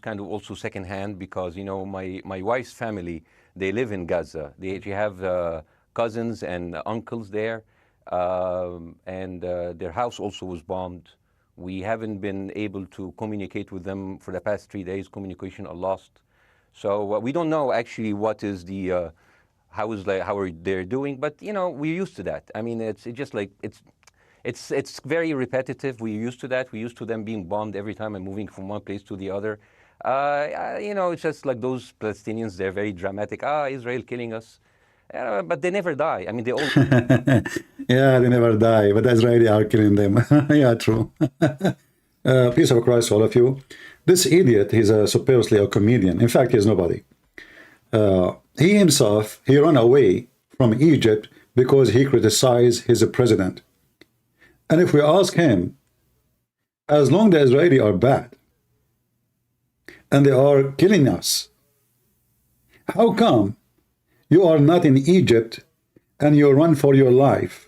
kind of also secondhand because, you know, my wife's family, they live in Gaza. They have cousins and uncles there, and their house also was bombed. We haven't been able to communicate with them for the past 3 days. Communication are lost. So we don't know actually what is the, how are they doing, but you know, we're used to that. I mean, it's just like, it's very repetitive. We're used to that. We're used to them being bombed every time and moving from one place to the other. You know, it's just like those Palestinians, they're very dramatic. Israel killing us. But they never die. I mean, they all... Yeah, they never die, but the Israeli are killing them. Yeah, true. Peace of Christ, all of you. This idiot, he's supposedly a comedian. In fact, he's nobody. He himself, he ran away from Egypt because he criticized his president. And if we ask him, as long as the Israeli are bad, and they are killing us, how come you are not in Egypt and you run for your life?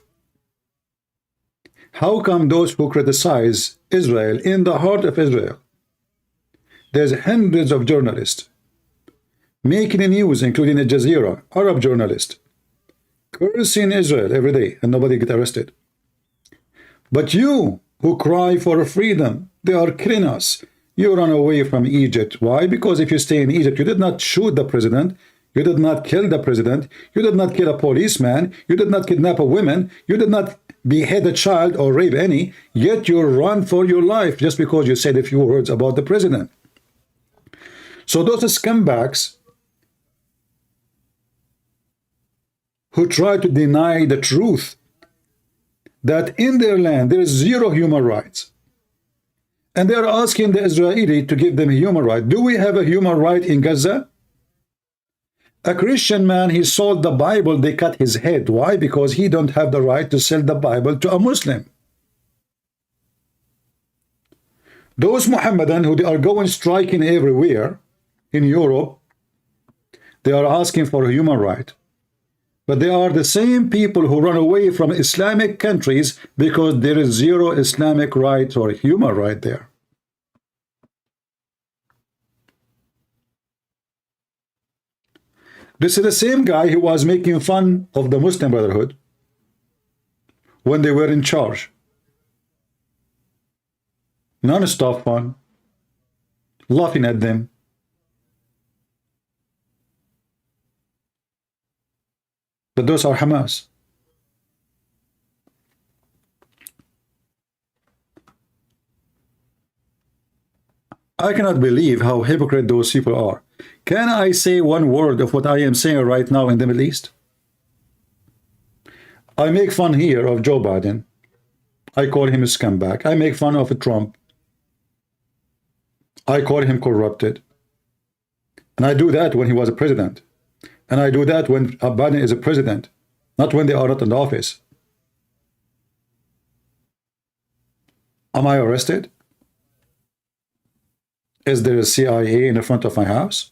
How come those who criticize Israel, in the heart of Israel, there's hundreds of journalists making news, including Al Jazeera, Arab journalists, cursing Israel every day and nobody get arrested? But you who cry for freedom, they are killing us, you run away from Egypt. Why? Because if you stay in Egypt, you did not shoot the president, you did not kill the president, you did not kill a policeman, you did not kidnap a woman, you did not behead a child or rape any, yet you run for your life just because you said a few words about the president. So those scumbags who try to deny the truth that in their land there is zero human rights, and they are asking the Israeli to give them a human right. Do we have a human right in Gaza? A Christian man, he sold the Bible, they cut his head. Why? Because he don't have the right to sell the Bible to a Muslim. Those Mohammedan who they are going striking everywhere in Europe, they are asking for a human right. But they are the same people who run away from Islamic countries because there is zero Islamic right or human right there. This is the same guy who was making fun of the Muslim Brotherhood when they were in charge. Non-stop fun, laughing at them. But those are Hamas. I cannot believe how hypocrite those people are. Can I say one word of what I am saying right now in the Middle East? I make fun here of Joe Biden. I call him a scumbag. I make fun of Trump. I call him corrupted. And I do that when he was a president. And I do that when Biden is a president, not when they are not in the office. Am I arrested? Is there a CIA in the front of my house?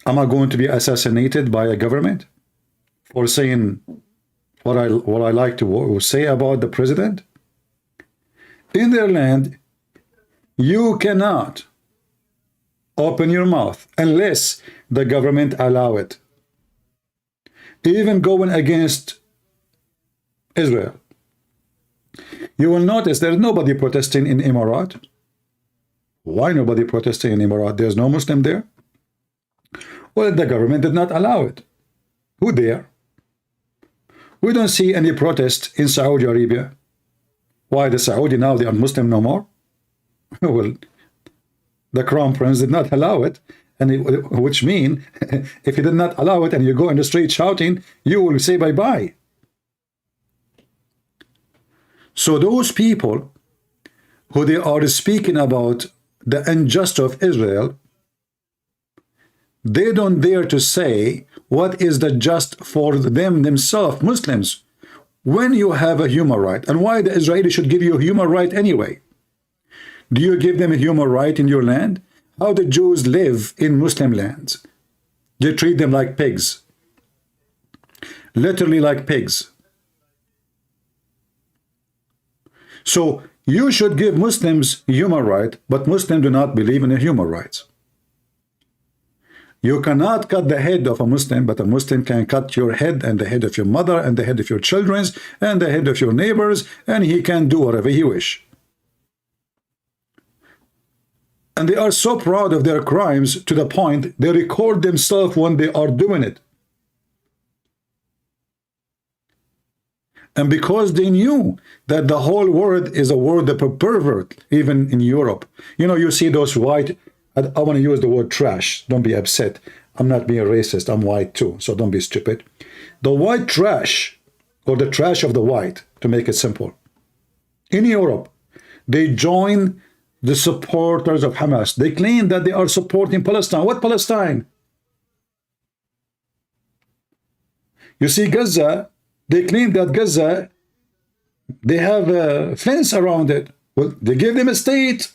Am I going to be assassinated by a government for saying what I like to say about the president? In their land, you cannot open your mouth unless the government allow it. Even going against Israel. You will notice there's nobody protesting in Emirat. Why nobody protesting in Emirat? There's no Muslim there. Well, the government did not allow it. Who dare? We don't see any protest in Saudi Arabia. Why the Saudi now they are Muslim no more? Well, the Crown Prince did not allow it, and which mean if he did not allow it and you go in the street shouting, you will say bye-bye. So those people who they are speaking about the injustice of Israel, they don't dare to say what is the just for them themselves, Muslims, when you have a human right. And why the Israeli should give you a human right anyway? Do you give them a human right in your land? How the Jews live in Muslim lands? They treat them like pigs. Literally like pigs. So You should give Muslims human rights, but Muslims do not believe in human rights. You cannot cut the head of a Muslim, but a Muslim can cut your head and the head of your mother and the head of your children and the head of your neighbors, and he can do whatever he wish. And they are so proud of their crimes to the point they record themselves when they are doing it. And because they knew that the whole world is a world of a pervert, even in Europe. You know, you see those white, I want to use the word trash. Don't be upset. I'm not being racist. I'm white too, so don't be stupid. The white trash, or the trash of the white, to make it simple. In Europe, they join the supporters of Hamas. They claim that they are supporting Palestine. What Palestine? You see, Gaza, they claim that Gaza, they have a fence around it. Well, they give them a state.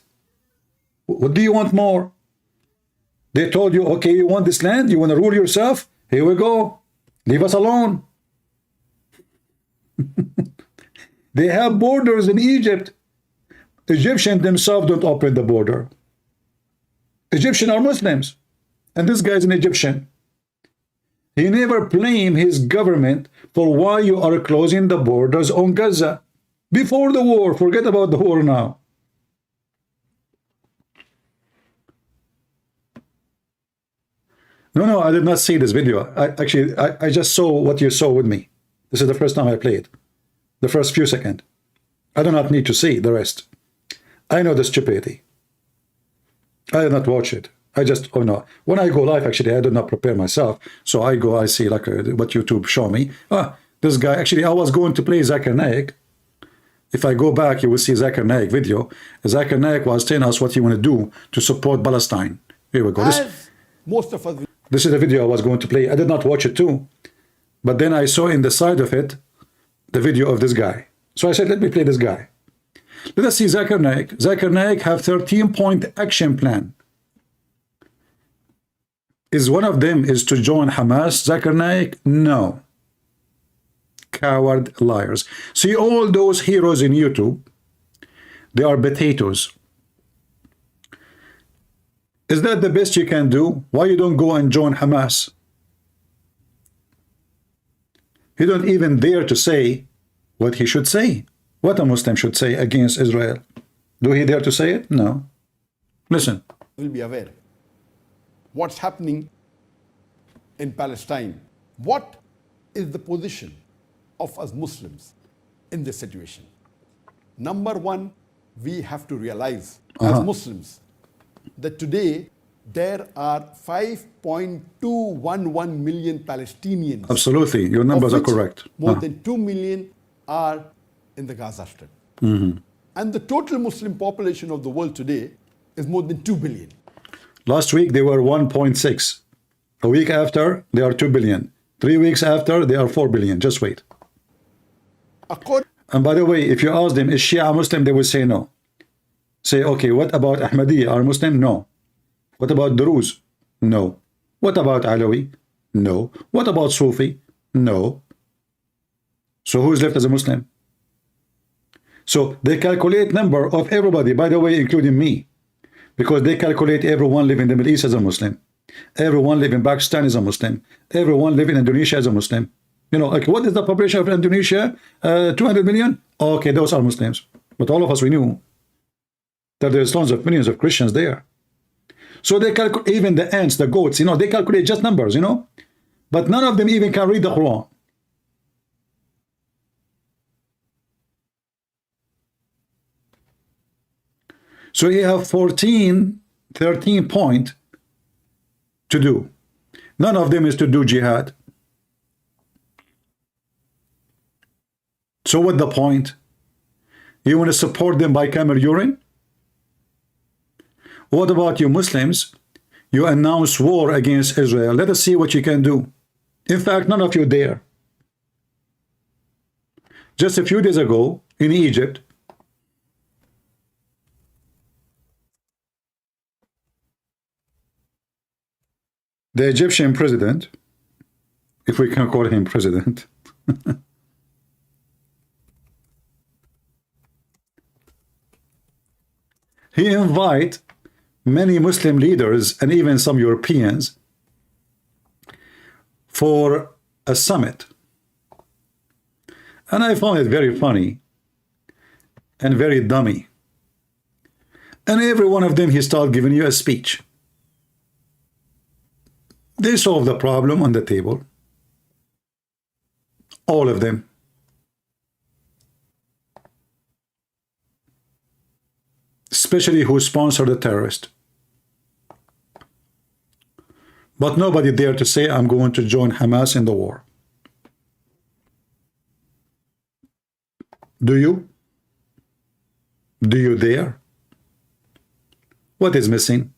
What do you want more? They told you, okay, you want this land? You want to rule yourself? Here we go. Leave us alone. They have borders in Egypt. Egyptians themselves don't open the border. Egyptians are Muslims. And this guy is an Egyptian. He never blamed his government for why you are closing the borders on Gaza. Before the war, forget about the war now. No, I did not see this video. I just saw what you saw with me. This is the first time I played. The first few seconds. I do not need to see the rest. I know the stupidity. I did not watch it. I just, oh no. When I go live, actually, I do not prepare myself. So I go, I see like what YouTube show me. This guy, actually, I was going to play Zakir Naik. If I go back, you will see Zakir Naik video. Zakir Naik was telling us what he want to do to support Palestine. Here we go. This is the video I was going to play. I did not watch it too. But then I saw in the side of it, the video of this guy. So I said, let me play this guy. Let us see Zakir Naik. Zakir Naik have 13-point action plan. Is one of them is to join Hamas, Zakir Naik? No. Coward liars. See all those heroes in YouTube, they are potatoes. Is that the best you can do? Why you don't go and join Hamas? He don't even dare to say what he should say. What a Muslim should say against Israel. Do he dare to say it? No. Listen. Will be aware what's happening in Palestine. What is the position of us Muslims in this situation? Number one, we have to realize as Muslims that today there are 5.211 million Palestinians. Absolutely, your numbers are correct. More than 2 million are in the Gaza Strip. And the total Muslim population of the world today is more than 2 billion. Last week they were 1.6. A week after they are 2 billion. 3 weeks after they are 4 billion. Just wait. And by the way, if you ask them, is Shia Muslim? They will say no. Say, okay, what about Ahmadiyya? Are Muslim? No. What about Druze? No. What about Alawi? No. What about Sufi? No. So who is left as a Muslim? So they calculate number of everybody, by the way, including me, because they calculate everyone living in the Middle East as a Muslim. Everyone living in Pakistan is a Muslim. Everyone living in Indonesia is a Muslim. You know, like, what is the population of Indonesia? 200 million? Okay, those are Muslims. But all of us, we knew that there's tons of millions of Christians there. So they calculate, even the ants, the goats, you know, they calculate just numbers, you know. But none of them even can read the Quran. So you have 13 point to do. None of them is to do jihad. So what the point? You want to support them by camel urine? What about you Muslims? You announce war against Israel. Let us see what you can do. In fact, none of you dare. Just a few days ago in Egypt, the Egyptian president, if we can call him president, He invite many Muslim leaders and even some Europeans for a summit. And I found it very funny and very dummy. And every one of them, he started giving you a speech. They solved the problem on the table. All of them. Especially who sponsored the terrorist. But nobody dared to say, I'm going to join Hamas in the war. Do you? Do you dare? What is missing?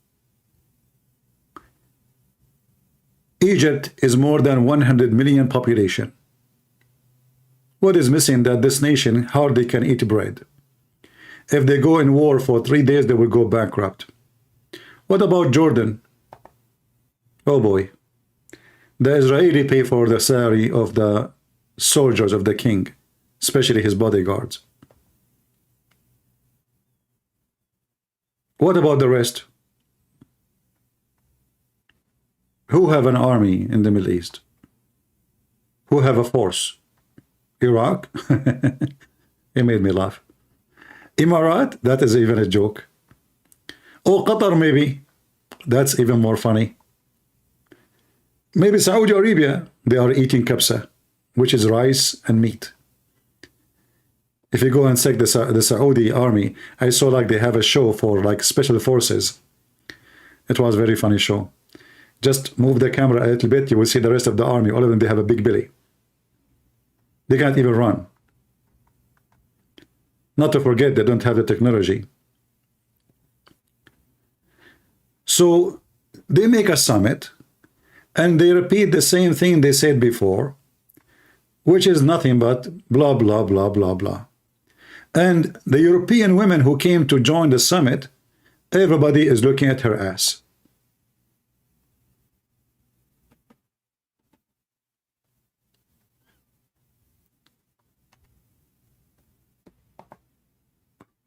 Egypt is more than 100 million population. What is missing that this nation hardly can eat bread? If they go in war for 3 days, they will go bankrupt. What about Jordan? Oh boy. The Israeli pay for the salary of the soldiers of the king, especially his bodyguards. What about the rest? Who have an army in the Middle East? Who have a force? Iraq? It made me laugh. Emirat? That is even a joke. Oh, Qatar maybe. That's even more funny. Maybe Saudi Arabia. They are eating kabsa, which is rice and meat. If you go and check the Saudi army, I saw like they have a show for like special forces. It was a very funny show. Just move the camera a little bit, you will see the rest of the army. All of them, they have a big belly. They can't even run. Not to forget, they don't have the technology. So they make a summit and they repeat the same thing they said before, which is nothing but blah, blah, blah, blah, blah. And the European women who came to join the summit, everybody is looking at her ass.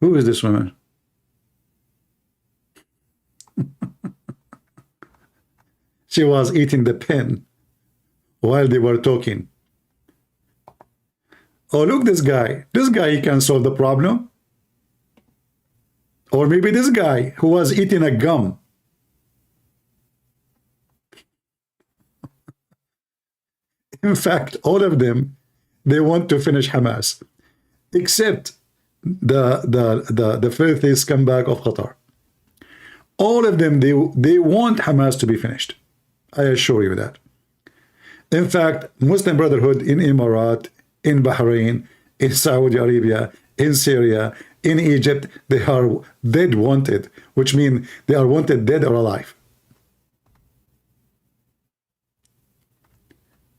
Who is this woman? She was eating the pen while they were talking. Oh, look, this guy. This guy, he can solve the problem. Or maybe this guy who was eating a gum. In fact, all of them, they want to finish Hamas, except the filthy scumbag of Qatar. All of them, they want Hamas to be finished. I assure you that. In fact, Muslim Brotherhood in Emirat, in Bahrain, in Saudi Arabia, in Syria, in Egypt, they are dead wanted, which means they are wanted dead or alive.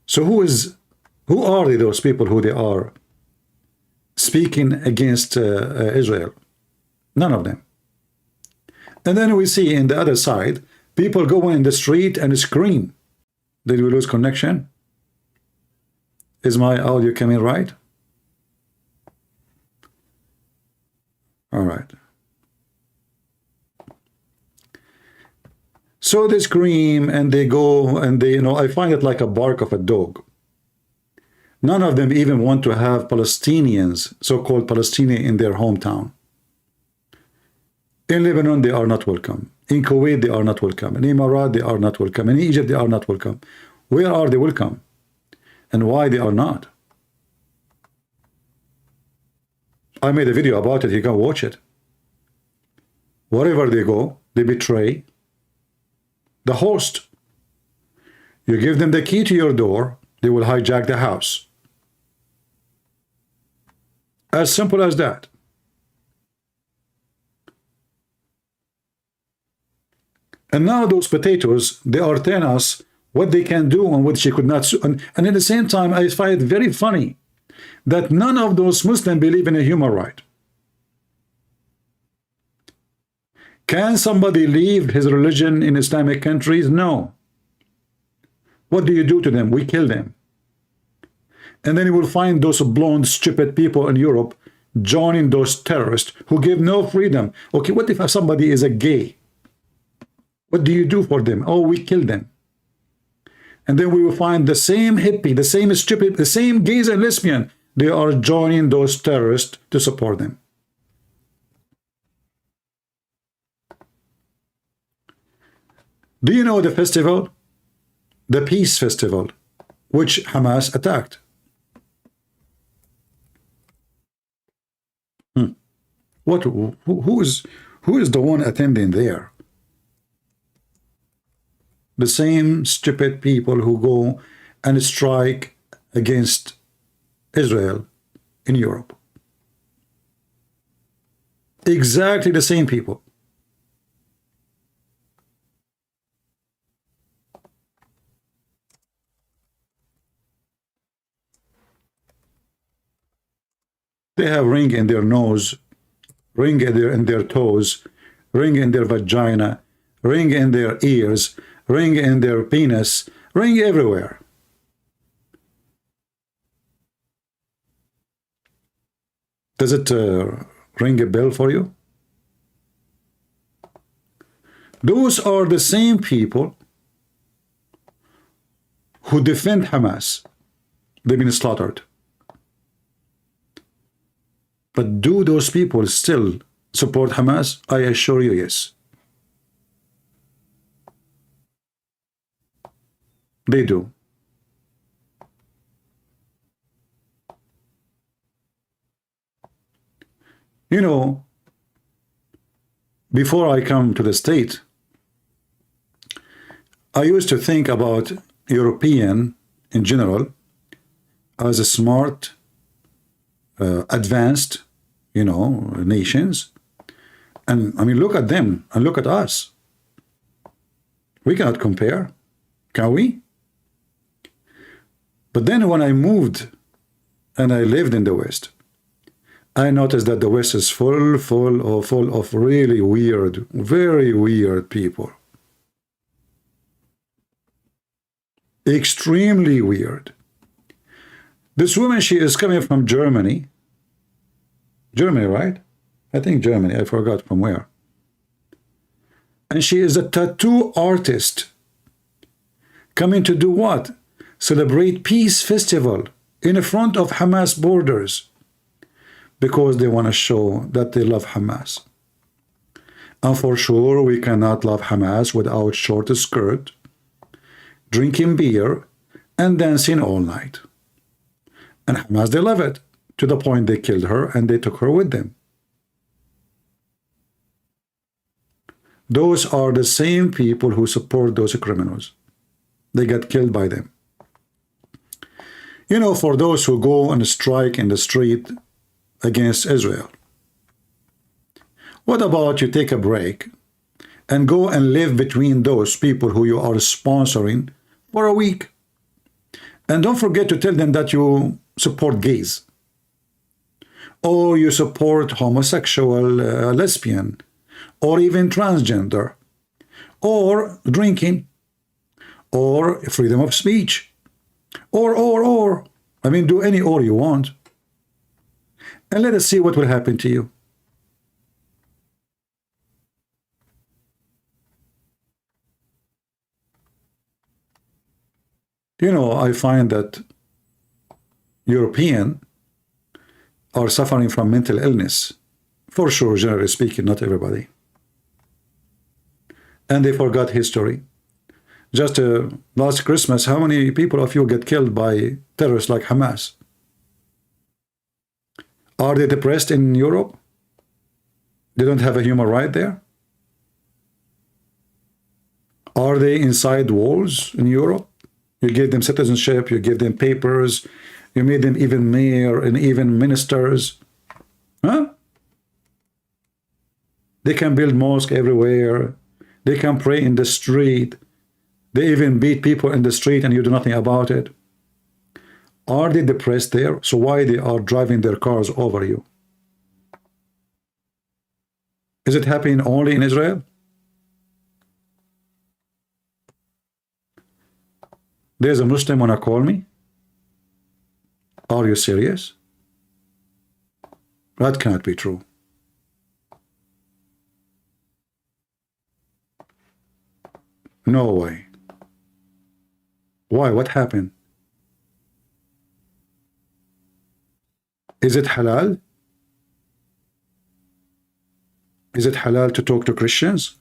So who are those people who they are speaking against Israel? None of them. And then we see in the other side, people go in the street and scream. Did we lose connection? Is my audio coming right? All right. So they scream and they go and they, I find it like a bark of a dog. None of them even want to have Palestinians, so-called Palestinians, in their hometown. In Lebanon, they are not welcome. In Kuwait, they are not welcome. In Emirat, they are not welcome. In Egypt, they are not welcome. Where are they welcome? And why they are not? I made a video about it. You can watch it. Wherever they go, they betray the host. You give them the key to your door, they will hijack the house. As simple as that. And now those potatoes, they are telling us what they can do and what she could not do. And at the same time, I find it very funny that none of those Muslims believe in a human right. Can somebody leave his religion in Islamic countries? No. What do you do to them? We kill them. And then you will find those blonde, stupid people in Europe joining those terrorists who give no freedom. Okay, what if somebody is a gay? What do you do for them? Oh, we kill them. And then we will find the same hippie, the same stupid, the same gays and lesbian. They are joining those terrorists to support them. Do you know the festival? The peace festival, which Hamas attacked. What? Who is the one attending there? The same stupid people who go and strike against Israel in Europe. Exactly the same people. They have ring in their nose, ring in their toes, ring in their vagina, ring in their ears, ring in their penis, ring everywhere. Does it ring a bell for you? Those are the same people who defend Hamas. They've been slaughtered. But do those people still support Hamas? I assure you, yes. They do. You know, before I come to the State, I used to think about European in general as a smart, advanced, you know, nations. And I mean, look at them and look at us. We cannot compare, can we? But then when I moved and I lived in the West, I noticed that the West is full of really weird, very weird people. Extremely weird. This woman, she is coming from Germany. Germany, right? I think Germany. I forgot from where. And she is a tattoo artist. Coming to do what? Celebrate peace festival in front of Hamas borders. Because they want to show that they love Hamas. And for sure, we cannot love Hamas without short skirt, drinking beer, and dancing all night. And Hamas, they love it, to the point they killed her and they took her with them. Those are the same people who support those criminals. They got killed by them. You know, for those who go and strike in the street against Israel, what about you take a break and go and live between those people who you are sponsoring for a week? And don't forget to tell them that you support gays, or you support homosexual, lesbian, or even transgender, or drinking, or freedom of speech, or. I mean, do any or you want. And let us see what will happen to you. You know, I find that Europeans are suffering from mental illness. For sure, generally speaking, not everybody. And they forgot history. Just last Christmas, how many people of you get killed by terrorists like Hamas? Are they depressed in Europe? They don't have a human right there? Are they inside walls in Europe? You gave them citizenship, you gave them papers, you made them even mayor and even ministers. Huh? They can build mosques everywhere. They can pray in the street. They even beat people in the street and you do nothing about it. Are they depressed there? So why they are driving their cars over you? Is it happening only in Israel? There's a Muslim wanna call me? Are you serious? That cannot be true. No way. Why? What happened? Is it halal? Is it halal to talk to Christians?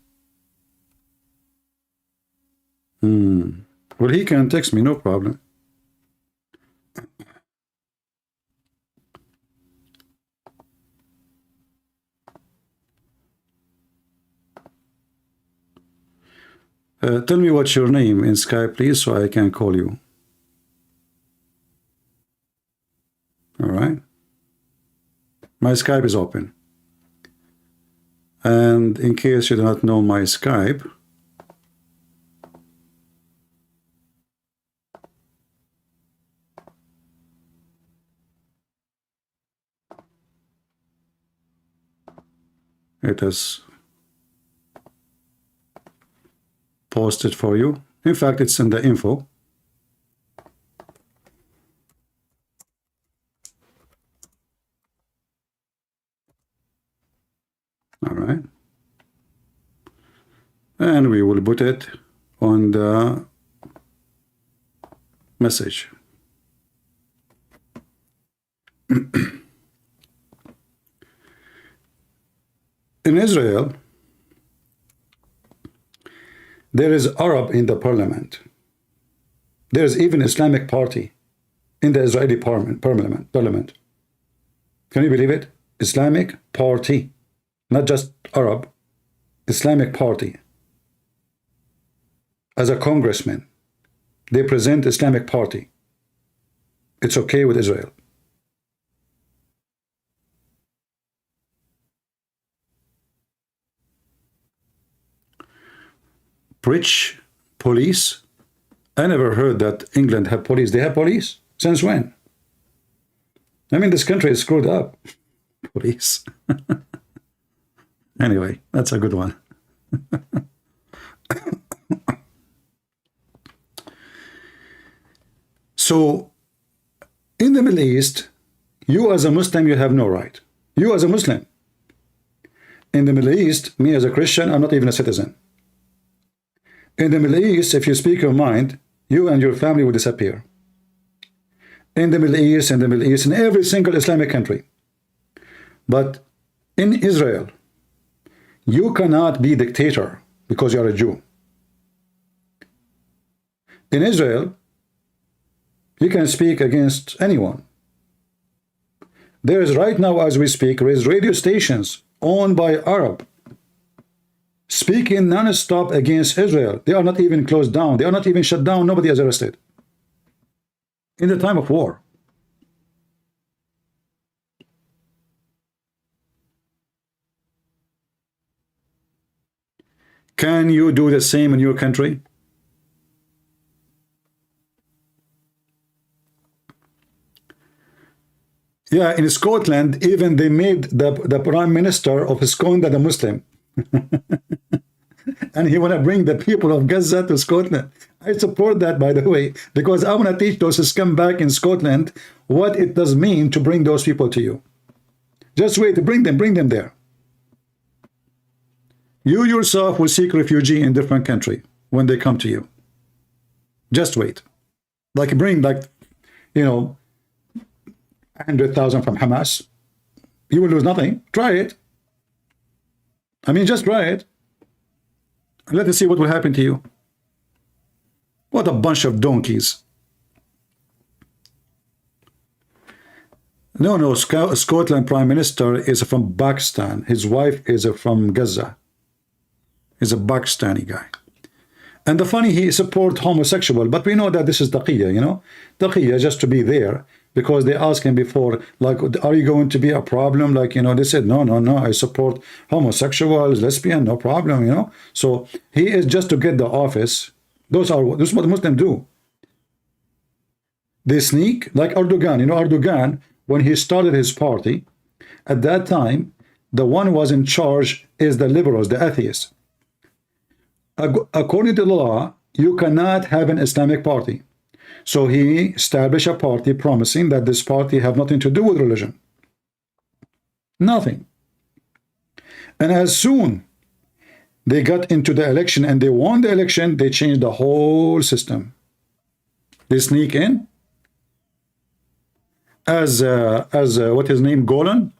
Well, he can text me, no problem. Tell me what's your name in Skype, please, so I can call you. All right. My Skype is open. And in case you do not know my Skype, it is posted for you. In fact, it's in the info. All right. And we will put it on the message. In Israel, there is Arab in the parliament. There is even Islamic party in the Israeli parliament. Can you believe it? Islamic party, not just Arab, Islamic party. As a congressman, they present Islamic party. It's okay with Israel. British police. I never heard that England have police. They have police? Since when? I mean, this country is screwed up. Police. Anyway, that's a good one. So, in the Middle East, you as a Muslim, you have no right. You as a Muslim. In the Middle East, me as a Christian, I'm not even a citizen. In the Middle East, if you speak your mind, you and your family will disappear. In the Middle East, in every single Islamic country. But in Israel, you cannot be dictator because you are a Jew. In Israel, you can speak against anyone. There is right now, as we speak, there is radio stations owned by Arab speaking non-stop against Israel. They are not even closed down. They are not even shut down. Nobody is arrested. In the time of war. Can you do the same in your country? Yeah, in Scotland, even they made the Prime Minister of Scotland a Muslim. And he want to bring the people of Gaza to Scotland. I support that, by the way, because I want to teach those scumbag in Scotland what it does mean to bring those people to you. Just wait, bring them there. You yourself will seek refugee in different country when they come to you. Just wait. Like bring 100,000 from Hamas. You will lose nothing. Try it. I mean, just try it. Let us see what will happen to you. What a bunch of donkeys. No, Scotland Prime Minister is from Pakistan. His wife is from Gaza. He's a Pakistani guy. And the funny, he support homosexual, but we know that this is taqiyya, you know? Taqiyya, just to be there, because they asked him before, like, are you going to be a problem? Like, you know, they said, no, I support homosexuals, lesbian, no problem, you know? So he is just to get the office. This is what Muslims do. They sneak, like Erdogan. You know, Erdogan, when he started his party, at that time, the one who was in charge is the liberals, the atheists. According to the law, you cannot have an Islamic party. So he established a party promising that this party have nothing to do with religion. Nothing. And as soon they got into the election and they won the election, they changed the whole system. They sneak in as what his name, Golan,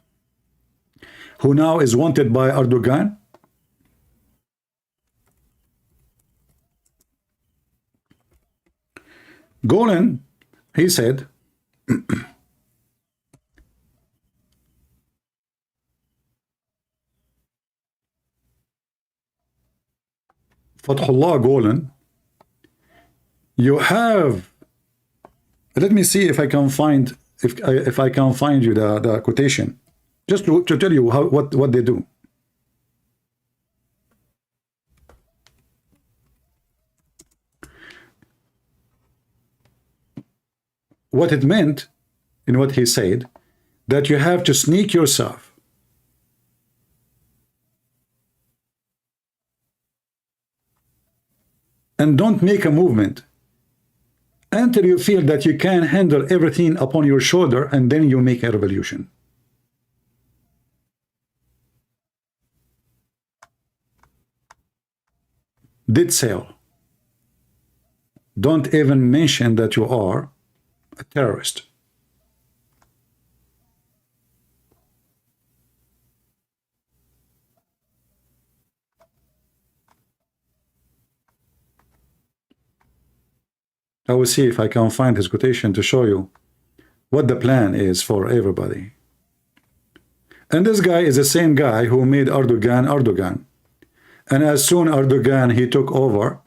who now is wanted by Erdogan. Golan, he said, Fathullah Golan, you have, let me see if I can find, if I can find you the quotation, just to tell you how what they do. What it meant in what he said, that you have to sneak yourself and don't make a movement until you feel that you can handle everything upon your shoulder, and then you make a revolution. Did sell. Don't even mention that you are a terrorist. I will see if I can find his quotation to show you what the plan is for everybody. And this guy is the same guy who made Erdogan. And as soon Erdogan he took over,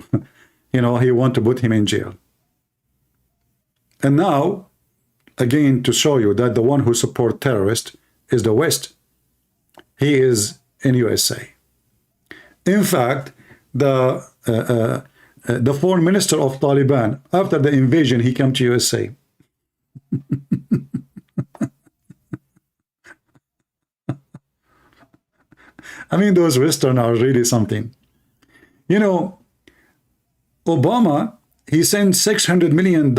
you know, he want to put him in jail. And now, again, to show you that the one who support terrorists is the West. He is in USA. In fact, the foreign minister of Taliban, after the invasion, he came to USA. I mean, those Western are really something. You know, Obama, he sent $600 million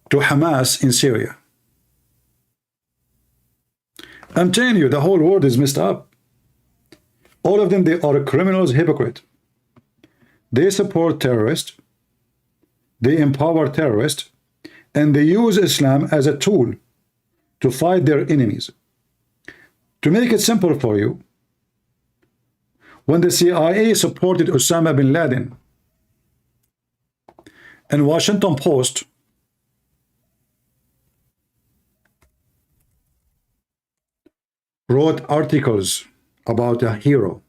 to Hamas in Syria. I'm telling you, the whole world is messed up. All of them, they are criminals, hypocrite. They support terrorists, they empower terrorists, and they use Islam as a tool to fight their enemies. To make it simple for you, when the CIA supported Osama bin Laden, and Washington Post wrote articles about a hero.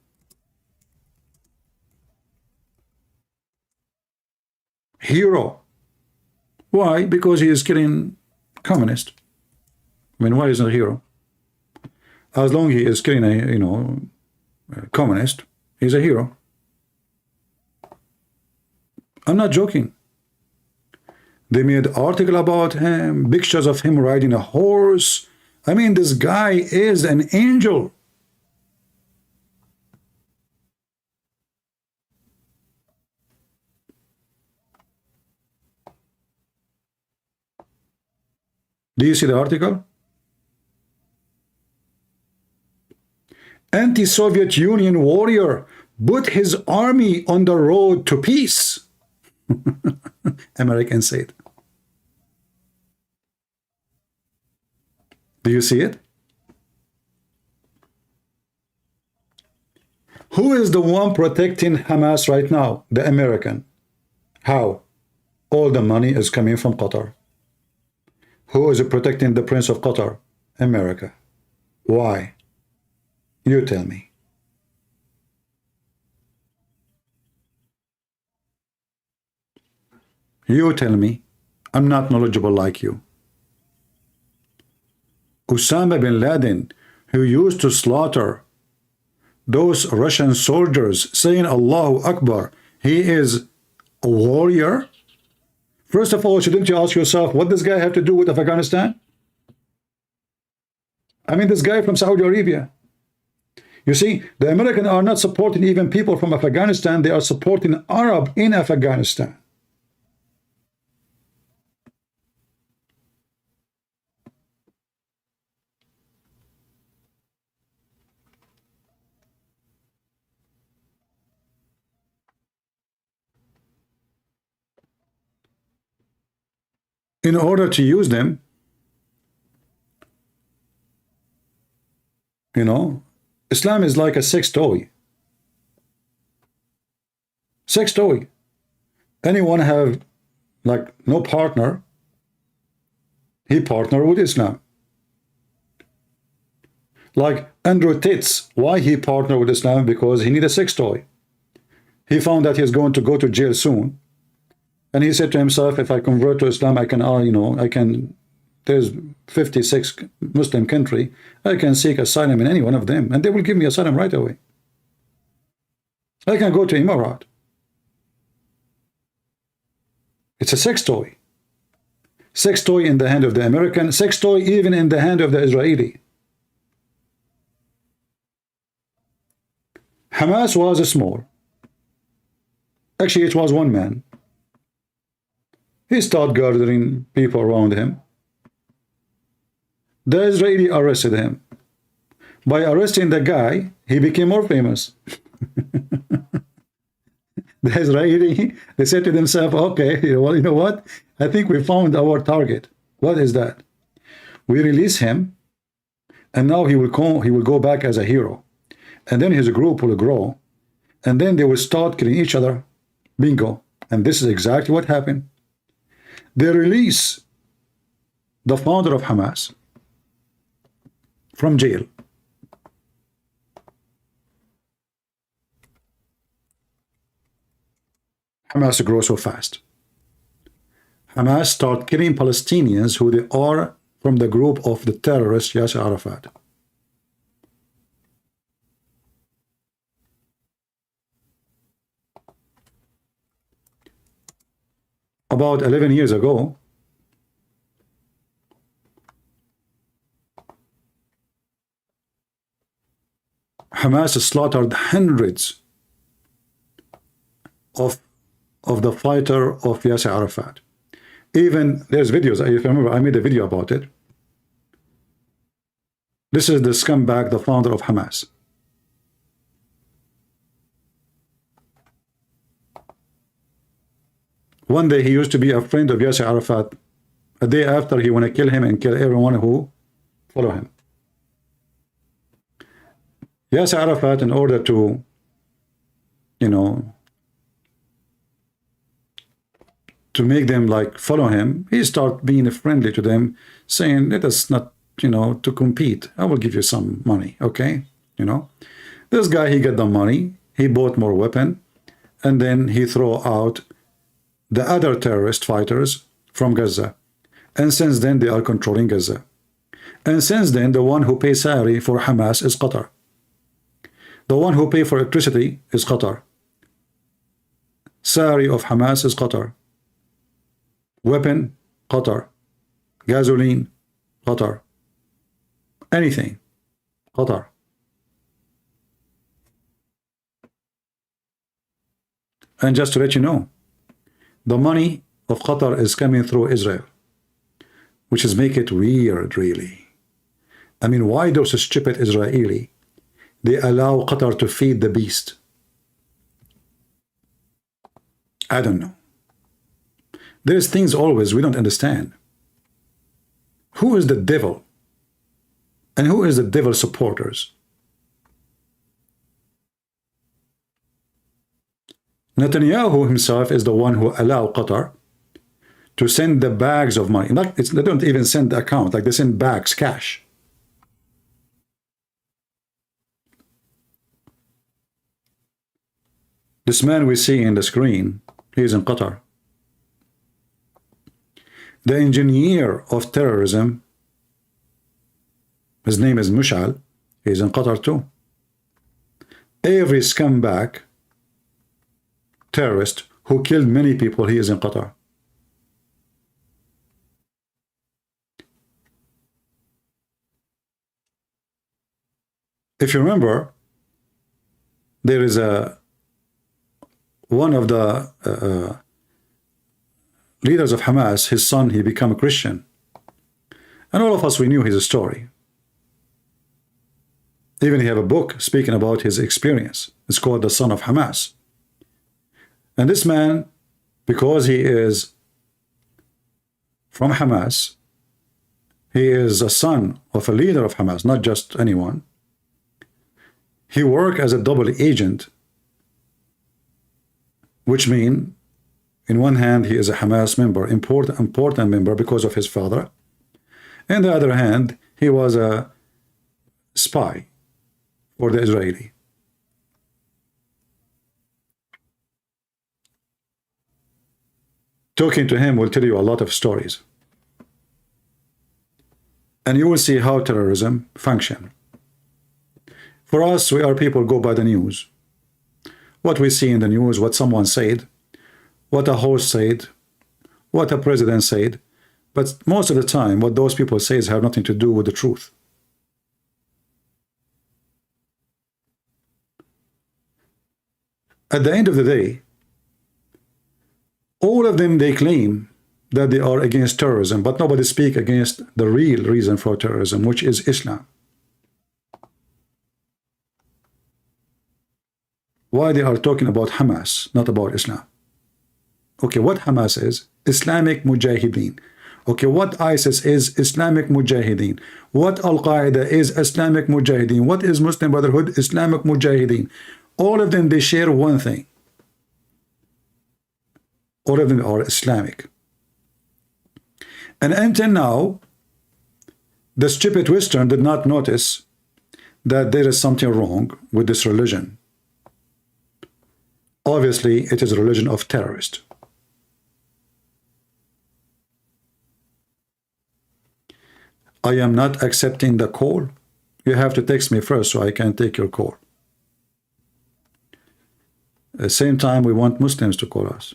Hero. Why? Because he is killing communist. I mean, why is he a hero? As long as he is killing a, you know, a communist, he's a hero. I'm not joking. They made an article about him, pictures of him riding a horse. I mean, this guy is an angel. Do you see the article? Anti-Soviet Union warrior put his army on the road to peace. Americans say it. Do you see it? Who is the one protecting Hamas right now? The American. How? All the money is coming from Qatar. Who is protecting the Prince of Qatar? America. Why? You tell me. You tell me. I'm not knowledgeable like you. Osama bin Laden, who used to slaughter those Russian soldiers saying Allahu Akbar, he is a warrior? First of all, shouldn't you ask yourself, what does this guy have to do with Afghanistan? I mean, this guy from Saudi Arabia. You see, the Americans are not supporting even people from Afghanistan. They are supporting Arab in Afghanistan. in order to use them, you know. Islam is like a sex toy. Sex toy. Anyone have like no partner, he partner with Islam. Like Andrew Tate, why he partner with Islam? Because he need a sex toy. He found that he's going to go to jail soon, and he said to himself, if I convert to Islam, I can, you know, I can, there's 56 Muslim country, I can seek asylum in any one of them, and they will give me asylum right away. I can go to Emirat. It's a sex toy. Sex toy in the hand of the American, sex toy even in the hand of the Israeli. Hamas was small. Actually, it was one man. He started gathering people around him. The Israeli arrested him. By arresting the guy, he became more famous. The Israeli, they said to themselves, okay, well, you know what? I think we found our target. What is that? We release him, and now he will go back as a hero. And then his group will grow, and then they will start killing each other. Bingo. And this is exactly what happened. They release the founder of Hamas from jail. Hamas grows so fast. Hamas start killing Palestinians who they are from the group of the terrorist Yasser Arafat. About 11 years ago, Hamas slaughtered hundreds of the fighter of Yasser Arafat. Even there's videos, if you remember, I made a video about it. This is the scumbag, the founder of Hamas. One day he used to be a friend of Yasser Arafat. A day after, he want to kill him and kill everyone who follow him. Yasser Arafat, in order to, you know, to make them like follow him, he start being friendly to them, saying, let us not, you know, to compete. I will give you some money, okay? You know, this guy, he got the money, he bought more weapon, and then he throw out the other terrorist fighters from Gaza. And since then, they are controlling Gaza. And since then, the one who pays salary for Hamas is Qatar. The one who pays for electricity is Qatar. Salary of Hamas is Qatar. Weapon, Qatar. Gasoline, Qatar. Anything, Qatar. And just to let you know, the money of Qatar is coming through Israel, which is make it weird, really. I mean, why those stupid Israeli, they allow Qatar to feed the beast? I don't know. There's things always we don't understand. Who is the devil? And who is the devil supporters? Netanyahu himself is the one who allowed Qatar to send the bags of money. They don't even send the account, like they send bags, cash. This man we see in the screen, he is in Qatar. The engineer of terrorism, his name is Mushal, he is in Qatar too. Every scumbag terrorist who killed many people, he is in Qatar. If you remember, there is one of the leaders of Hamas, his son, he became a Christian. And all of us, we knew his story. Even he have a book speaking about his experience. It's called The Son of Hamas. And this man, because he is from Hamas. He is a son of a leader of Hamas, not just anyone. He worked as a double agent, which means, in one hand, he is a Hamas member, important member because of his father. On the other hand, he was a spy for the Israeli. Talking to him will tell you a lot of stories. And you will see how terrorism functions. For us, we are people go by the news. What we see in the news, what someone said, what a host said, what a president said. But most of the time, what those people say have nothing to do with the truth. At the end of the day, all of them, they claim that they are against terrorism, but nobody speaks against the real reason for terrorism, which is Islam. Why they are talking about Hamas, not about Islam? Okay, what Hamas is? Islamic Mujahideen. Okay, what ISIS is? Islamic Mujahideen. What Al-Qaeda is? Islamic Mujahideen. What is Muslim Brotherhood? Islamic Mujahideen. All of them, they share one thing. All of them are Islamic. And until now, the stupid Western did not notice that there is something wrong with this religion. Obviously, it is a religion of terrorists. I am not accepting the call. You have to text me first so I can take your call. At the same time, we want Muslims to call us.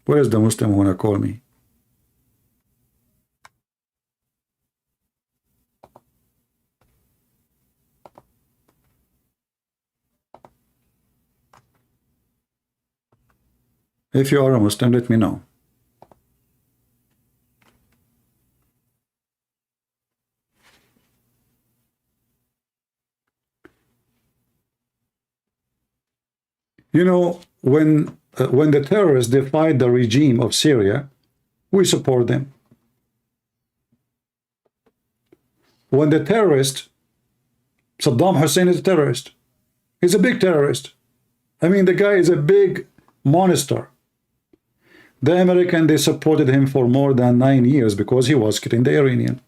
Where is the Muslim who want to call me? If you are a Muslim, let me know. You know, when the terrorists defied the regime of Syria, we support them. When the terrorist, Saddam Hussein is a terrorist. He's a big terrorist. I mean, the guy is a big monster. The American, they supported him for more than 9 years because he was killing the Iranian.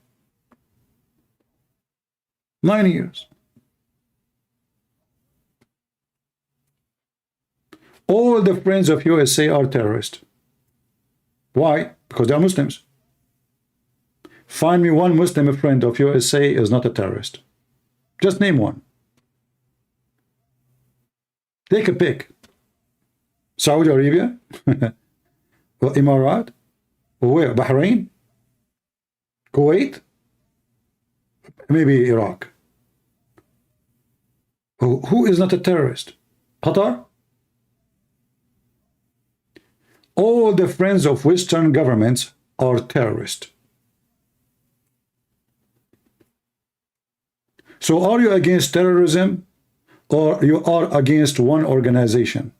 9 years. All the friends of USA are terrorists. Why? Because they are Muslims. Find me one Muslim friend of USA is not a terrorist. Just name one. Take a pick. Saudi Arabia? Or Emirat? Or where? Bahrain? Kuwait? Maybe Iraq. Who is not a terrorist? Qatar? All the friends of Western governments are terrorists. So are you against terrorism or you are against one organization?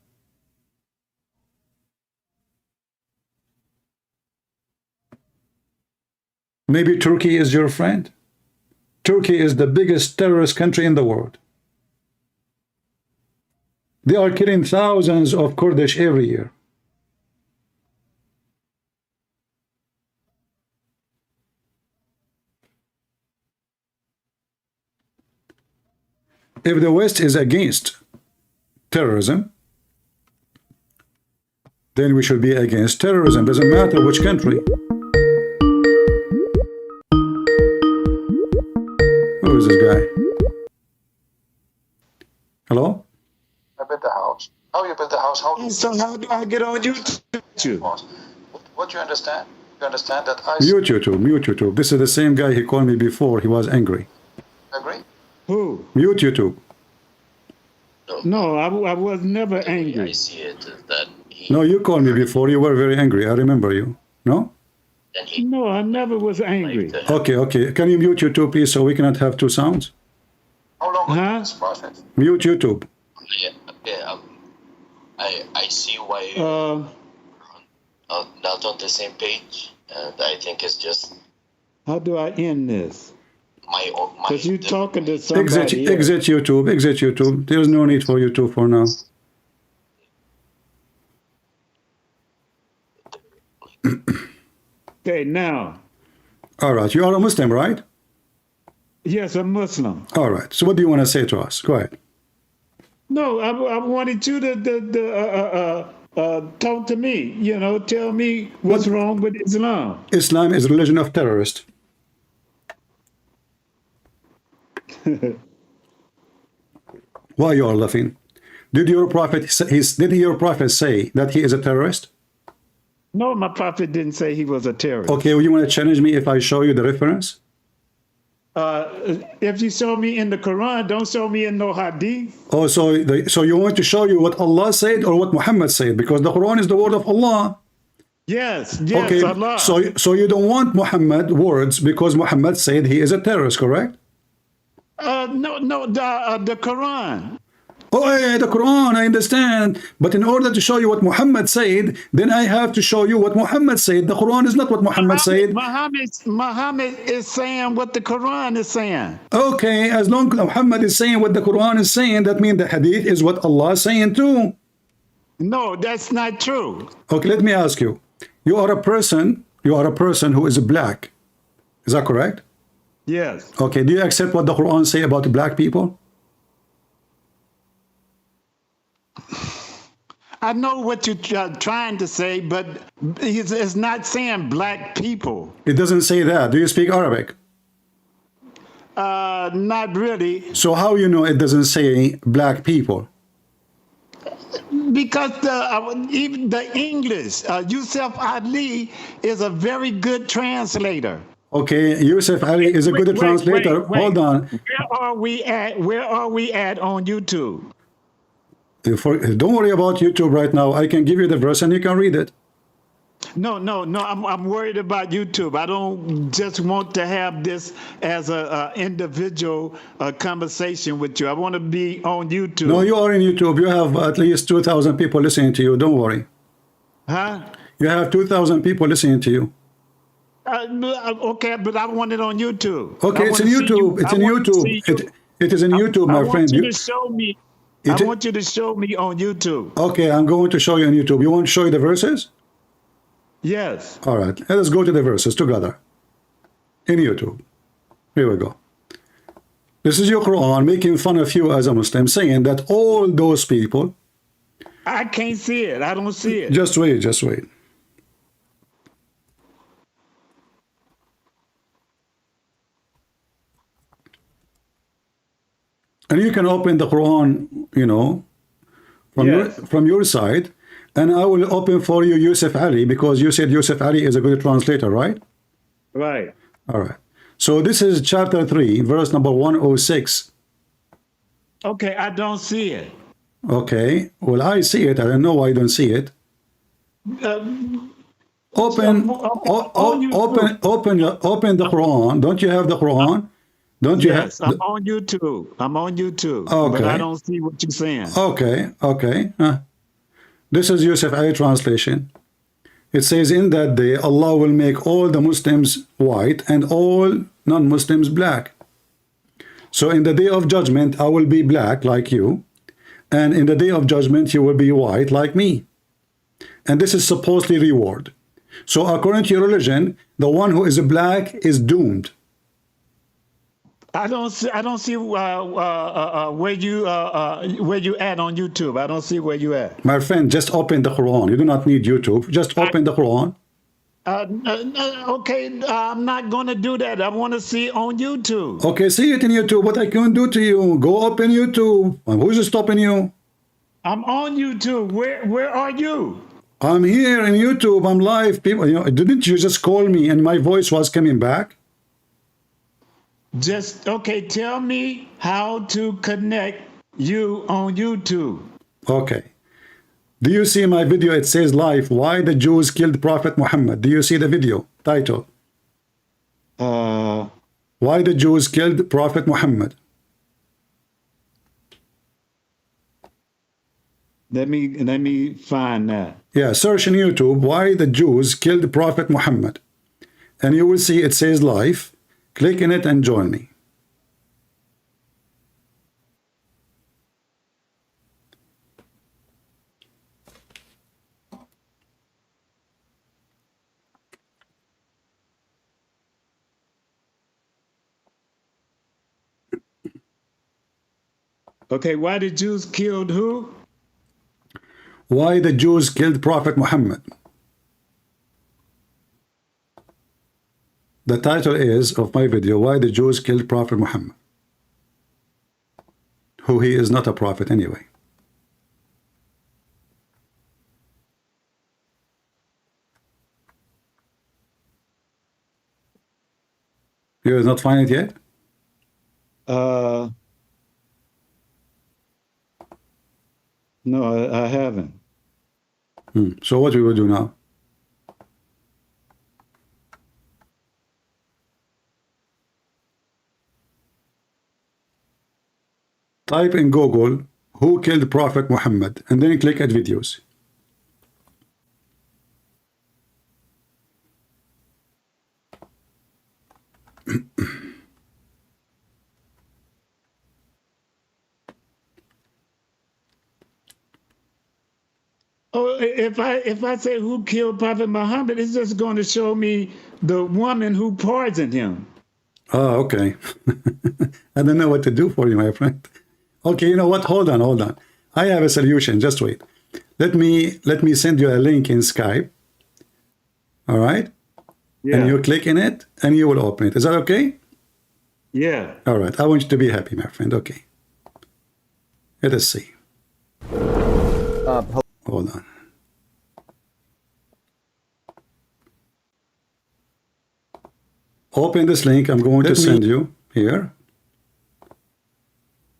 Maybe Turkey is your friend. Turkey is the biggest terrorist country in the world. They are killing thousands of Kurdish every year. If the West is against terrorism, then we should be against terrorism. Doesn't matter which country. Who is this guy? Hello? I built the house. Oh, you built the house? How? So how do I get on YouTube? What do you understand? You understand that I Mute YouTube, mute YouTube. This is the same guy he called me before. He was angry. agree? Who? Mute YouTube. No, I was never angry. I see it that he No, you called me before. You were very angry. I remember you. No? and he No, I never was angry. like to Okay, okay. Can you mute YouTube, please, so we cannot have two sounds? How long Huh? was this process? Mute YouTube. yeah, I see why Uh, not on the same page. And I think it's just How do I end this? my Because you're talking to Exit, somebody else. exit YouTube. Exit YouTube. There's no need for YouTube for now. Okay, now, All right. You are a Muslim, right? yes, a Muslim. All right. So what do you want to say to us? Go ahead. No, I wanted you to talk to me. You know, tell me what's wrong with Islam. Islam is a religion of terrorists. Why you are laughing? Did your prophet say that he is a terrorist? No, my prophet didn't say he was a terrorist. Okay, well, you want to challenge me if I show you the reference? If you show me in the Quran, don't show me in no hadith. Oh, so you want to show you what Allah said or what Muhammad said? Because the Quran is the word of Allah. Yes, Okay, Allah. so you don't want Muhammad words because Muhammad said he is a terrorist, correct? No, the Quran. Oh, yeah, the Quran, I understand. But in order to show you what Muhammad said, then I have to show you what Muhammad said. The Quran is not what Muhammad said. Muhammad is saying what the Quran is saying. Okay, as long as Muhammad is saying what the Quran is saying, that means the hadith is what Allah is saying too. No, that's not true. Okay, let me ask you. You are a person who is black. Is that correct? Yes. Okay, do you accept what the Quran say about black people? I know what you're trying to say, but it's not saying black people. It doesn't say that. Do you speak Arabic? Not really. So how you know it doesn't say black people? Because even the English, Yusuf Ali is a very good translator. Okay, Yusuf Ali is a good translator. Wait. Hold on. Where are we at on YouTube? Don't worry about YouTube right now. I can give you the verse and you can read it. No. I'm worried about YouTube. I don't just want to have this as a individual conversation with you. I want to be on YouTube. No, you are in YouTube. You have at least 2,000 people listening to you. Don't worry. Huh? You have 2,000 people listening to you. Okay, but I want it on YouTube. Okay, it's in YouTube. It's in YouTube. It is in YouTube, my friend. I want you to show me. I want you to show me on YouTube. Okay, I'm going to show you on YouTube. You want to show you the verses? Yes. All right, let us go to the verses together. In YouTube. Here we go. This is your Quran making fun of you as a Muslim, saying that all those people... I can't see it. I don't see it. Just wait, just wait. And you can open the Quran, you know, from your side, and I will open for you Yusuf Ali, because you said Yusuf Ali is a good translator, right? Right. All right. So this is chapter 3, verse number 106. Okay, I don't see it. Okay. Well, I see it. I don't know why I don't see it. Open the Quran. Don't you have the Quran? Don't you yes, have? I'm on YouTube. I'm on YouTube. Okay. But I don't see what you're saying. Okay. This is Yusuf Ali translation. It says, in that day, Allah will make all the Muslims white and all non-Muslims black. So in the day of judgment, I will be black like you. And in the day of judgment, you will be white like me. And this is supposedly reward. So according to your religion, the one who is black is doomed. I don't see where you at on YouTube. I don't see where you at. My friend, just open the Quran. You do not need YouTube. Just open the Quran. Okay, I'm not going to do that. I want to see on YouTube. Okay, see it in YouTube. What I can do to you? Go open YouTube. Who's stopping you? I'm on YouTube. Where are you? I'm here in YouTube. I'm live. People, you know, didn't you just call me and my voice was coming back? Okay, tell me how to connect you on YouTube. Okay. Do you see my video? It says live, why the Jews killed Prophet Muhammad. Do you see the video title? Why the Jews killed Prophet Muhammad. Let me find that. Yeah, search in YouTube, why the Jews killed Prophet Muhammad. and you will see it says live. Click in it and join me. Okay, why the Jews killed who? Why the Jews killed Prophet Muhammad. The title is of my video, why the Jews killed Prophet Muhammad, who he is not a prophet anyway. You have not find it yet? No, I haven't. So what we will do now? Type in Google, who killed Prophet Muhammad, and then click at videos. Oh, if I say who killed Prophet Muhammad, it's just going to show me the woman who poisoned him. Oh, okay. I don't know what to do for you, my friend. Okay, you know what? Hold on. I have a solution. Just wait. Let me send you a link in Skype. All right? Yeah. And you click in it, and you will open it. Is that okay? Yeah. All right. I want you to be happy, my friend. Okay. Let us see. Hold on. Open this link. I'm going to send you here.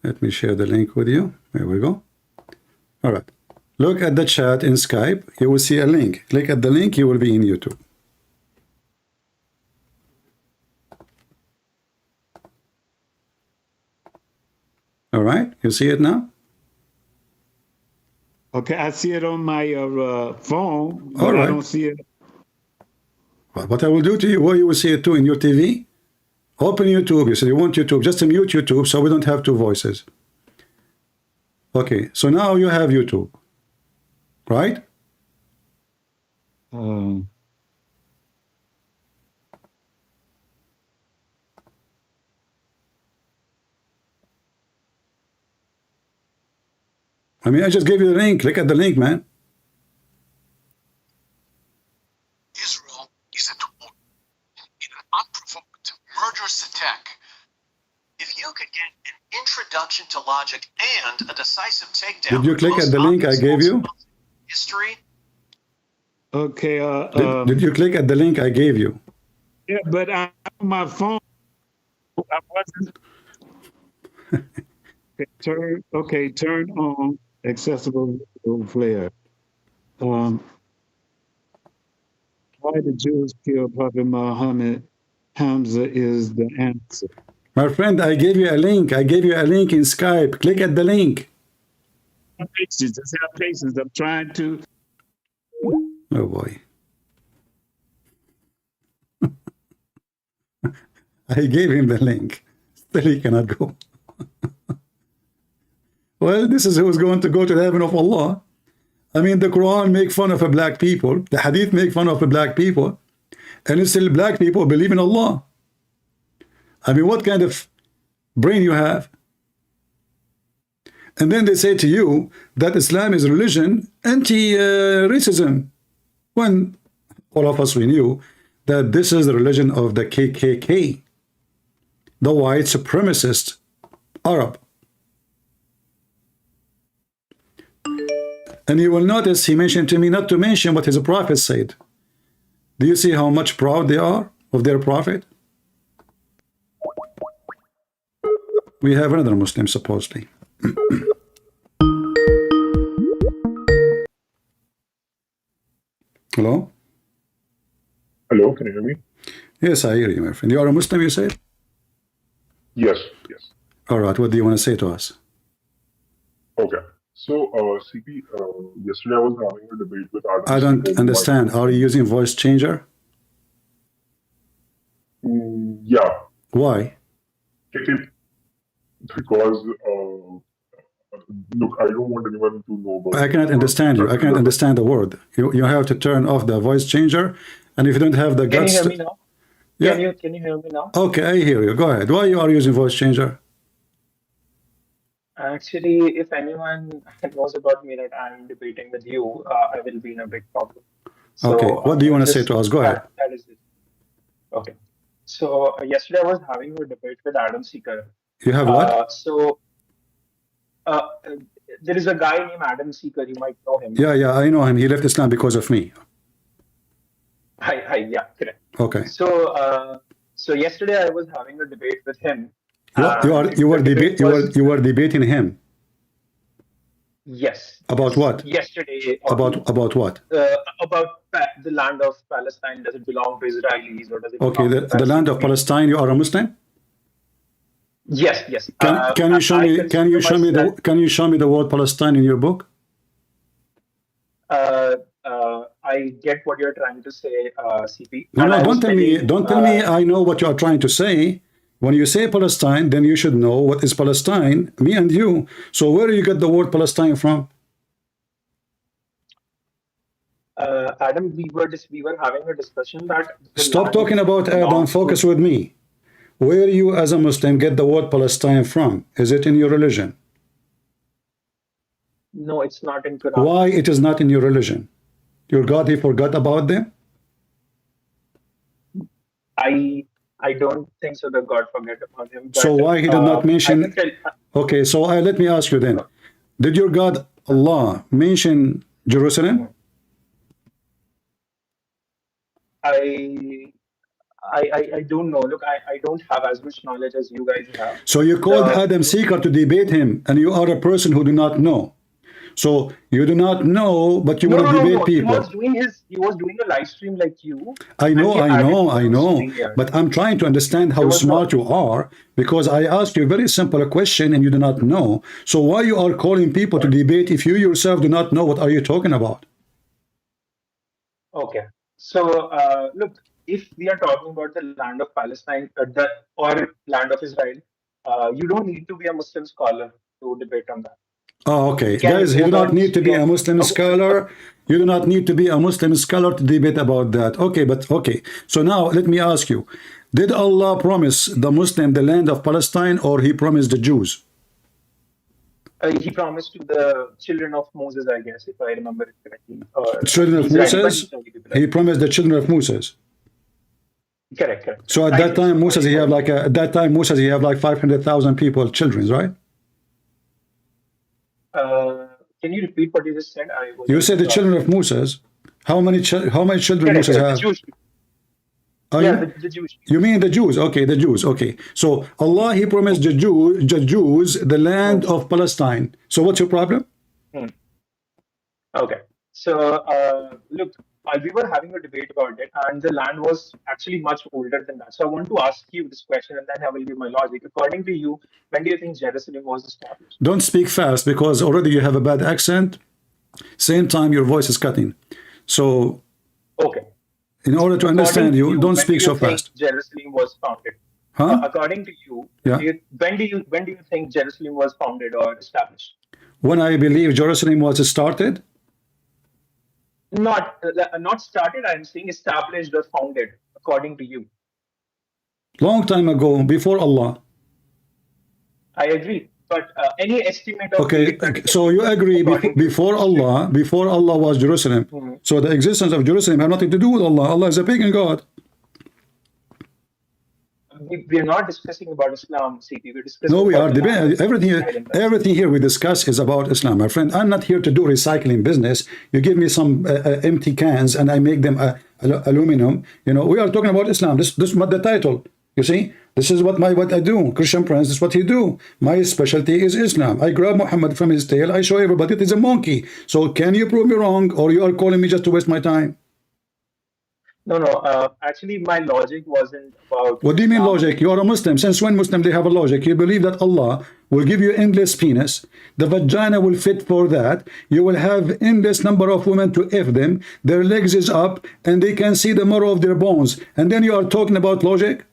Let me share the link with you. There we go. All right. Look at the chat in Skype. You will see a link. Click at the link. You will be in YouTube. All right. You see it now? Okay, I see it on my phone, but All right. I don't see it. What I will do to you, well, you will see it too in your TV. Open YouTube. You say you want YouTube. Just mute YouTube so we don't have two voices. Okay, so now you have YouTube, right? I mean, I just gave you the link. Click at the link, man. Israel is at war in an unprovoked, murderous attack. If you could get an introduction to logic and a decisive takedown, Did you click at the link I gave you? History. Okay. Did you click at the link I gave you? Yeah, but on my phone, I wasn't. Turn on accessible flare. Why the Jews killed Prophet Muhammad? Hamza is the answer. My friend, I gave you a link. I gave you a link in Skype. Click at the link. Just have patience. I'm trying to. Oh boy. I gave him the link. Still he cannot go. Well, this is who's going to go to the heaven of Allah. I mean, the Quran make fun of black people. The Hadith make fun of black people. And still black people believe in Allah. I mean, what kind of brain you have? And then they say to you that Islam is religion, anti-racism. When all of us, we knew that this is the religion of the KKK, the white supremacist Arab. And you will notice he mentioned to me not to mention what his prophet said. Do you see how much proud they are of their prophet? We have another Muslim, supposedly. Hello? Hello, can you hear me? Yes, I hear you, my friend. You are a Muslim, you said? Yes, yes. All right, what do you want to say to us? Okay. So, CP, yesterday I was having a debate with Adam. I don't understand. Are you using voice changer? Yeah, Why? because look, I don't want anyone to know about. I cannot understand you. I cannot understand the word. You have to turn off the voice changer, and if you don't have the Can you guts, hear me now? yeah. Can you hear me now? Okay, I hear you. Go ahead. Why you are using voice changer? Actually, if anyone knows about me that I'm debating with you, I will be in a big problem. So, Okay. What do you want to say to us? Go ahead. That is it. Okay. So yesterday I was having a debate with Adam Seeker. You have what? Uh, there is a guy named Adam Seeker. You might know him. Yeah, I know him. He left Islam because of me. Yeah, correct. Okay. So yesterday I was having a debate with him. You were debating him. Yes. About what? Yesterday. About what? About the land of Palestine. Does it belong to Israelis or does it? Okay, belong to the land of Palestine. You are a Muslim. Yes. Can you show me? Can you show me the word Palestine in your book? I get what you're trying to say, CP. No, don't tell me. Don't tell me. I know what you are trying to say. When you say Palestine, then you should know what is Palestine. Me and you. So where do you get the word Palestine from? Adam, we were having a discussion that. Stop talking about Adam. Focus with me. Where you, as a Muslim, get the word Palestine from? Is it in your religion? No, it's not in Quran. Why it is not in your religion? Your God, he forgot about them? I don't think so that God forget about him. So why he did not mention? Okay, so let me ask you then. Did your God, Allah, mention Jerusalem? I don't know. Look, I don't have as much knowledge as you guys have. So you called Adam Seeker to debate him, and you are a person who do not know. So you do not know, but you want to debate people. He was doing a live stream like you. I know. But I'm trying to understand how smart you are, because I asked you a very simple question and you do not know. So why you are calling people to debate if you yourself do not know? What are you talking about? Okay. So look, if we are talking about the land of Palestine or land of Israel, you don't need to be a Muslim scholar to debate on that. Oh, okay. Guys, you do not need to be a Muslim scholar. You do not need to be a Muslim scholar to debate about that. Okay, but okay. So now let me ask you, did Allah promise the Muslim the land of Palestine, or he promised the Jews? He promised to the children of Moses, I guess, if I remember it correctly. Children of Moses? He promised the children of Moses. Correct. So at that time, Moses, he have like 500,000 people, children, right? Can you repeat what you just said? You said the children of Moses. How many children Moses have? The Jewish people. The Jewish people. You mean the Jews? Okay, the Jews. Okay. So Allah, he promised the Jews the land of Palestine. So what's your problem? Okay. So look, we were having a debate about it, and the land was actually much older than that. So I want to ask you this question, and then I will give my logic. According to you, when do you think Jerusalem was established? Don't speak fast, because already you have a bad accent. Same time, your voice is cutting. So, okay. In order to understand you, don't speak so fast. Jerusalem was founded. Huh? According to you, yeah. When do you think Jerusalem was founded or established? When I believe Jerusalem was started. Not started, I'm saying established or founded, according to you. Long time ago, before Allah. I agree, but any estimate of... Okay, so you agree before Allah was Jerusalem. So the existence of Jerusalem had nothing to do with Allah. Allah is a pagan God. We are not discussing about Islam, CP. We're discussing. No, we are debating everything here we discuss is about Islam, my friend. I'm not here to do recycling business. You give me some empty cans and I make them aluminum. You know, we are talking about Islam. This is what the title. You see, this is what I do. Christian Prince, this is what he do. My specialty is Islam. I grab Muhammad from his tail. I show everybody it is a monkey. So can you prove me wrong, or you are calling me just to waste my time? No. Actually, my logic wasn't about... What do you mean logic? You are a Muslim. Since when Muslim they have a logic? You believe that Allah will give you endless penis. The vagina will fit for that. You will have endless number of women to F them. Their legs is up and they can see the marrow of their bones. And then you are talking about logic?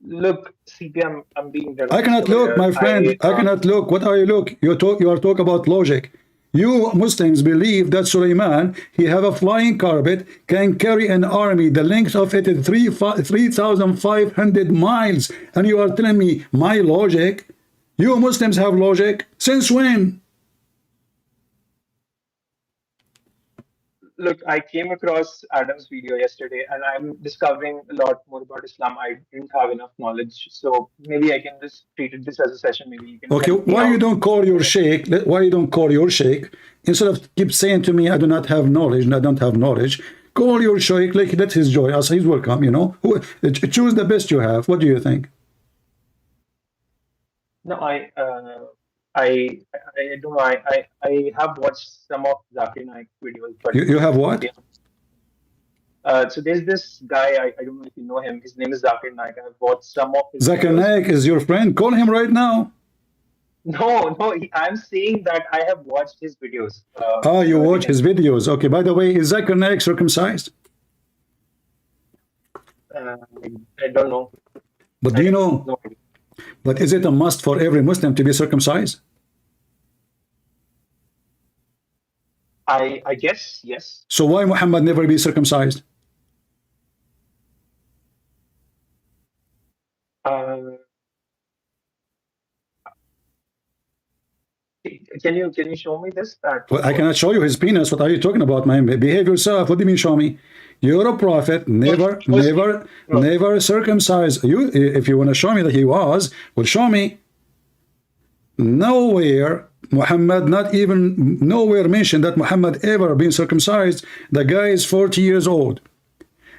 Look, CP, I'm being very I cannot look, my friend. I cannot look. What are you look? You are talk about logic. You Muslims believe that Suleiman, he have a flying carpet, can carry an army. The length of it is 3,500 miles. And you are telling me my logic? You Muslims have logic? Since when? Look, I came across Adam's video yesterday, and I'm discovering a lot more about Islam. I didn't have enough knowledge, so maybe I can just treat this as a session. Maybe you can. Okay, why you don't call your sheikh? Why you don't call your sheikh instead of keep saying to me, I do not have knowledge and I don't have knowledge? Call your sheikh, like let his joy us. He's welcome. You know, choose the best you have. What do you think? No, I don't know. I have watched some of Zakir Naik's videos, but You have what? so there's this guy. I don't know if you know him. His name is Zakir Naik. I've watched some of his Zakir videos. Naik is your friend. Call him right now. No, I'm saying that I have watched his videos. You watch his videos. Okay. By the way, is Zakir Naik circumcised? I don't know. But do you know? No. But is it a must for every Muslim to be circumcised? I guess yes. So why Muhammad never be circumcised? Can you show me this? Well, I cannot show you his penis. What are you talking about, man? Behave yourself. What do you mean show me? You're a prophet, never circumcised. You, if you want to show me that he was, well, show me. Nowhere Muhammad, not even nowhere mentioned that Muhammad ever been circumcised. The guy is 40 years old,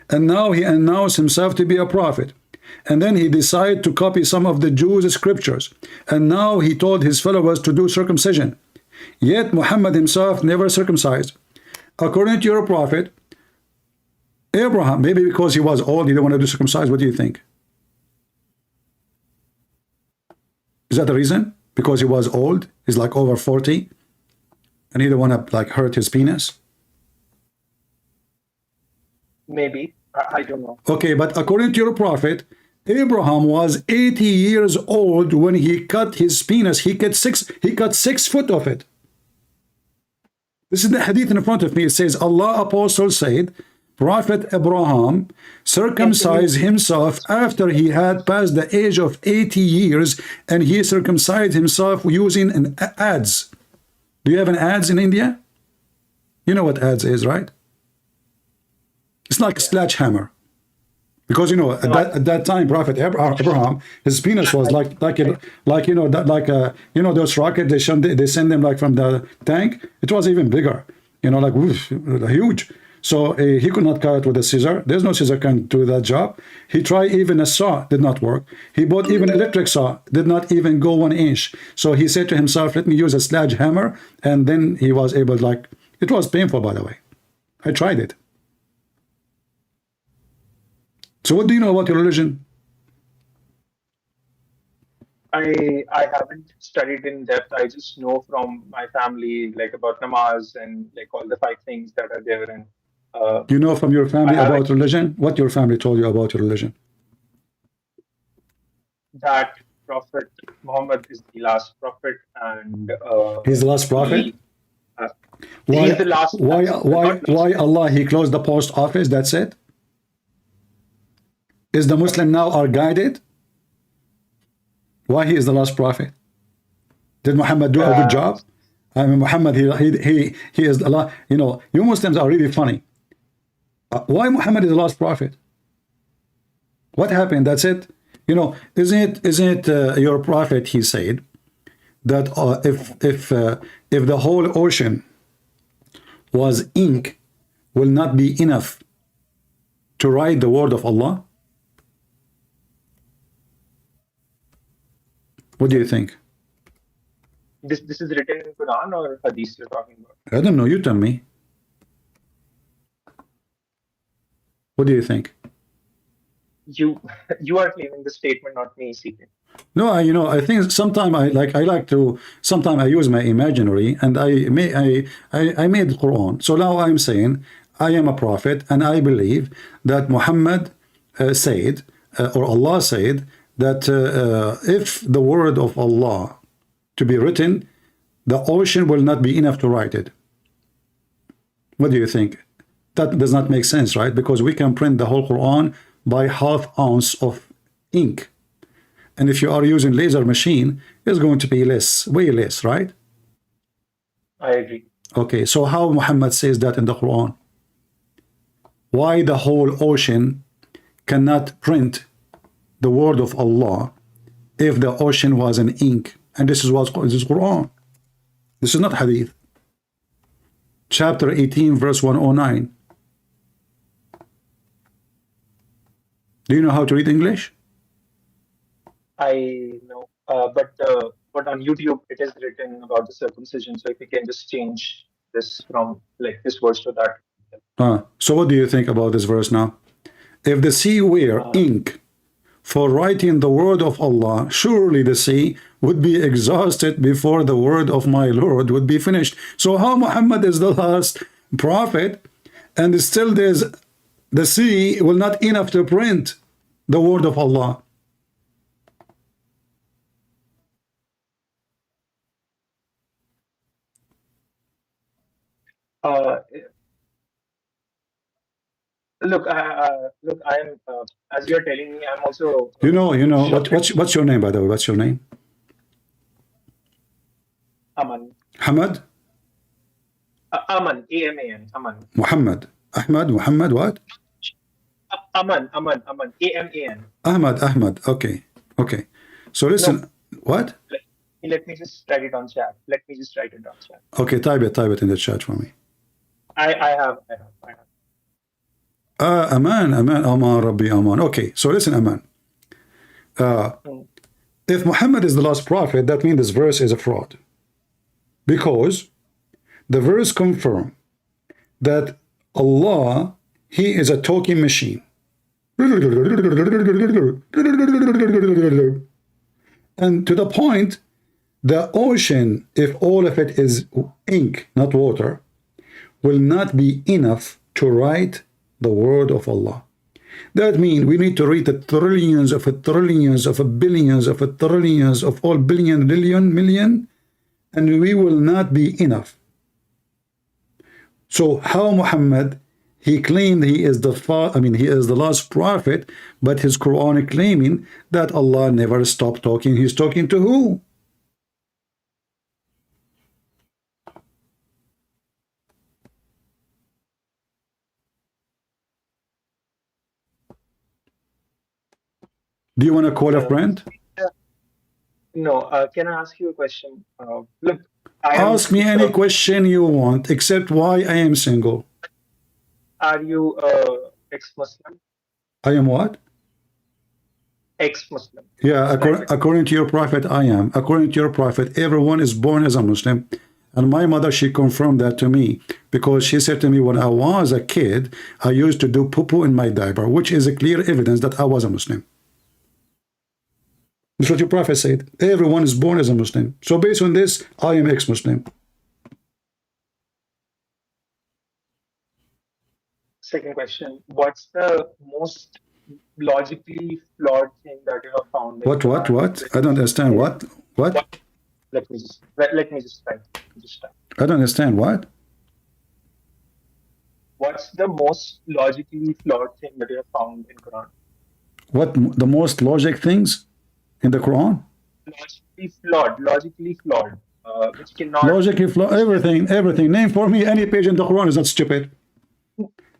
and now he announced himself to be a prophet. And then he decided to copy some of the Jews' scriptures, and now he told his followers to do circumcision. Yet Muhammad himself never circumcised. According to your prophet Abraham, maybe because he was old, he didn't want to do circumcised. What do you think? Is that the reason? Because he was old, he's like over 40, and he didn't want to like hurt his penis? Maybe. I don't know. Okay, but according to your prophet, Abraham was 80 years old when he cut his penis. He cut 6 foot of it. This is the hadith in front of me. It says, Allah apostle said, Prophet Abraham circumcised himself after he had passed the age of 80 years, and he circumcised himself using an adze. Do you have an adze in India? You know what adze is, right? It's like a sledgehammer. Because you know at that time, Prophet Abraham, his penis was like you know those rockets they send them like from the tank. It was even bigger, you know, like woof, huge. So he could not cut it with a scissor. There's no scissor can do that job. He tried even a saw, did not work. He bought even electric saw, did not even go 1 inch. So he said to himself, let me use a sledgehammer, and then he was able, like, it was painful, by the way. I tried it. So what do you know about your religion? I haven't studied in depth. I just know from my family like about namaz and like all the 5 things that are there. And you know from your family about religion? What your family told you about your religion? That Prophet Muhammad is the last prophet, and he's the last prophet. He's the last. Why Allah he closed the post office? That's it. Is the Muslim now are guided? Why he is the last prophet? Did Muhammad do a good job? I mean, Muhammad he is Allah. You know, you Muslims are really funny. Why Muhammad is the last prophet? What happened? That's it. You know, isn't it your prophet? He said that if the whole ocean was ink, will not be enough to write the word of Allah. What do you think? This is written in Quran or Hadith you're talking about? I don't know. You tell me. What do you think? You are claiming the statement, not me, CP. No, you know, I think sometimes sometimes I use my imaginary, and I made the Quran. So now I'm saying I am a prophet, and I believe that Muhammad said or Allah said that if the word of Allah to be written, the ocean will not be enough to write it. What do you think? That does not make sense, right? Because we can print the whole Quran by ½ ounce of ink. And if you are using laser machine, it's going to be less, way less, right? I agree. Okay, so how Muhammad says that in the Quran? Why the whole ocean cannot print the word of Allah if the ocean was an ink? And this is Quran. This is not Hadith. Chapter 18, verse 109. Do you know how to read English? I know, but on YouTube it is written about the circumcision. So if you can just change this from like this verse to that. So what do you think about this verse now? If the sea were ink for writing the word of Allah, surely the sea would be exhausted before the word of my Lord would be finished. So how Muhammad is the last prophet, and still there's the sea will not enough to print the word of Allah? Look, I am as you're telling me, I'm also. You know. What's your name, by the way? What's your name? Aman. Hamad? Aman. A-M-A-N. Aman. Muhammad. Ahmad. Muhammad. What? Aman. A-M-A-N. Ahmad. Okay. So listen. No. What? Let me just write it on chat. Okay, type it in the chat for me. I have. Aman, Rabbi, Aman. Okay, so listen, Aman. If Muhammad is the last prophet, that means this verse is a fraud. Because the verse confirms that Allah, He is a talking machine. And to the point, the ocean, if all of it is ink, not water, will not be enough to write the word of Allah. That means we need to read the trillions of billions of trillions of all billion, million, and we will not be enough. So how Muhammad, he claimed he is he is the last prophet, but his Quran claiming that Allah never stopped talking. He's talking to who? Do you want to call a friend? No. Can I ask you a question? Look, ask me any question you want, except why I am single. Are you ex-Muslim? I am what? Ex-Muslim. Yeah, according to your prophet, I am. According to your prophet, everyone is born as a Muslim. And my mother, she confirmed that to me, because she said to me, when I was a kid, I used to do poo-poo in my diaper, which is a clear evidence that I was a Muslim. That's what your prophet said. Everyone is born as a Muslim. So based on this, I am ex-Muslim. Second question. What's the most logically flawed thing that you have found? What? I don't understand. What? Let me just try. I don't understand. What? What's the most logically flawed thing that you have found in Quran? What the most logic things in the Quran? Logically flawed. Which cannot. Logically flawed. Everything. Name for me any page in the Quran is not stupid.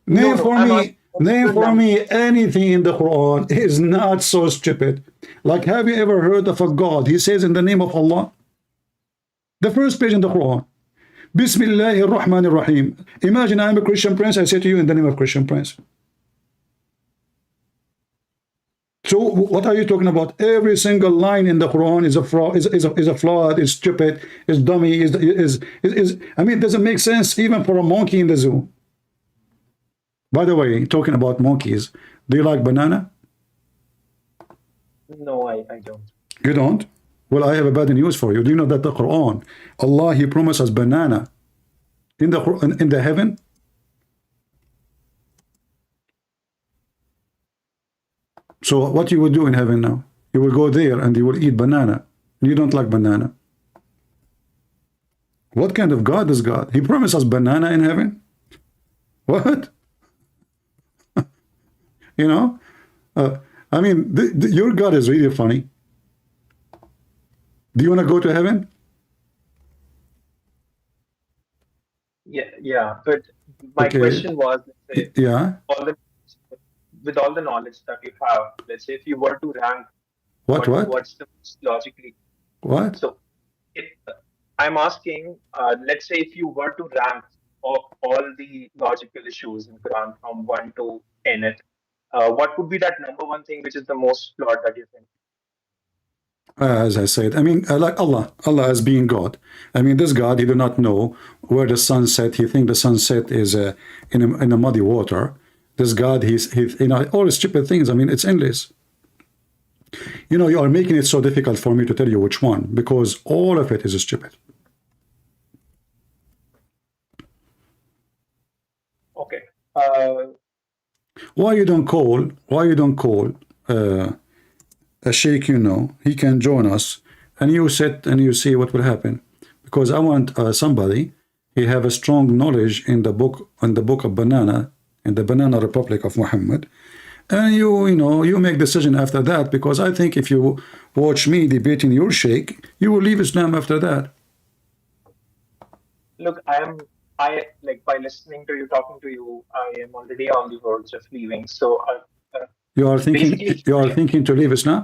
Name for me anything in the Quran is not so stupid. Like, have you ever heard of a God? He says in the name of Allah. The first page in the Quran. Bismillahir Rahmanir Rahim. Imagine I am a Christian prince. I say to you in the name of Christian prince. So what are you talking about? Every single line in the Quran is a fraud, is a flawed, is stupid, is dummy, I mean, it doesn't make sense even for a monkey in the zoo. By the way, talking about monkeys, do you like banana? No, I don't. You don't? Well, I have a bad news for you. Do you know that the Quran, Allah, He promises banana in the heaven? So what you will do in heaven now? You will go there and you will eat banana. You don't like banana. What kind of God is God? He promised us banana in heaven? What? You know? I mean, your God is really funny. Do you want to go to heaven? Yeah. But my Okay. question was, let's say, Yeah. with all the knowledge that you have, let's say if you were to rank What? what's the most logically. What? So if, I'm asking, let's say if you were to rank all the logical issues in Quran from 1 to 10, what would be that number one thing which is the most flawed that you think? As I said, I mean, like Allah as being God. I mean, this God, he do not know where the sun set. He think the sunset is in a muddy water. This God, he's you know, all the stupid things. I mean, it's endless. You know, you are making it so difficult for me to tell you which one, because all of it is stupid. Okay. Why you don't call a sheikh, you know, he can join us, and you sit and you see what will happen. Because I want somebody, he have a strong knowledge in the book of banana, in the Banana Republic of Muhammad, and you know, you make decision after that, because I think if you watch me debating your sheikh, you will leave Islam after that. Look, I like by listening to you, talking to you, I am already on the verge of leaving. So You are basically, thinking to leave Islam?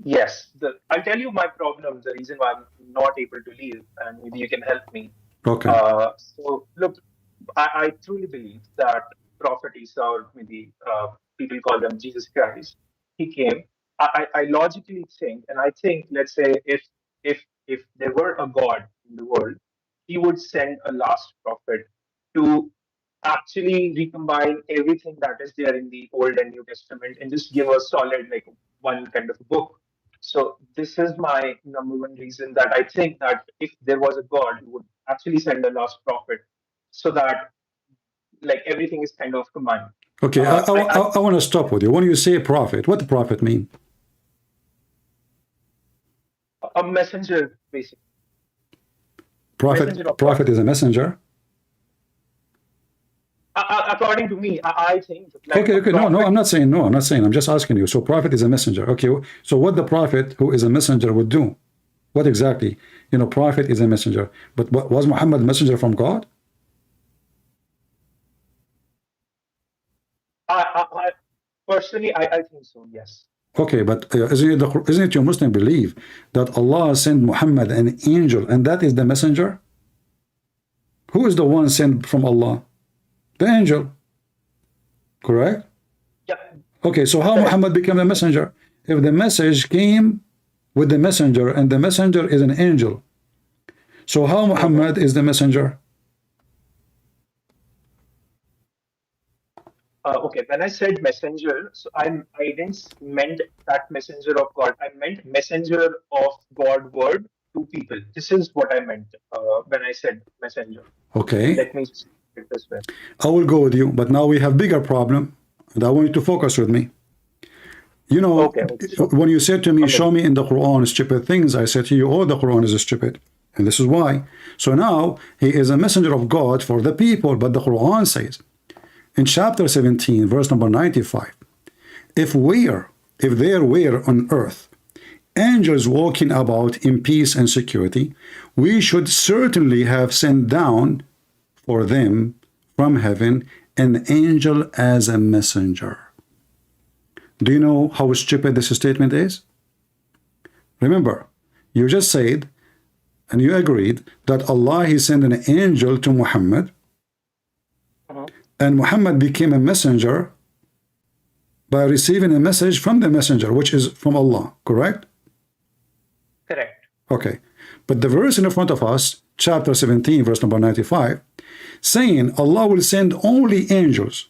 yes, I'll tell you my problem, the reason why I'm not able to leave, and maybe you can help me. Okay. So look, I truly believe that Prophet Isa, or maybe people call them Jesus Christ, he came. I logically think, and I think, let's say, if there were a God in the world, he would send a last prophet to actually recombine everything that is there in the Old and New Testament and just give us solid, like, one kind of book. So this is my number one reason that I think that if there was a God, he would actually send a last prophet so that, like, everything is kind of combined. Okay, I want to stop with you. When you say prophet, what the prophet mean? A messenger, basically. Messenger of Prophet God. is a messenger. According to me, I think. Like, Okay. No, I'm not saying no. I'm not saying. I'm just asking you. So prophet is a messenger. Okay. So what the prophet who is a messenger would do? What exactly? You know, prophet is a messenger. But was Muhammad a messenger from God? I personally, I think so. Yes. Okay, but isn't it your Muslim belief that Allah sent Muhammad an angel and that is the messenger? Who is the one sent from Allah? The angel. Correct? Yeah. Okay, so how Muhammad became a messenger? If the message came with the messenger and the messenger is an angel, so how Muhammad is the messenger? Okay, when I said messenger, so I didn't meant that messenger of God. I meant messenger of God word to people. This is what I meant when I said messenger. Okay. Let me just put it this way. I will go with you, but now we have bigger problem, and I want you to focus with me. You know, Okay. when you said to me, show me in the Quran stupid things, I said to you, oh, the Quran is stupid. And this is why. So now, he is a messenger of God for the people, but the Quran says, in chapter 17, verse number 95, if there were on earth angels walking about in peace and security, we should certainly have sent down for them from heaven an angel as a messenger. Do you know how stupid this statement is? Remember, you just said, and you agreed, that Allah, he sent an angel to Muhammad, and Muhammad became a messenger by receiving a message from the messenger, which is from Allah, correct? Correct. Okay. But the verse in front of us, chapter 17, verse number 95, saying Allah will send only angels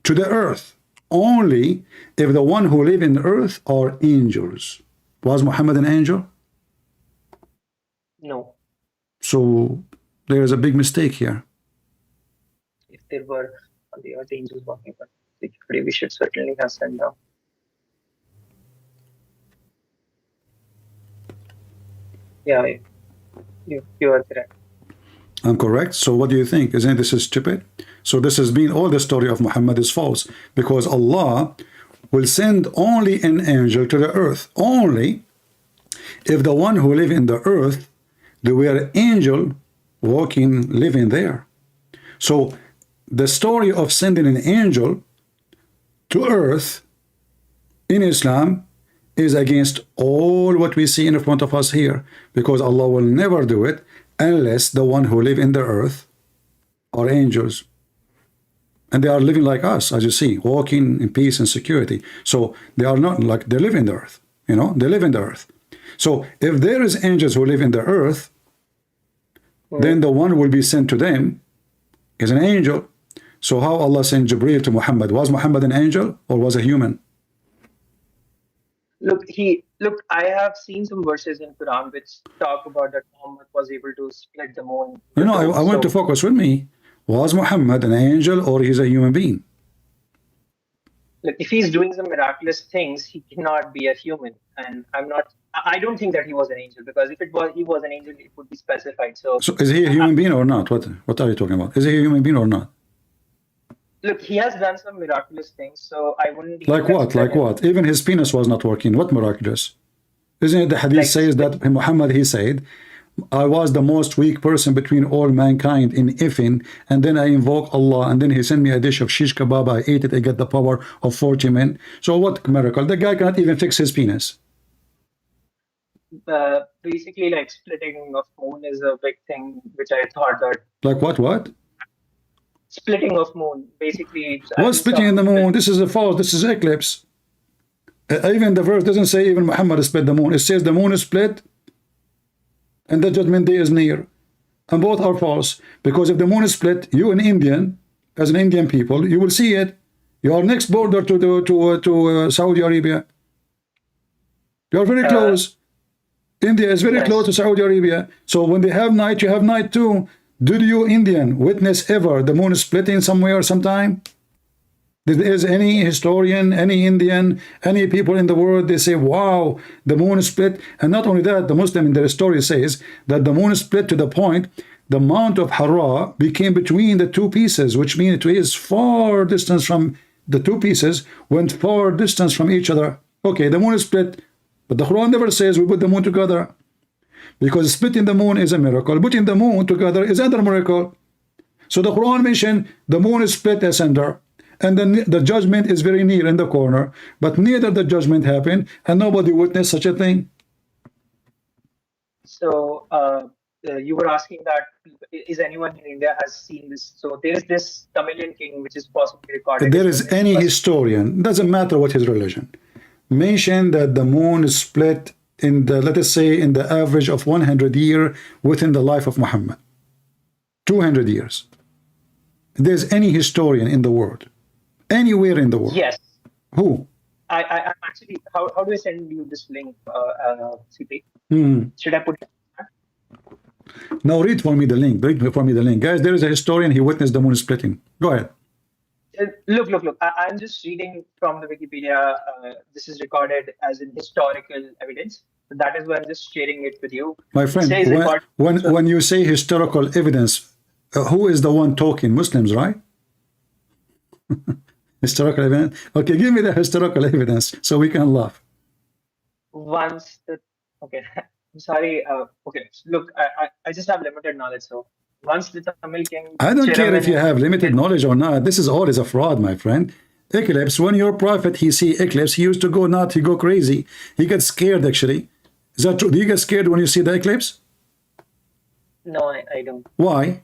to the earth, only if the one who live in the earth are angels. Was Muhammad an angel? No. So there is a big mistake here. If there were on the earth angels walking. we should certainly have sent down. Yeah, you are correct. I'm correct. So what do you think? Isn't this stupid? So this has been all the story of Muhammad is false, because Allah will send only an angel to the earth only if the one who live in the earth, they were angel walking, living there. So the story of sending an angel to earth in Islam is against all what we see in front of us here, because Allah will never do it unless the one who live in the earth are angels, and they are living like us, as you see, walking in peace and security. So they are not like, they live in the earth, you know, they live in the earth. So if there is angels who live in the earth, then the one will be sent to them is an angel. So how Allah sent Jibreel to Muhammad? Was Muhammad an angel or was a human? Look, I have seen some verses in Quran which talk about that Muhammad was able to split the moon. No, I want to focus with me. Was Muhammad an angel or he's a human being? Look, if he's doing some miraculous things, he cannot be a human. And I don't think that he was an angel, because if he was an angel, it would be specified. So is he a human being or not? What are you talking about? Is he a human being or not? Look, he has done some miraculous things, so I wouldn't... Like what? Like what? Even his penis was not working. What miraculous? Isn't it the hadith says that Muhammad, he said, I was the most weak person between all mankind in effing, and then I invoke Allah, and then he sent me a dish of shish kebab, I ate it, I get the power of 40 men. So what miracle? The guy cannot even fix his penis. Basically, like, splitting of moon is a big thing, which I thought that... Like what? Splitting of moon, basically... What's splitting in the moon? This is a false, this is eclipse. Even the verse doesn't say even Muhammad split the moon. It says the moon is split and the judgment day is near. And both are false. Because if the moon is split, you an Indian, as an Indian people, you will see it. You are next border to Saudi Arabia. You are very close. India is very close to Saudi Arabia. So when they have night, you have night too. Did you Indian witness ever the moon splitting somewhere sometime? Is any historian, any Indian, any people in the world, they say, wow, the moon is split. And not only that, the Muslim in their story says that the moon is split to the point the Mount of Hara became between the two pieces, which means it is far distance from the two pieces, went far distance from each other. Okay, the moon is split, but the Quran never says we put the moon together, because splitting the moon is a miracle. Putting the moon together is another miracle. So the Quran mentioned the moon is split asunder, and then the judgment is very near in the corner, but neither the judgment happened and nobody witnessed such a thing. So you were asking that is anyone in India has seen this? So there is this Tamilian king which is possibly recorded. If there is any historian, doesn't matter what his religion, mention that the moon is split in the, let us say, in the average of 100 years within the life of Muhammad. 200 years. If there's any historian in the world, anywhere in the world. Yes. Who? I actually, how do I send you this link, CP? Should I put it? Now read for me the link. Read for me the link. Guys, there is a historian, he witnessed the moon splitting. Go ahead. Look. I'm just reading from the Wikipedia. This is recorded as in historical evidence. So that is why I'm just sharing it with you. My friend, when you say historical evidence, who is the one talking? Muslims, right? Historical evidence. Okay, give me the historical evidence so we can laugh. Okay, I'm sorry. Okay, look, I just have limited knowledge. So once the Tamil king... I don't care if you have limited knowledge or not. This is always a fraud, my friend. Eclipse, when your prophet, he see eclipse, he used to go nuts, he go crazy. He gets scared, actually. Is that true? Do you get scared when you see the eclipse? No, I don't. Why?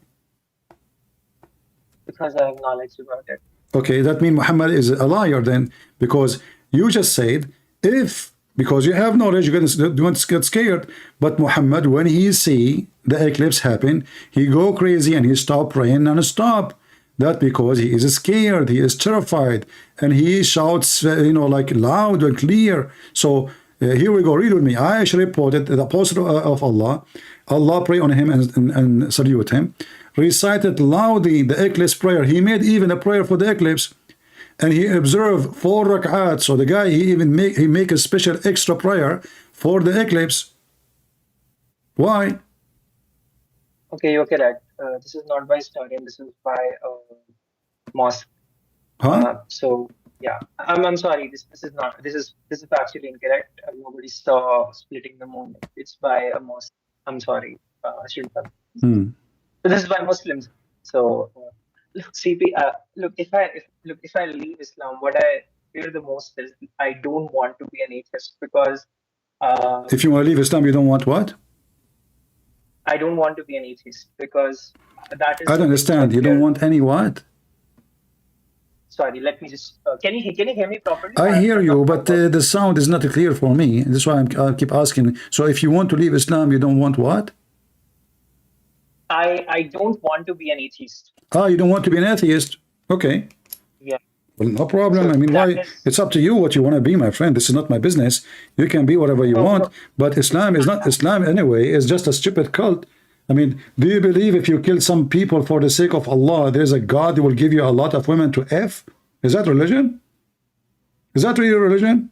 Because I have knowledge about it. Okay, that means Muhammad is a liar then, because you just said, because you have knowledge, you don't get scared. But Muhammad, when he see the eclipse happen, he go crazy and he stop praying non-stop. That because he is scared, he is terrified, and he shouts, like loud and clear. So here we go, read with me. I actually reported the apostle of Allah pray on him and salute him, recited loudly the eclipse prayer. He made even a prayer for the eclipse. and he observed 4 rak'at. So the guy, he even make a special extra prayer for the eclipse. Why? Okay, you're correct. This is not by historian. This is by mosque. Huh? So yeah, I'm sorry. This is not. This is actually incorrect. Nobody saw splitting the moon. It's by a mosque. I'm sorry. I shouldn't have. So this is by Muslims. So look, CP. Look, if I leave Islam, what I fear the most is I don't want to be an atheist because. If you want to leave Islam, you don't want what? I don't want to be an atheist because that is. I don't understand. You don't want any what? Sorry, let me just. Can you hear me properly? I hear you, but the sound is not clear for me. That's why I keep asking. So if you want to leave Islam, you don't want what? I don't want to be an atheist. Ah, you don't want to be an atheist? Okay. Yeah. Well, no problem. So I mean, why? It's up to you what you want to be, my friend. This is not my business. You can be whatever you want, but Islam is not Islam anyway. It's just a stupid cult. I mean, do you believe if you kill some people for the sake of Allah, there's a God who will give you a lot of women to F? Is that religion? Is that really religion?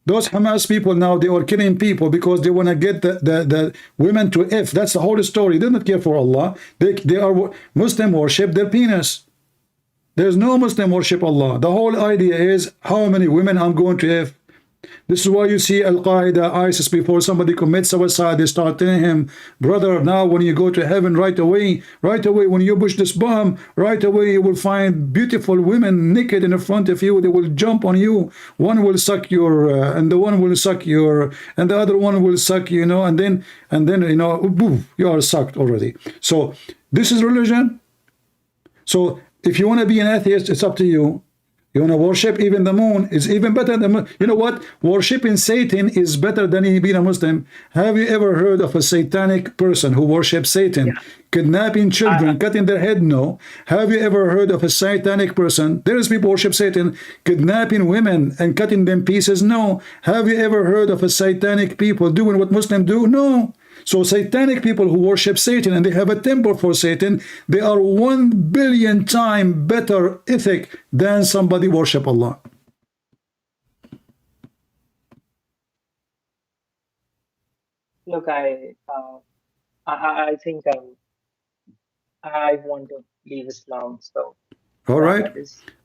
Those Hamas people now, they are killing people because they want to get the women to F. That's the whole story. They don't care for Allah. They are Muslim worship their penis. There's no Muslim worship Allah. The whole idea is how many women I'm going to F. This is why you see Al-Qaeda, ISIS, before somebody commits suicide, they start telling him, brother, now when you go to heaven, right away, when you push this bomb, right away you will find beautiful women naked in front of you. They will jump on you. One will suck your, and the one will suck your, and the other one will suck, you know, and then you know, boof, you are sucked already. So this is religion. So if you want to be an atheist, it's up to you. You want to worship even the moon, is even better than, you know what? Worshipping Satan is better than being a Muslim. Have you ever heard of a satanic person who worships Satan? Yeah. Kidnapping children, cutting their head? No. Have you ever heard of a satanic person? There is people who worship Satan, kidnapping women and cutting them pieces? No. Have you ever heard of a satanic people doing what Muslims do? No. So satanic people who worship Satan and they have a temple for Satan, they are 1 billion times better ethic than somebody worship Allah. Look, I think I want to leave Islam. So all right.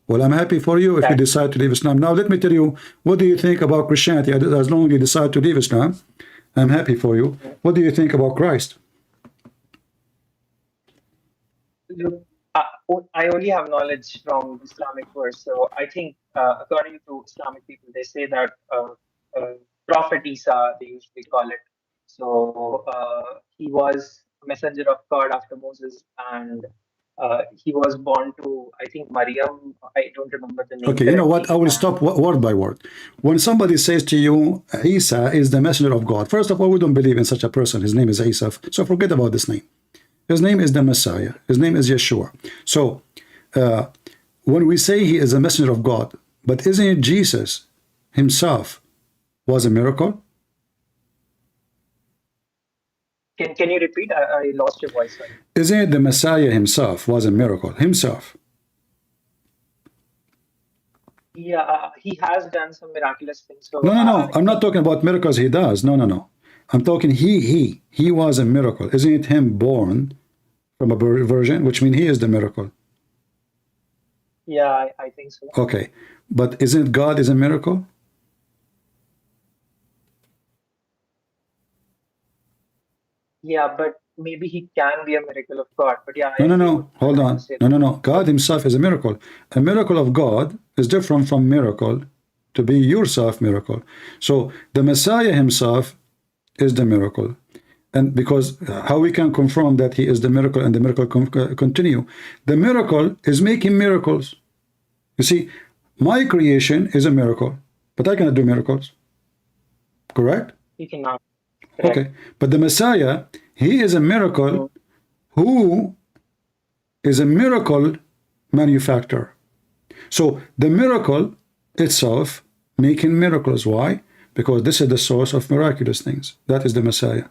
Well, I'm happy for you if you decide to leave Islam. Now, let me tell you, what do you think about Christianity? As long as you decide to leave Islam, I'm happy for you. What do you think about Christ? Look, I only have knowledge from Islamic verse. So I think, according to Islamic people, they say that Prophet Isa, they usually call it. So he was a messenger of God after Moses, and he was born to, I think, Maryam. I don't remember the name. Okay, you know what? I will stop word by word. When somebody says to you, Isa is the messenger of God, first of all, we don't believe in such a person. His name is Isa. So forget about this name. His name is the Messiah. His name is Yeshua. So when we say he is a messenger of God, but isn't it Jesus himself was a miracle? Can you repeat? I lost your voice. Sorry. Isn't it the Messiah himself was a miracle? Himself. Yeah, he has done some miraculous things. So, no. I'm not talking about miracles he does. No. I'm talking he was a miracle. Isn't it him born from a virgin? Which means he is the miracle. Yeah, I think so. Okay. But isn't God is a miracle? Yeah, but maybe he can be a miracle of God. But yeah. No. Hold on. No. God himself is a miracle. A miracle of God is different from miracle to be yourself miracle. So the Messiah himself is the miracle. And because how we can confirm that he is the miracle and the miracle continue? The miracle is making miracles. You see, my creation is a miracle, but I cannot do miracles. Correct? You cannot. Okay, but the Messiah, he is a miracle who is a miracle manufacturer. So the miracle itself making miracles. Why? Because this is the source of miraculous things. That is the Messiah.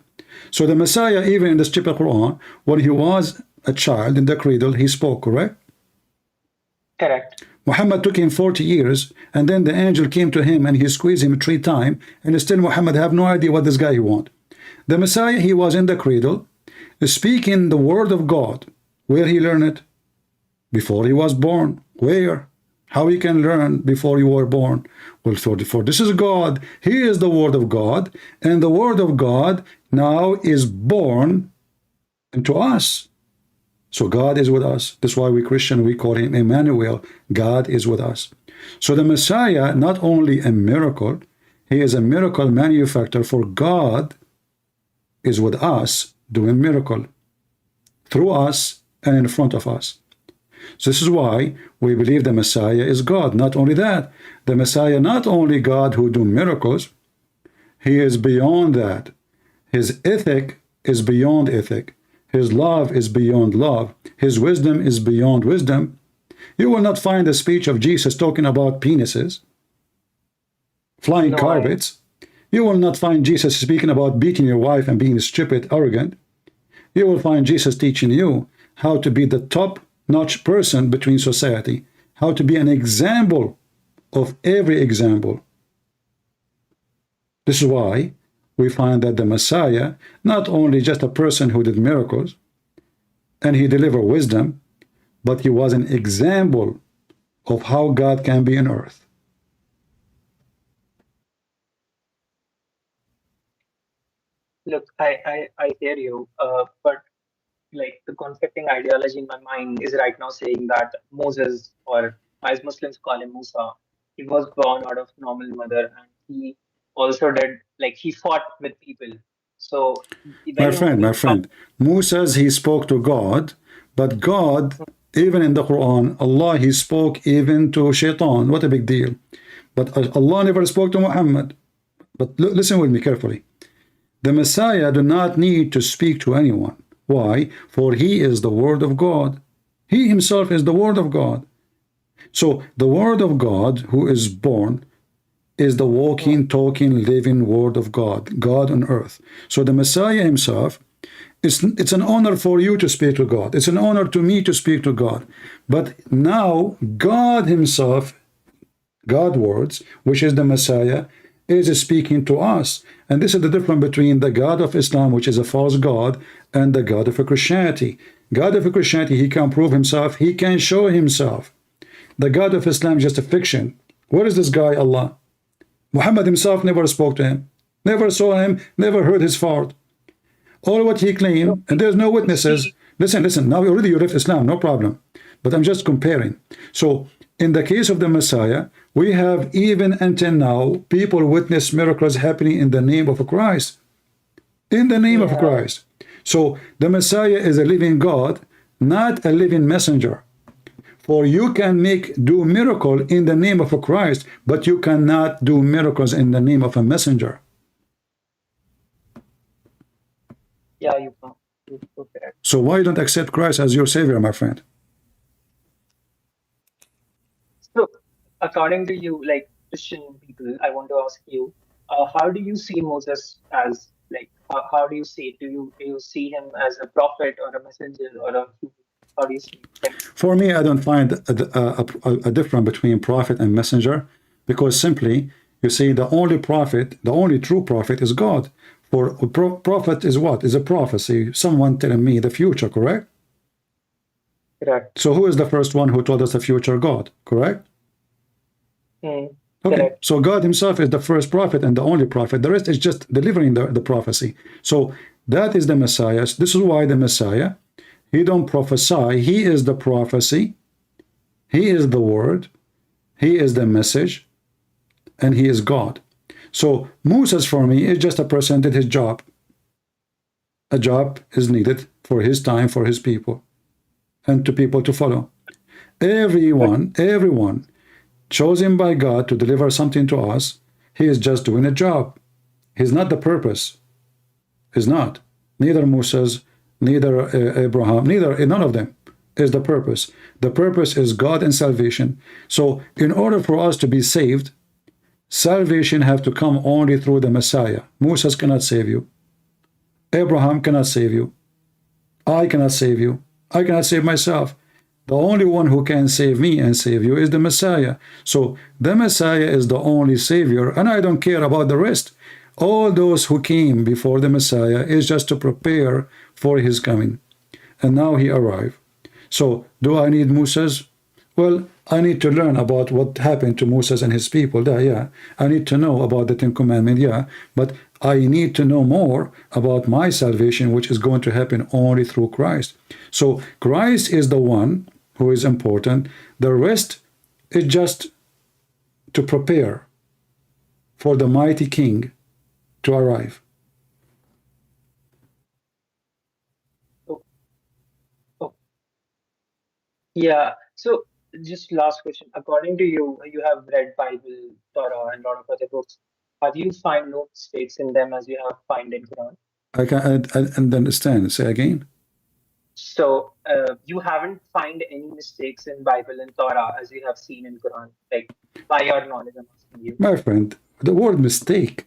So the Messiah, even in the stupid Quran, when he was a child in the cradle, he spoke, correct? Correct. Muhammad took him 40 years, and then the angel came to him and he squeezed him 3 times, and still Muhammad have no idea what this guy he want. The Messiah, he was in the cradle, speaking the word of God. Where he learned it? Before he was born. Where? How he can learn before you were born? Well, for this is God. He is the word of God, and the word of God now is born into us. So God is with us. That's why we Christian, we call him Emmanuel. God is with us. So the Messiah, not only a miracle, he is a miracle manufacturer, for God is with us doing miracle through us and in front of us. So this is why we believe the Messiah is God. Not only that, the Messiah, not only God who do miracles, he is beyond that. His ethic is beyond ethic. His love is beyond love. His wisdom is beyond wisdom. You will not find a speech of Jesus talking about penises, flying carpets. You will not find Jesus speaking about beating your wife and being stupid, arrogant. You will find Jesus teaching you how to be the top-notch person between society, how to be an example of every example. This is why we find that the Messiah, not only just a person who did miracles and he delivered wisdom, but he was an example of how God can be on earth. Look, I hear you, but like the conflicting ideology in my mind is right now saying that Moses, or as Muslims call him Musa, he was born out of normal mother, and he also did, like, he fought with people. So My friend, Moses, he spoke to God, but God, even in the Quran, Allah, he spoke even to Shaitan. What a big deal. But Allah never spoke to Muhammad. But listen with me carefully. The Messiah do not need to speak to anyone. Why? For he is the word of God. He himself is the word of God. So the word of God who is born is the walking, talking, living word of God, God on earth. So the Messiah himself, it's an honor for you to speak to God. It's an honor to me to speak to God. But now God himself, God words, which is the Messiah, is speaking to us. And this is the difference between the God of Islam, which is a false God, and the God of Christianity. God of Christianity, he can prove himself, he can show himself. The God of Islam is just a fiction. Where is this guy, Allah? Muhammad himself never spoke to him, never saw him, never heard his fart. All what he claimed, and there's no witnesses. Listen, now already you left Islam, no problem. But I'm just comparing. So in the case of the Messiah, we have even until now, people witness miracles happening in the name of Christ. In the name of Christ. So the Messiah is a living God, not a living messenger. For you can do miracle in the name of a Christ, but you cannot do miracles in the name of a messenger. Yeah, you can. So why don't accept Christ as your savior, my friend? So, according to you, like Christian people, I want to ask you, how do you see Moses as, like, how do you see it? Do you see him as a prophet or a messenger or a, how do you see him? For me, I don't find a difference between prophet and messenger, because simply, you see, the only prophet, the only true prophet is God. For a prophet is what? Is a prophecy, someone telling me the future, correct? Correct. So who is the first one who told us the future? God, correct? Okay, correct. so God himself is the first prophet and the only prophet. The rest is just delivering the prophecy. So that is the Messiah. This is why the Messiah, he don't prophesy. He is the prophecy. He is the word. He is the message. And he is God. So Moses for me is just a person did his job. A job is needed for his time, for his people, and to people to follow. Everyone chosen by God to deliver something to us, he is just doing a job. He's not the purpose. He's not. Neither Moses, neither Abraham, none of them is the purpose. The purpose is God and salvation. So in order for us to be saved, salvation have to come only through the Messiah. Moses cannot save you. Abraham cannot save you. I cannot save you. I cannot save myself. The only one who can save me and save you is the Messiah. So the Messiah is the only Savior, and I don't care about the rest. All those who came before the Messiah is just to prepare for his coming. And now he arrived. So do I need Moses? Well, I need to learn about what happened to Moses and his people. Yeah. I need to know about the Ten Commandments, yeah. But I need to know more about my salvation, which is going to happen only through Christ. So Christ is the one who is important. The rest is just to prepare for the mighty King to arrive. Yeah. So just last question. According to you, you have read Bible, Torah, and a lot of other books. Have you find no mistakes in them as you have find in Quran? I understand. Say again. So you haven't find any mistakes in Bible and Torah as you have seen in Quran, like by your knowledge, I'm asking you. My friend, the word mistake.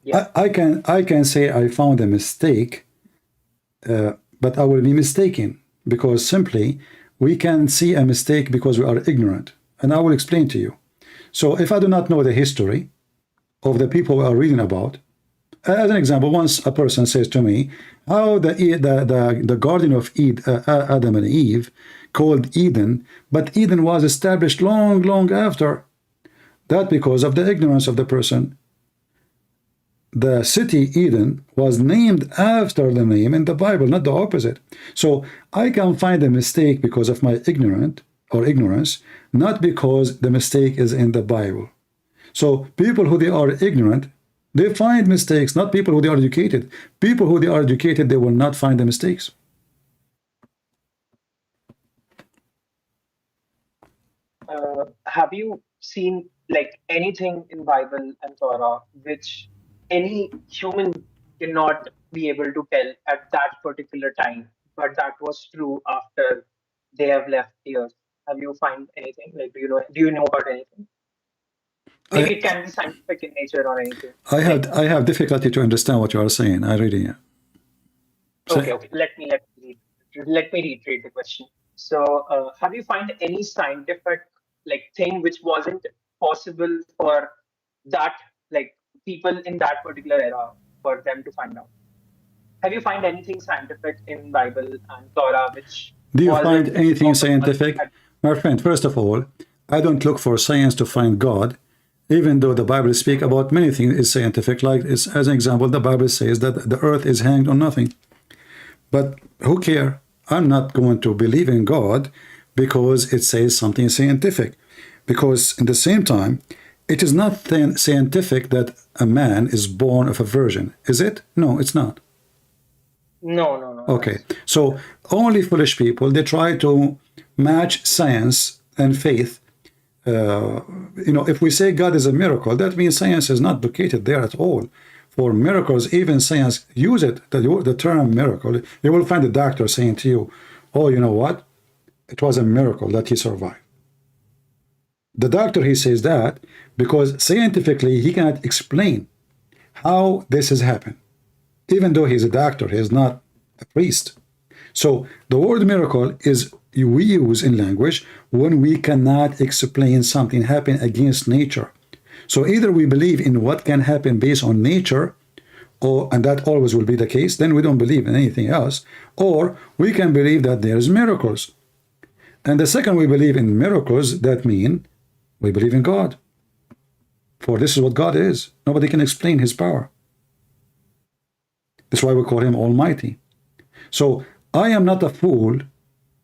Yeah. I can say I found a mistake, but I will be mistaken, because simply we can see a mistake because we are ignorant. And I will explain to you. So if I do not know the history of the people we are reading about, as an example, once a person says to me, how the Garden of Adam and Eve, called Eden, but Eden was established long after. That because of the ignorance of the person. The city Eden was named after the name in the Bible, not the opposite. So I can find a mistake because of my ignorance, not because the mistake is in the Bible. So people who they are ignorant, they find mistakes, not people who they are educated. People who they are educated, they will not find the mistakes. Have you seen like anything in Bible and Torah which any human cannot be able to tell at that particular time, but that was true after they have left the earth? Have you find anything? Like, do you know about anything? Maybe it can be scientific in nature or anything. I have difficulty to understand what you are saying. I really am. Okay. Let me reiterate the question. So, have you find any scientific thing which wasn't possible for that people in that particular era for them to find out? Have you find anything scientific in Bible and Torah which? Do you find anything scientific? My friend, first of all, I don't look for science to find God, even though the Bible speaks about many things is scientific. Like, as an example, the Bible says that the earth is hanged on nothing. But who cares? I'm not going to believe in God because it says something scientific. Because in the same time, it is not scientific that a man is born of a virgin. Is it? No, it's not. No. Okay, so only foolish people, they try to match science and faith. If we say God is a miracle, that means science is not located there at all. For miracles, even science use it, the term miracle. You will find a doctor saying to you, oh, you know what? It was a miracle that he survived. The doctor, he says that because scientifically he cannot explain how this has happened. Even though he's a doctor, he is not a priest. So the word miracle is we use in language when we cannot explain something happen against nature. So either we believe in what can happen based on nature, and that always will be the case, then we don't believe in anything else, or we can believe that there's miracles. And the second we believe in miracles, that means we believe in God. For this is what God is. Nobody can explain his power. That's why we call him Almighty. So I am not a fool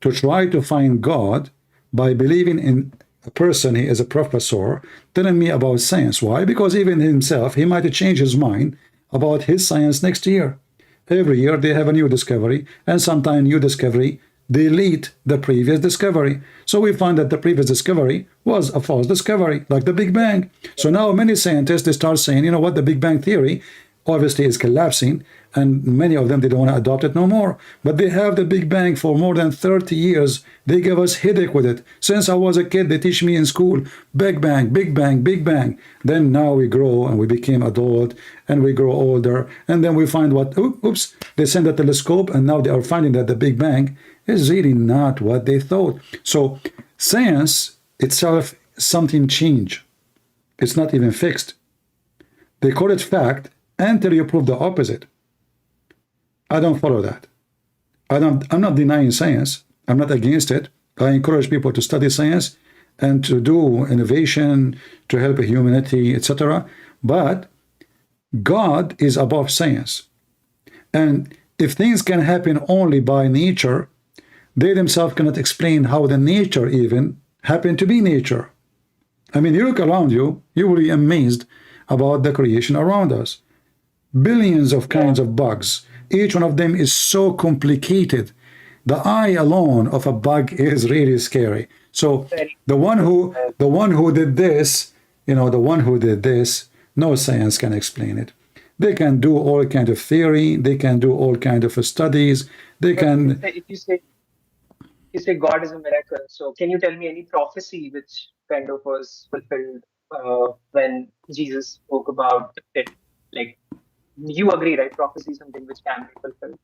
to try to find God by believing in a person, he is a professor, telling me about science. Why? Because even himself, he might change his mind about his science next year. Every year they have a new discovery, and sometimes new discovery delete the previous discovery. So we find that the previous discovery was a false discovery, like the Big Bang. So now many scientists, they start saying, you know what, the Big Bang theory obviously is collapsing, and many of them, they don't want to adopt it no more. But they have the Big Bang for more than 30 years. They give us headache with it. Since I was a kid, they teach me in school, Big Bang, Big Bang, Big Bang. Then now we grow and we became adult and we grow older. And then we find what, oops, they send a telescope and now they are finding that the Big Bang is really not what they thought. So science itself, something changed. It's not even fixed. They call it fact until you prove the opposite. I don't follow that. I'm not denying science. I'm not against it. I encourage people to study science and to do innovation, to help humanity, etc. But God is above science. And if things can happen only by nature, they themselves cannot explain how the nature even happened to be nature. I mean, you look around you, you will be amazed about the creation around us. Billions of kinds of bugs. Each one of them is so complicated. The eye alone of a bug is really scary. So the one who did this, you know, the one who did this, no science can explain it. They can do all kind of theory. They can do all kind of studies. They can. If you say God is a miracle, so can you tell me any prophecy which kind of was fulfilled when Jesus spoke about it? Like, you agree, right? Prophecy is something which can be fulfilled.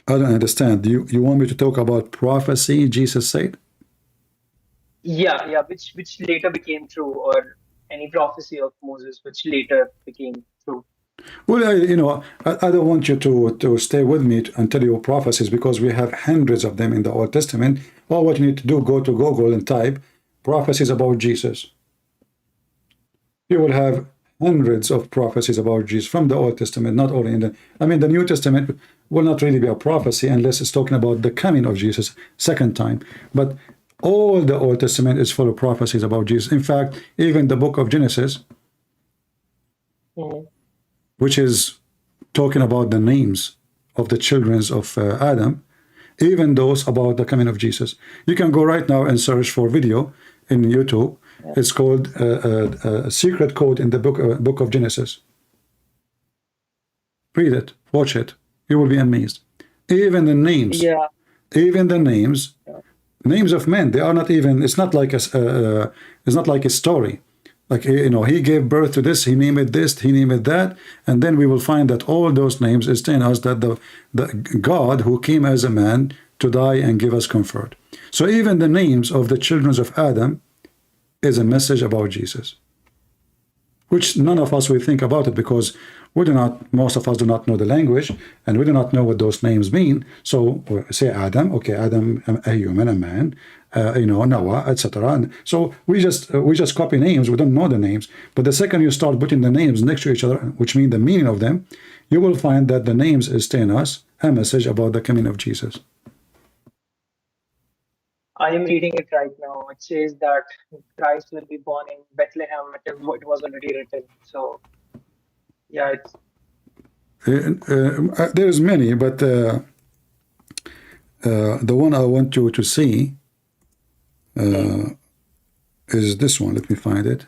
I don't understand. You want me to talk about prophecy Jesus said? Yeah, which later became true, or any prophecy of Moses which later became true. Well, you know, I don't want you to stay with me and tell you prophecies, because we have hundreds of them in the Old Testament. All what you need to do, go to Google and type prophecies about Jesus. You will have hundreds of prophecies about Jesus from the Old Testament, not only in the, I mean, the New Testament will not really be a prophecy unless it's talking about the coming of Jesus second time. But all the Old Testament is full of prophecies about Jesus. In fact, even the book of Genesis, which is talking about the names of the children of Adam, even those about the coming of Jesus. You can go right now and search for video in YouTube. It's called a secret code in the book of Genesis. Read it, watch it. You will be amazed. Even the names, even the names, names of men. They are not even. It's not like a story. Like, you know, he gave birth to this, he named it this, he named it that, and then we will find that all those names is telling us that the God who came as a man to die and give us comfort. So even the names of the children of Adam is a message about Jesus, which none of us will think about it, because we do not, most of us do not know the language, and we do not know what those names mean. So say Adam, okay, Adam, a human, a man, you know, Noah, etc. And so we just copy names. We don't know the names. But the second you start putting the names next to each other, which mean the meaning of them, you will find that the names is telling us a message about the coming of Jesus. I am reading it right now. It says that Christ will be born in Bethlehem. It was already written. So, yeah, it's... there's many, but the one I want you to see is this one. Let me find it.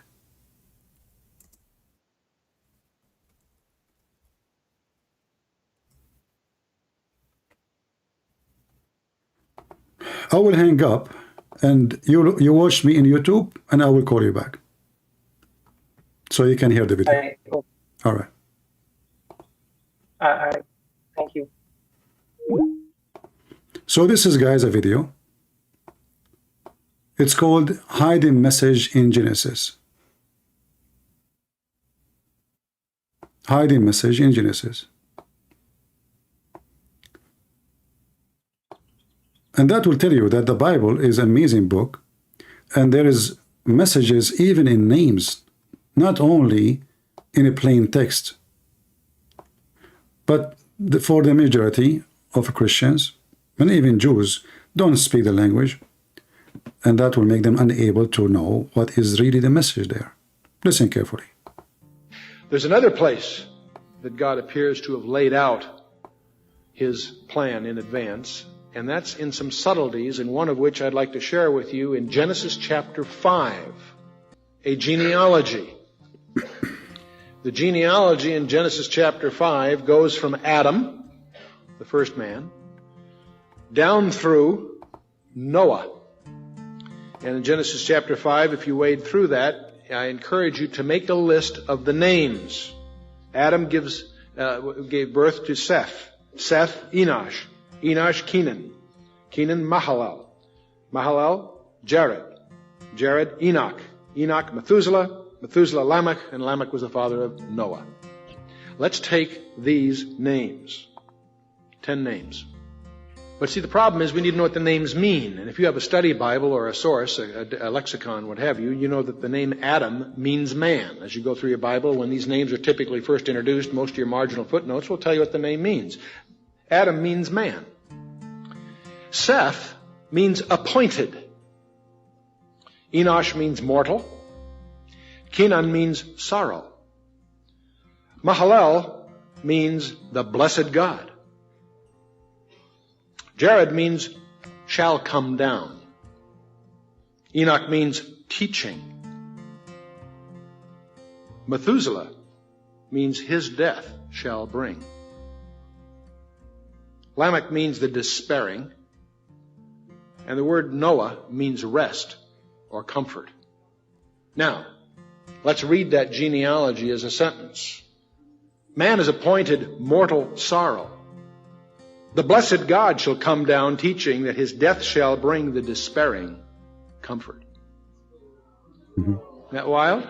I will hang up and you watch me in YouTube, and I will call you back so you can hear the video. All right. Thank you. So this is, guys, a video. It's called Hidden Message in Genesis. Hidden Message in Genesis. And that will tell you that the Bible is an amazing book, and there is messages even in names, not only in a plain text. But for the majority of Christians, and even Jews, don't speak the language, and that will make them unable to know what is really the message there. Listen carefully. There's another place that God appears to have laid out his plan in advance, and that's in some subtleties, and one of which I'd like to share with you in Genesis chapter 5, a genealogy. The genealogy in Genesis chapter 5 goes from Adam, the first man, down through Noah. And in Genesis chapter 5, if you wade through that, I encourage you to make a list of the names. Adam gave birth to Seth. Seth, Enosh. Enosh, Kenan. Kenan, Mahalalel. Mahalalel, Jared. Jared, Enoch. Enoch, Methuselah. Methuselah, Lamech. And Lamech was the father of Noah. Let's take these names. 10 names. But see, the problem is we need to know what the names mean. And if you have a study Bible or a source, a lexicon, what have you, you know that the name Adam means man. As you go through your Bible, when these names are typically first introduced, most of your marginal footnotes will tell you what the name means. Adam means man. Seth means appointed. Enosh means mortal. Kenan means sorrow. Mahalalel means the blessed God. Jared means shall come down. Enoch means teaching. Methuselah means his death shall bring. Lamech means the despairing. And the word Noah means rest or comfort. Now, let's read that genealogy as a sentence. Man is appointed mortal sorrow. The blessed God shall come down, teaching that his death shall bring the despairing comfort. Isn't that wild?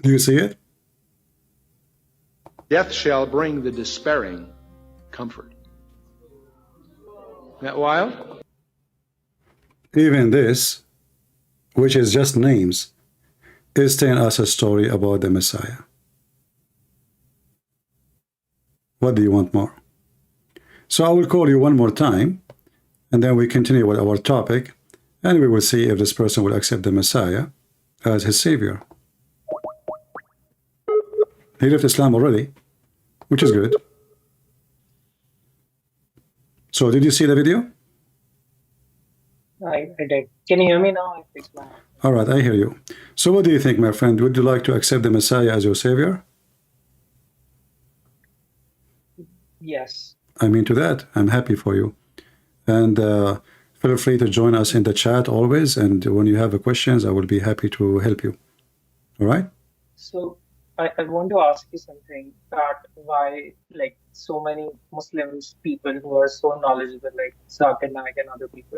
Do you see it? Death shall bring the despairing comfort. Isn't that wild? Even this, which is just names, is telling us a story about the Messiah. What do you want more? So I will call you one more time, and then we continue with our topic, and we will see if this person will accept the Messiah as his Savior. He left Islam already, which is good. So did you see the video? I did. Can you hear me now? I fixed my... All right, I hear you. So what do you think, my friend? Would you like to accept the Messiah as your Savior? Yes. I'm into that. I'm happy for you. And feel free to join us in the chat always. And when you have questions, I will be happy to help you. All right? So I want to ask you something, that why, like, so many Muslims, people who are so knowledgeable, like Zakir Naik and other people,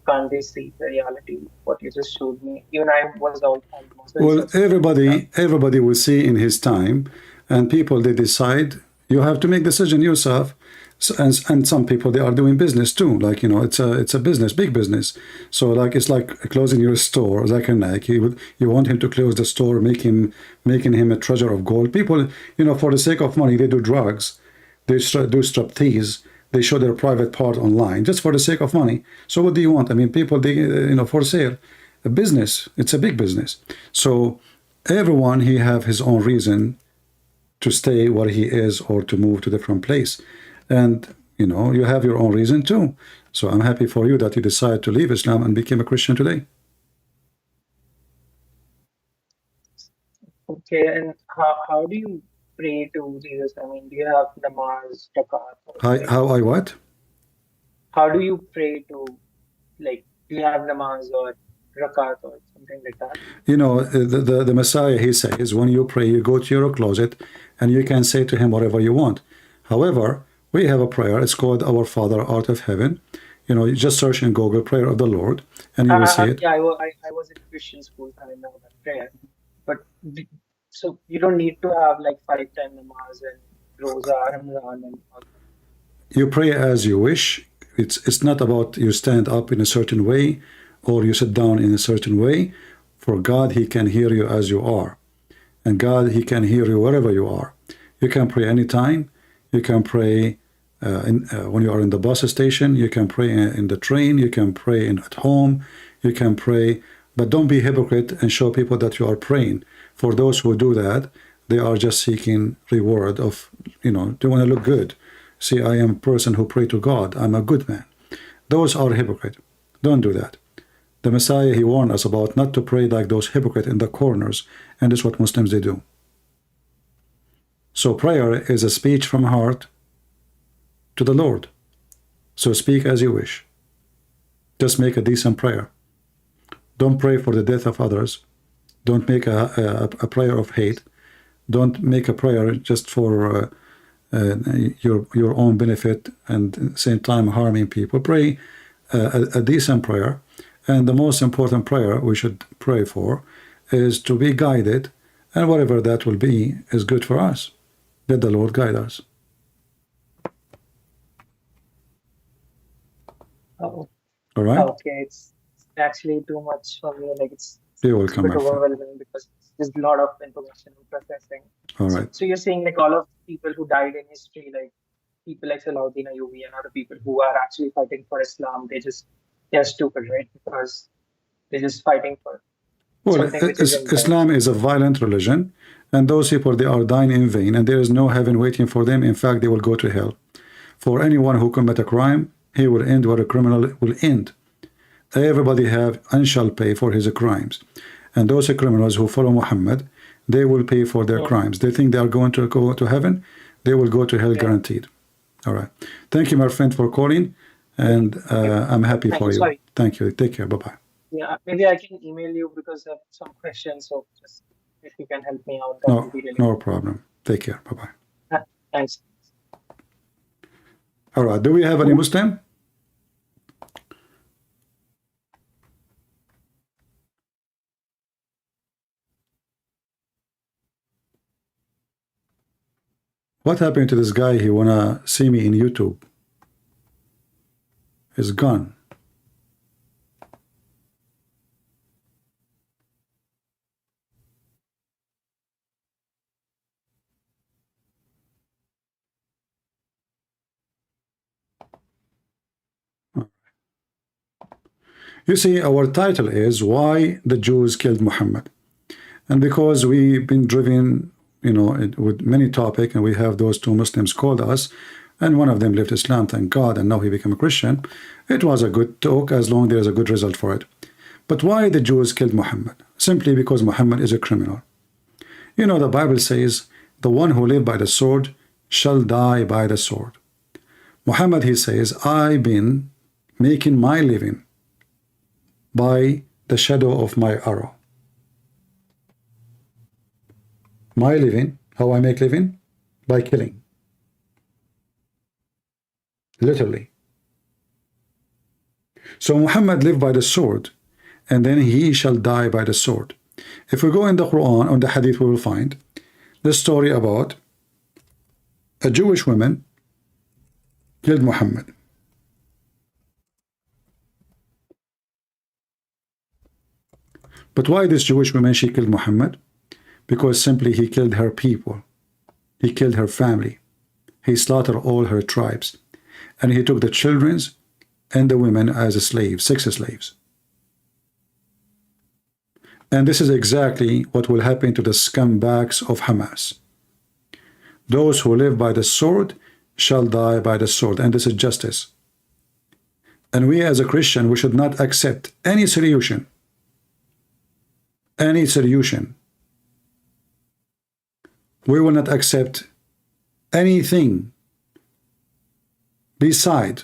can't they see the reality, what you just showed me? Even I was all well, everybody will see in his time, and people, they decide. You have to make decision yourself, and some people, they are doing business too. Like, you know, it's a business, big business. So like, it's like closing your store. Zakir Naik, you want him to close the store, making him a treasure of gold. People, you know, for the sake of money, they do drugs, they do striptease, they show their private part online just for the sake of money. So what do you want? I mean, people, they, you know, for sale, a business. It's a big business. So everyone, he have his own reason to stay where he is or to move to a different place. And, you know, you have your own reason too. So I'm happy for you that you decide to leave Islam and became a Christian today. Okay, and how do you pray to Jesus? I mean, do you have namaz, zakat? How I what? How do you pray to, like, do you have namaz or rakat or something like that? You know, the Messiah, he says, when you pray, you go to your closet and you can say to him whatever you want. However, we have a prayer. It's called Our Father, Art of Heaven. You know, you just search in Google, Prayer of the Lord, and you will see it. Yeah, I was in Christian school, I know that prayer. But so you don't need to have like 5-time namaz and roza, Ramadan and all. You pray as you wish. It's not about you stand up in a certain way or you sit down in a certain way. For God, he can hear you as you are. And God, he can hear you wherever you are. You can pray anytime. You can pray when you are in the bus station. You can pray in the train. You can pray at home. You can pray. But don't be hypocrite and show people that you are praying. For those who do that, they are just seeking reward of, you know, they want to look good. See, I am a person who pray to God. I'm a good man. Those are hypocrite. Don't do that. The Messiah, he warned us about not to pray like those hypocrites in the corners, and this is what Muslims they do. So prayer is a speech from heart to the Lord. So speak as you wish. Just make a decent prayer. Don't pray for the death of others. Don't make a prayer of hate. Don't make a prayer just for your own benefit and at the same time harming people. Pray a decent prayer. And the most important prayer we should pray for is to be guided, and whatever that will be is good for us. Let the Lord guide us. Oh, All right? okay. It's actually too much for me. Like it's You're a welcome, bit my friend. overwhelming because there's a lot of information I'm processing. All right. So you're saying like all of people who died in history, like people like Salahuddin Ayyubi and other people who are actually fighting for Islam, they're stupid, right? Because they're just fighting for Well, something which is Islam is a violent religion, and those people, they are dying in vain, and there is no heaven waiting for them. In fact, they will go to hell. For anyone who commit a crime, he will end where a criminal will end. Everybody have and shall pay for his crimes. And those criminals who follow Muhammad, they will pay for their crimes. They think they are going to go to heaven, they will go to hell guaranteed. All right. Thank you, my friend, for calling, and I'm happy for you. Sorry. Thank you. Take care. Bye-bye. Yeah, maybe I can email you because I have some questions. So just if you can help me out, that would be really No problem. Take care. Bye-bye. Thanks. All right. Do we have any Muslim? What happened to this guy? He wanna see me in YouTube. He's gone. You see, our title is Why the Jews Killed Muhammad. And because we've been driven, with many topics, and we have those two Muslims called us, and one of them left Islam, thank God, and now he became a Christian. It was a good talk as long as there is a good result for it. But why the Jews killed Muhammad? Simply because Muhammad is a criminal. The Bible says, the one who lives by the sword shall die by the sword. Muhammad, he says, I've been making my living by the shadow of my arrow. My living, how I make living? By killing. Literally. So Muhammad lived by the sword, and then he shall die by the sword. If we go in the Quran, on the Hadith, we will find the story about a Jewish woman killed Muhammad. But why this Jewish woman, she killed Muhammad? Because simply he killed her people. He killed her family. He slaughtered all her tribes. And he took the children and the women as slaves, sex slaves. And this is exactly what will happen to the scumbags of Hamas. Those who live by the sword shall die by the sword. And this is justice. And we as a Christian, we should not accept any solution. Any solution. We will not accept anything beside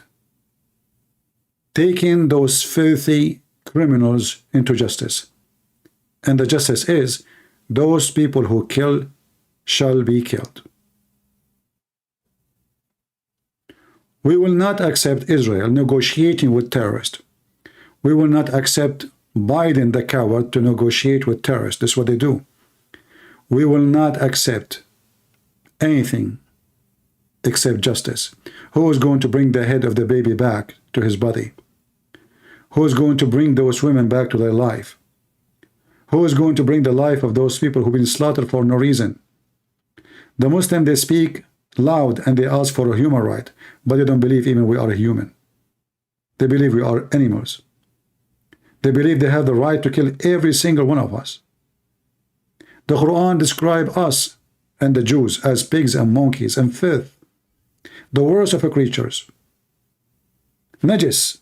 taking those filthy criminals into justice. And the justice is, those people who kill shall be killed. We will not accept Israel negotiating with terrorists. We will not accept Biden, the coward, to negotiate with terrorists. This is what they do. We will not accept anything except justice. Who is going to bring the head of the baby back to his body? Who is going to bring those women back to their life? Who is going to bring the life of those people who've been slaughtered for no reason? The Muslims, they speak loud and they ask for a human right, but they don't believe even we are human. They believe we are animals. They believe they have the right to kill every single one of us. The Quran describes us and the Jews as pigs and monkeys and filth, the worst of the creatures. Najis.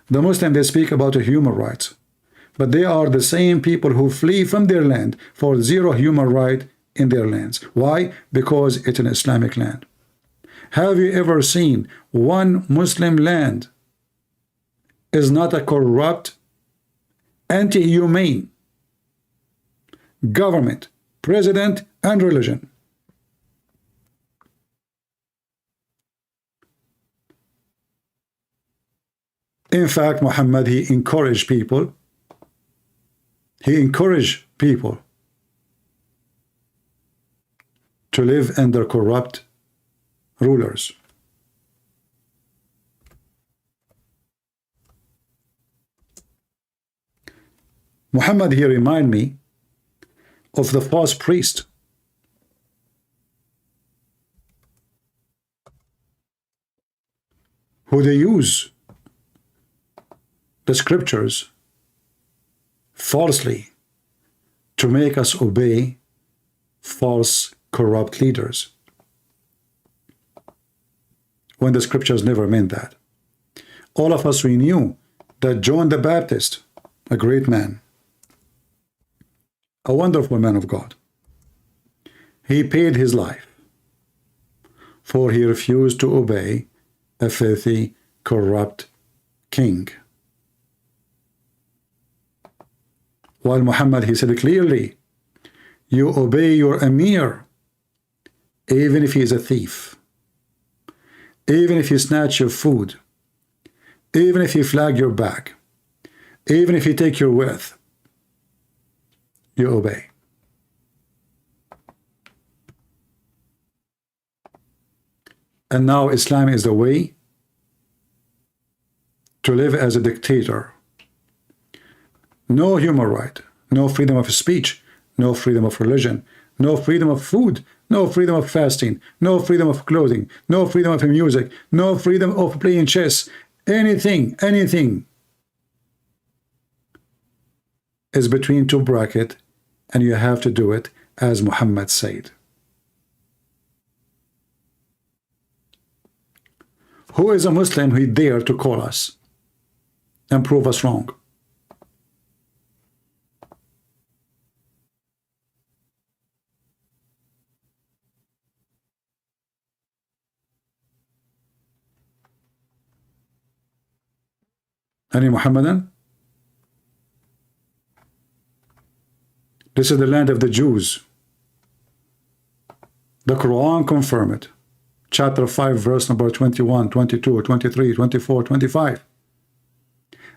The Muslims, they speak about human rights, but they are the same people who flee from their land for zero human right in their lands. Why? Because it's an Islamic land. Have you ever seen one Muslim land is not a corrupt, anti-humane government, president, and religion? In fact, Muhammad, he encouraged people to live under corrupt rulers. Muhammad, he remind me of the false priest who they use the scriptures falsely to make us obey false, corrupt leaders, when the scriptures never meant that. All of us, we knew that John the Baptist, a great man, a wonderful man of God, he paid his life, for he refused to obey a filthy, corrupt king. While Muhammad, he said clearly, you obey your emir, even if he is a thief, even if he snatch your food, even if he flag your back, even if he take your wealth, you obey. And now Islam is the way to live as a dictator. No human right, no freedom of speech, no freedom of religion, no freedom of food, no freedom of fasting, no freedom of clothing, no freedom of music, no freedom of playing chess. Anything is between two brackets, and you have to do it as Muhammad said. Who is a Muslim who dare to call us and prove us wrong? Any Muhammadan? This is the land of the Jews. The Quran confirm it. Chapter 5, verse number 21, 22, 23, 24, 25.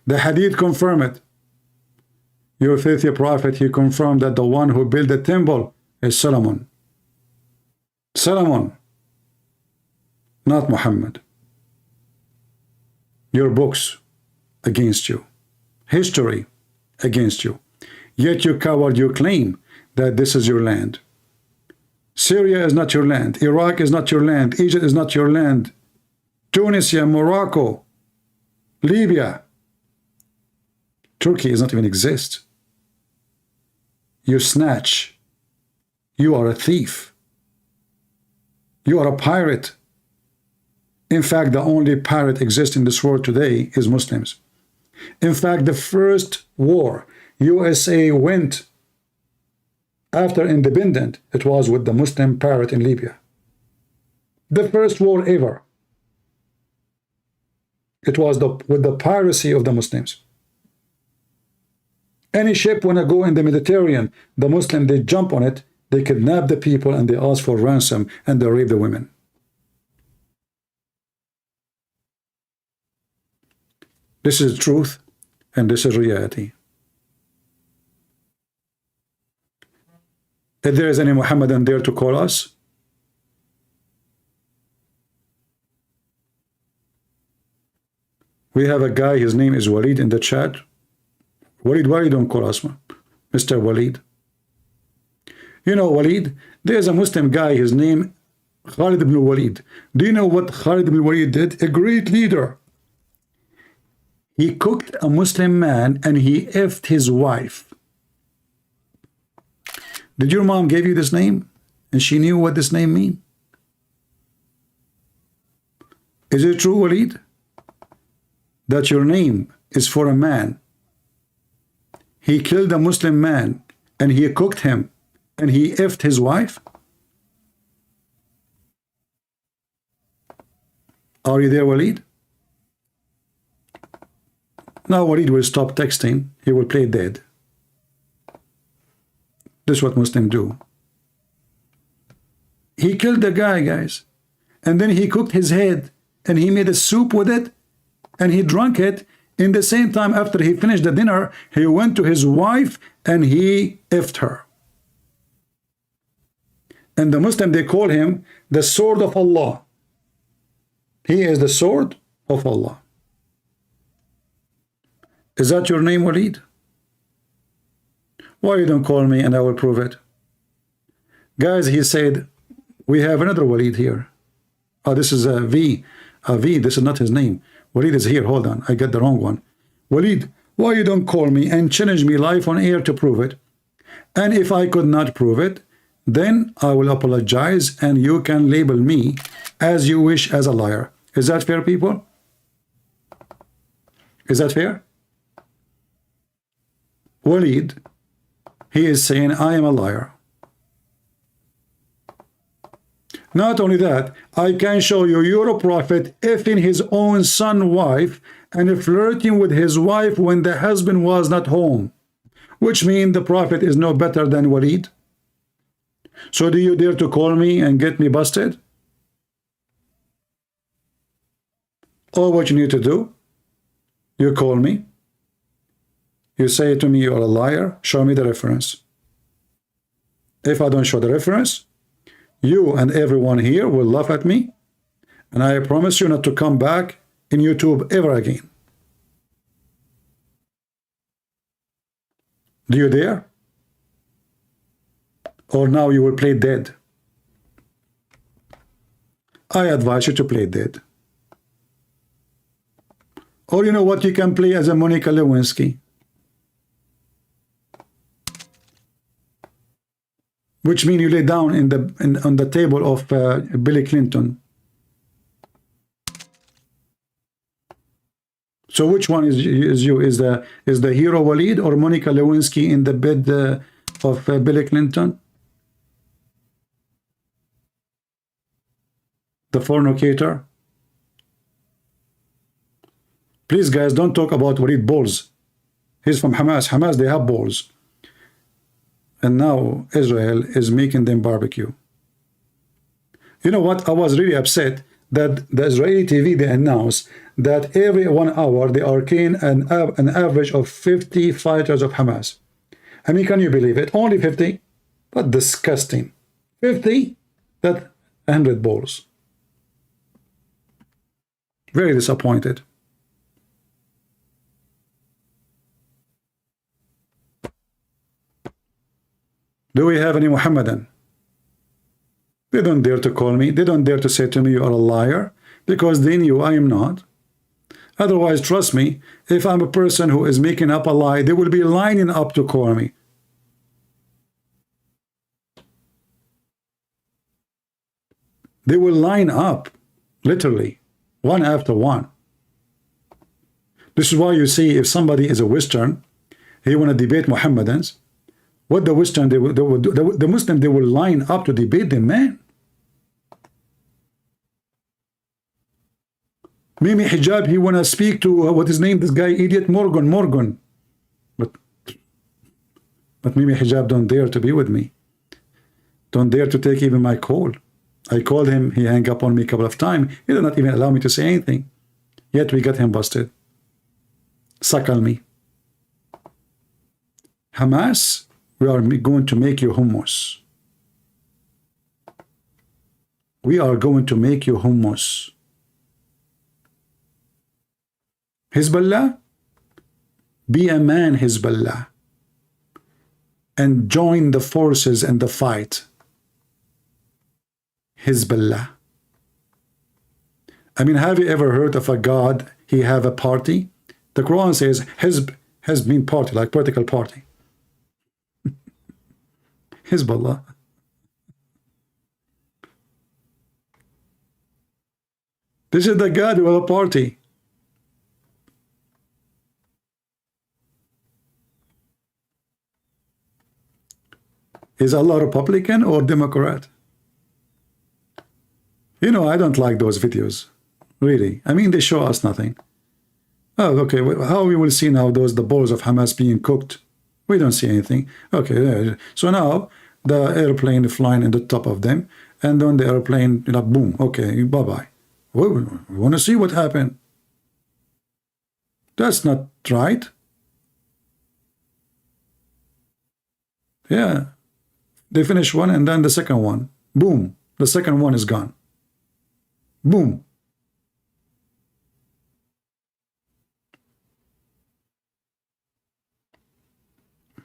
The Hadith confirm it. Your filthy prophet, he confirmed that the one who built the temple is Solomon. Solomon, not Muhammad. Your books against you, history against you. Yet you coward, you claim that this is your land. Syria is not your land. Iraq is not your land. Egypt is not your land. Tunisia, Morocco, Libya, Turkey does not even exist. You snatch. You are a thief. You are a pirate. In fact, the only pirate exists in this world today is Muslims. In fact, the first war USA went after independence, it was with the Muslim pirate in Libya. The first war ever. It was with the piracy of the Muslims. Any ship when I go in the Mediterranean, the Muslim, they jump on it, they kidnap the people, and they ask for ransom, and they rape the women. This is truth, and this is reality. If there is any Muhammadan there to call us, we have a guy, his name is Walid in the chat. Walid, why you don't call us, Mr. Walid? You know, Walid, there's a Muslim guy, his name Khalid ibn Walid. Do you know what Khalid ibn Walid did? A great leader. He cooked a Muslim man and he effed his wife. Did your mom give you this name and she knew what this name means? Is it true, Walid, that your name is for a man. He killed a Muslim man and he cooked him and he effed his wife. Are you there, Walid? Now Walid will stop texting. He will play dead. This is what Muslims do. He killed the guy, guys. And then he cooked his head and he made a soup with it and he drank it. In the same time, after he finished the dinner, he went to his wife and he effed her. And the Muslim, they call him the sword of Allah. He is the sword of Allah. Is that your name, Walid? Why you don't call me and I will prove it? Guys, he said, we have another Walid here. Oh, this is a V. A V, this is not his name. Walid is here. Hold on, I got the wrong one. Walid, why you don't call me and challenge me live on air to prove it? And if I could not prove it, then I will apologize and you can label me as you wish as a liar. Is that fair, people? Is that fair? Walid, he is saying I am a liar. Not only that, I can show you your prophet effing his own son's wife and flirting with his wife when the husband was not home, which means the prophet is no better than Walid. So do you dare to call me and get me busted? All what you need to do, you call me, you say to me you're a liar, show me the reference. If I don't show the reference, you and everyone here will laugh at me, and I promise you not to come back in YouTube ever again. Do you dare? Or now you will play dead? I advise you to play dead. Or you know what, you can play as a Monica Lewinsky, which means you lay down on the table of Billy Clinton. So which one is you? Is the hero Walid or Monica Lewinsky in the bed of Billy Clinton? The fornicator? Please, guys, don't talk about Walid balls. He's from Hamas. Hamas, they have balls. And now Israel is making them barbecue. You know what? I was really upset that the Israeli TV, they announced that every 1 hour they are killing an average of 50 fighters of Hamas. I mean, can you believe it? Only 50? But disgusting. 50? That's 100 balls. Very disappointed. Do we have any Muhammadan? They don't dare to call me. They don't dare to say to me you are a liar, because they knew I am not. Otherwise, trust me, if I'm a person who is making up a lie, they will be lining up to call me. They will line up, literally, one after one. This is why you see if somebody is a Western, he want to debate Muhammadans, what the Western, the Muslim, they will line up to debate them, man. Mimi Hijab, he want to speak to, what is his name, this guy, idiot, Morgan. But Mimi Hijab don't dare to be with me. Don't dare to take even my call. I called him, he hung up on me a couple of times. He did not even allow me to say anything. Yet we got him busted. Suckle me. Hamas, we are going to make you hummus. We are going to make you hummus. Hezbollah, be a man, Hezbollah, and join the forces and the fight. Hezbollah. I mean, have you ever heard of a god, he have a party? The Quran says Hezb has been party, like political party. Hezbollah. This is the God who have a party. Is Allah Republican or Democrat? You know, I don't like those videos, really. I mean, they show us nothing. Oh, okay, how we will see now the balls of Hamas being cooked? We don't see anything. Okay, so now the airplane flying in the top of them, and then the airplane, you know, boom, okay, bye-bye. We want to see what happened. That's not right. Yeah. They finish one, and then the second one. Boom. The second one is gone. Boom.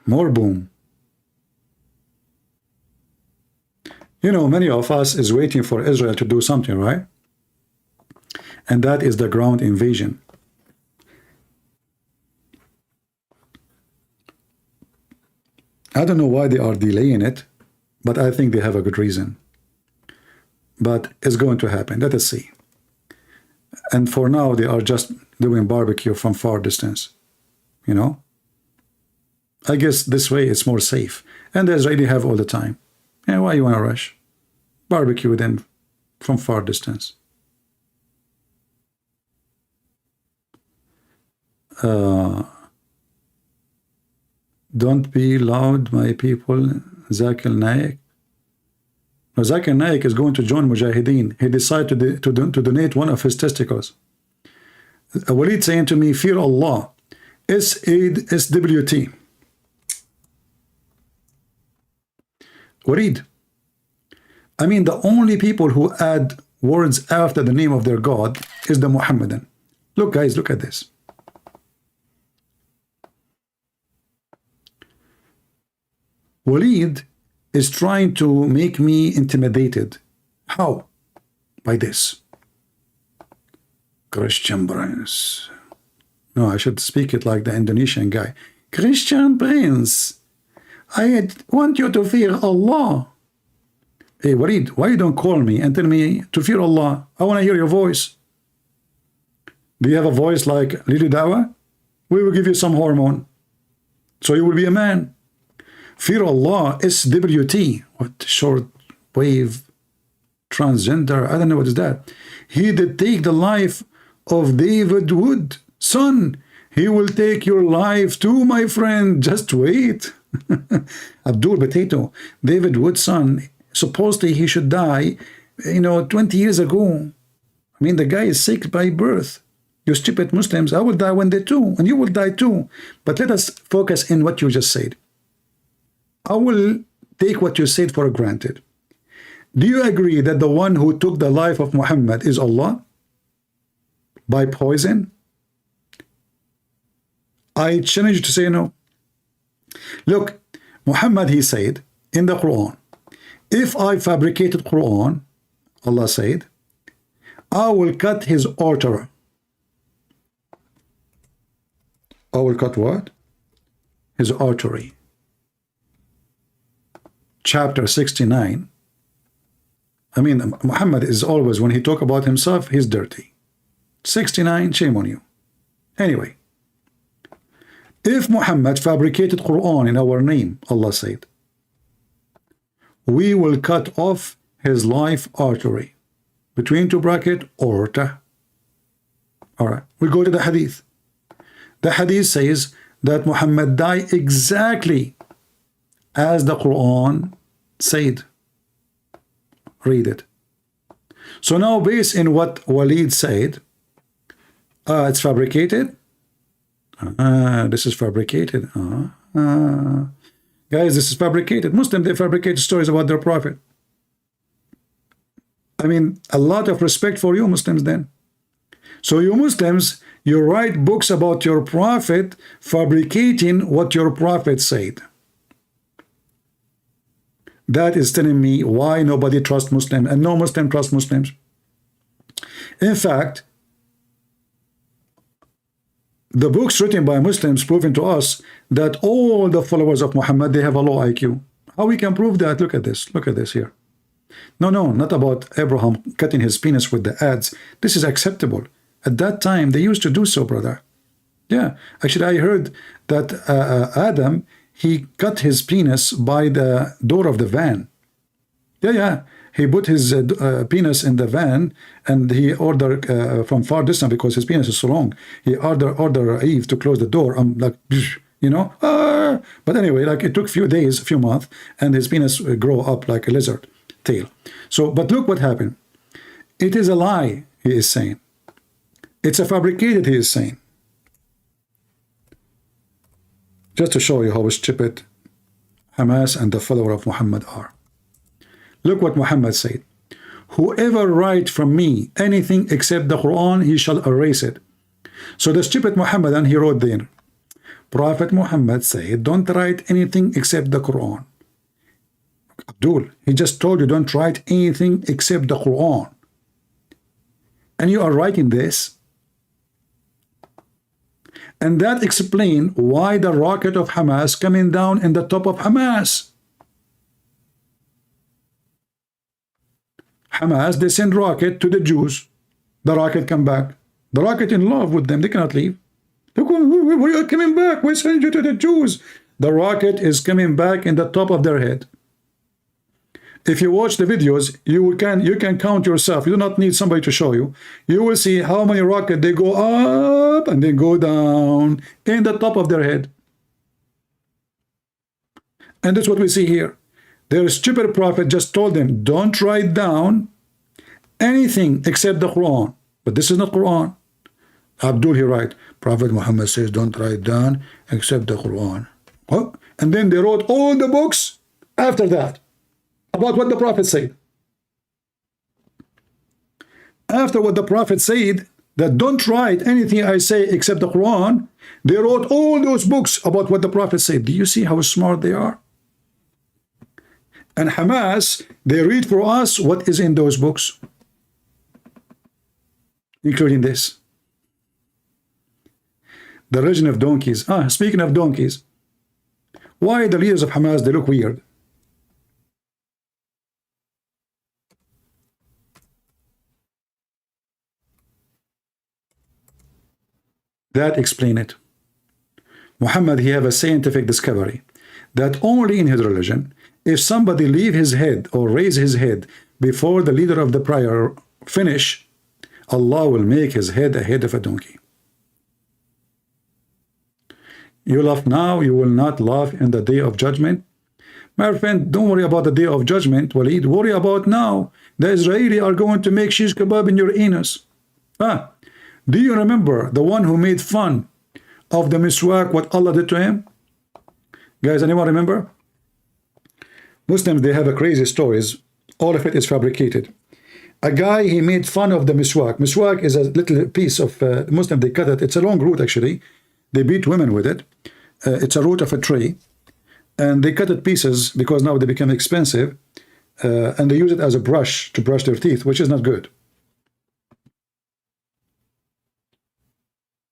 More boom. You know, many of us is waiting for Israel to do something, right? And that is the ground invasion. I don't know why they are delaying it, but I think they have a good reason. But it's going to happen. Let us see. And for now, they are just doing barbecue from far distance. You know? I guess this way it's more safe. And the Israeli have all the time. And why you want to rush? Barbecue them from far distance. Don't be loud, my people. Zakir Naik. Now, Zakir Naik is going to join Mujahideen. He decided to donate one of his testicles. Walid saying to me, fear Allah. SWT. Walid. I mean, the only people who add words after the name of their God is the Muhammadan. Look, guys, look at this. Walid is trying to make me intimidated. How? By this. Christian Prince. No, I should speak it like the Indonesian guy. Christian Prince, I want you to fear Allah. Hey, Walid, why you don't call me and tell me to fear Allah? I want to hear your voice. Do you have a voice like Lily Dawa? We will give you some hormone, so you will be a man. Fear Allah, SWT. What short wave transgender? I don't know what is that. He did take the life of David Wood. Son, he will take your life too, my friend. Just wait. Abdul Potato, David Wood's son, supposedly he should die, 20 years ago. I mean, the guy is sick by birth. You stupid Muslims, I will die one day too, and you will die too. But let us focus in what you just said. I will take what you said for granted. Do you agree that the one who took the life of Muhammad is Allah? By poison? I challenge you to say no. Look, Muhammad, he said in the Quran, if I fabricated Quran, Allah said, I will cut his artery. I will cut what? His artery. Chapter 69. I mean, Muhammad is always, when he talk about himself, he's dirty. 69, shame on you. Anyway, if Muhammad fabricated Quran in our name, Allah said, we will cut off his life artery. Between two bracket, aorta. All right, we go to the hadith. The hadith says that Muhammad died exactly as the Quran said. Read it. So now, based in what Walid said, it's fabricated. This is fabricated. Guys, this is fabricated. Muslims, they fabricate stories about their prophet. I mean, a lot of respect for you Muslims then. So you Muslims, you write books about your prophet, fabricating what your prophet said. That is telling me why nobody trusts Muslims and no Muslim trusts Muslims. In fact, the books written by Muslims proving to us that all the followers of Muhammad, they have a low IQ. How we can prove that? Look at this. Look at this here. No, not about Abraham cutting his penis with the ads. This is acceptable. At that time, they used to do so, brother. Yeah, actually, I heard that Adam, he cut his penis by the door of the van. Yeah. He put his penis in the van, and he ordered from far distance, because his penis is so long. He ordered Eve to close the door. I'm like, you know. But anyway, like it took a few days, a few months, and his penis grow up like a lizard tail. So, but look what happened. It is a lie, he is saying. It's a fabricated, he is saying. Just to show you how stupid Hamas and the follower of Muhammad are. Look what Muhammad said. Whoever write from me anything except the Quran, he shall erase it. So the stupid Muhammadan, he wrote there, Prophet Muhammad said, don't write anything except the Quran. Abdul, he just told you don't write anything except the Quran. And you are writing this. And that explains why the rocket of Hamas coming down in the top of Hamas. Hamas, they send rocket to the Jews. The rocket come back. The rocket in love with them. They cannot leave. Look, we are coming back. We send you to the Jews. The rocket is coming back in the top of their head. If you watch the videos, you can count yourself. You do not need somebody to show you. You will see how many rockets they go up and they go down in the top of their head. And that's what we see here. Their stupid prophet just told them, don't write down anything except the Quran. But this is not Quran. Abdul, he write, Prophet Muhammad says, don't write down except the Quran. Oh, and then they wrote all the books after that about what the prophet said. After what the prophet said, that don't write anything I say except the Quran, they wrote all those books about what the prophet said. Do you see how smart they are? And Hamas, they read for us what is in those books, including this. The religion of donkeys. Speaking of donkeys, why the leaders of Hamas, they look weird? That explain it. Muhammad, he have a scientific discovery that only in his religion, if somebody leave his head or raise his head before the leader of the prayer finish, Allah will make his head a head of a donkey. You laugh now, you will not laugh in the day of judgment. My friend, don't worry about the day of judgment, Walid. Worry about now. The Israeli are going to make shish kebab in your anus. Do you remember the one who made fun of the miswak, what Allah did to him? Guys, anyone remember? Muslims, they have a crazy stories. All of it is fabricated. A guy, he made fun of the miswak. Miswak is a little piece of Muslim, they cut it. It's a long root, actually. They beat women with it. It's a root of a tree. And they cut it pieces because now they become expensive. And they use it as a brush to brush their teeth, which is not good.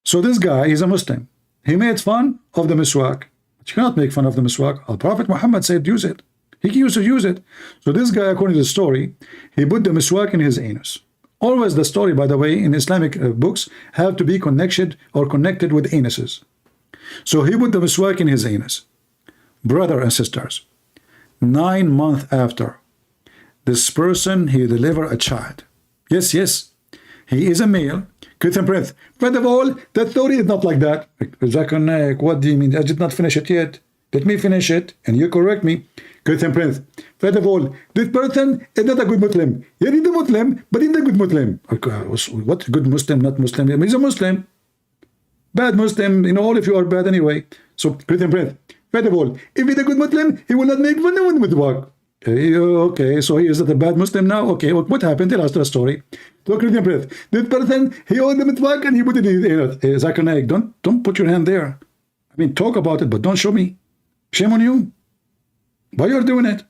So this guy, he's a Muslim. He made fun of the miswak. But you cannot make fun of the miswak. Our Prophet Muhammad said use it. He used to use it. So this guy, according to the story, he put the miswak in his anus. Always the story, by the way, in Islamic books have to be connected with anuses. So he put the miswak in his anus. Brother and sisters, 9 months after, this person, he delivered a child. Yes, he is a male. First of all, the story is not like that. What do you mean? I did not finish it yet. Let me finish it, and you correct me. First of all, this person is not a good Muslim. He is a Muslim, but he's a good Muslim. What good Muslim, not Muslim? He's a Muslim. Bad Muslim, all of you are bad anyway. So, first of all, if he's a good Muslim, he will not make fun of the work. Okay, so he is not a bad Muslim now? Okay, what happened? Tell us the story. So, this person, he owned the mitzvah and he put it in his anus. Don't put your hand there. I mean, talk about it, but don't show me. Shame on you. Why you're doing it?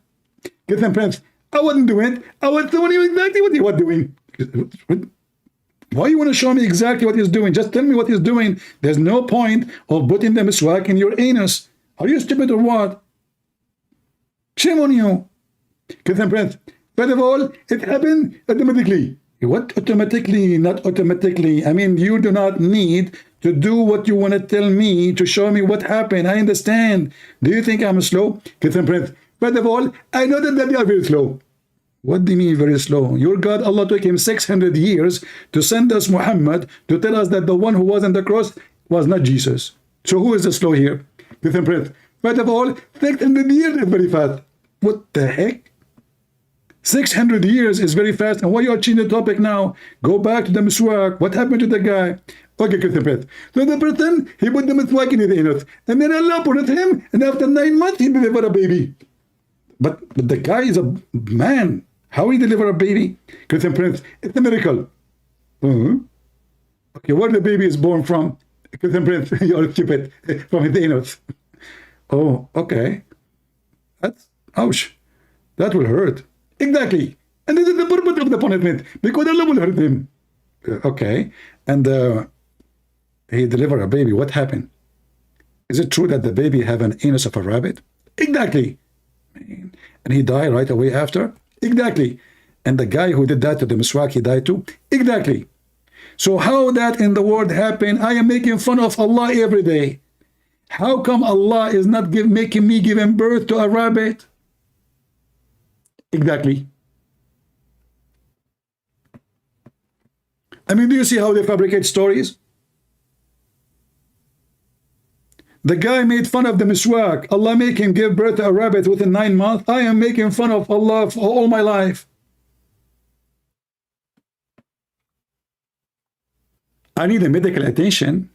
I wasn't doing it. I was telling you exactly what he was doing. Why you want to show me exactly what he's doing? Just tell me what he's doing. There's no point of putting the miswak in your anus. Are you stupid or what? Shame on you. First of all, it happened automatically. What automatically? Not automatically. I mean, you do not need to do what you want to tell me, to show me what happened. I understand. Do you think I'm slow? First of all, I know that they are very slow. What do you mean very slow? Your God, Allah took him 600 years to send us Muhammad to tell us that the one who was on the cross was not Jesus. So who is the slow here? First of all, 600 years is very fast. What the heck? 600 years is very fast. And why you are changing the topic now? Go back to the miswak. What happened to the guy? Okay, so the person, he put the miswak in his anus. And then Allah put it him. And after 9 months, he delivered a baby. But the guy is a man. How he deliver a baby? Christian Prince, it's a miracle. Okay, where the baby is born from? Christian Prince, you're stupid. From his anus. Oh, okay. That's, ouch. That will hurt. Exactly. And this is the purpose of the punishment. Because Allah will hurt him. Okay. And he delivered a baby. What happened? Is it true that the baby have an anus of a rabbit? Exactly. And he died right away after? Exactly. And the guy who did that to the miswak, he died too? Exactly. So how that in the world happened? I am making fun of Allah every day. How come Allah is not making me giving birth to a rabbit? Exactly. I mean, do you see how they fabricate stories? The guy made fun of the miswak. Allah make him give birth to a rabbit within 9 months. I am making fun of Allah for all my life. I need a medical attention.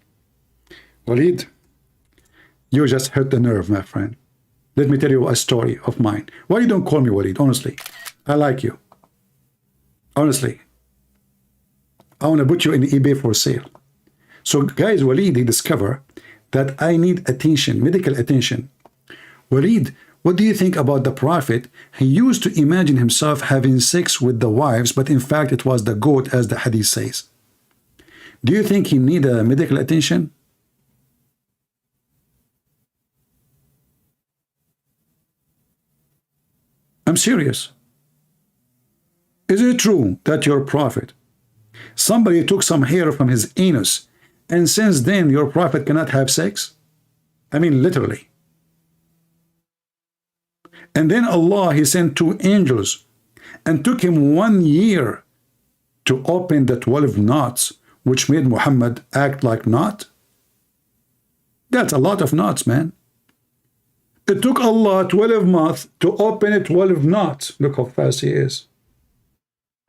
Walid, you just hurt the nerve, my friend. Let me tell you a story of mine. Why you don't call me Walid? Honestly, I like you. Honestly, I want to put you in eBay for sale. So guys, Walid, he discovered that I need attention, medical attention. Walid, what do you think about the Prophet? He used to imagine himself having sex with the wives, but in fact it was the goat, as the hadith says. Do you think he need a medical attention? I'm serious. Is it true that your Prophet, somebody took some hair from his anus, and since then your Prophet cannot have sex? I mean, literally. And then Allah, he sent 2 angels and took him 1 year to open the 12 knots, which made Muhammad act like not. That's a lot of knots, man. It took Allah 12 months to open 12 knots. Look how fast he is.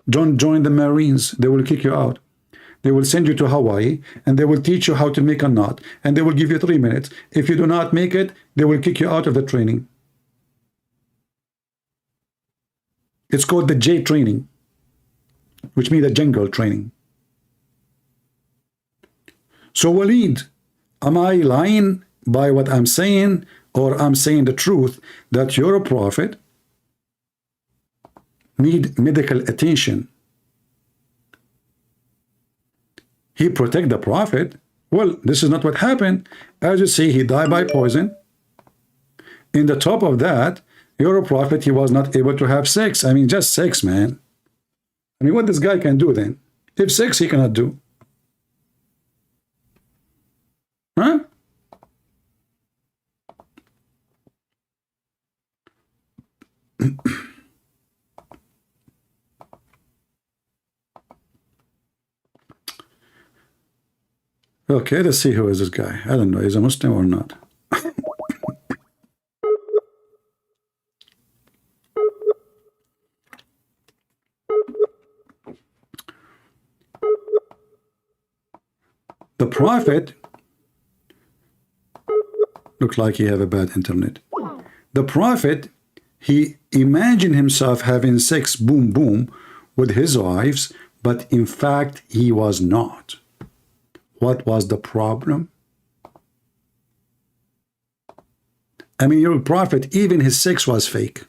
Don't join the Marines. They will kick you out. They will send you to Hawaii, and they will teach you how to make a knot, and they will give you 3 minutes. If you do not make it, they will kick you out of the training. It's called the J training, which means the jungle training. So Walid, am I lying by what I'm saying, or I'm saying the truth that you're a prophet, need medical attention? He protect the Prophet. Well, this is not what happened. As you see, he died by poison. In the top of that, you're a prophet, he was not able to have sex. I mean, just sex, man. I mean, what this guy can do then? If sex he cannot do. Huh? Okay, let's see who is this guy. I don't know, is he a Muslim or not? The Prophet looks like he have a bad internet. The Prophet, he imagined himself having sex, boom, boom, with his wives, but in fact, he was not. What was the problem? I mean, your Prophet, even his sex was fake.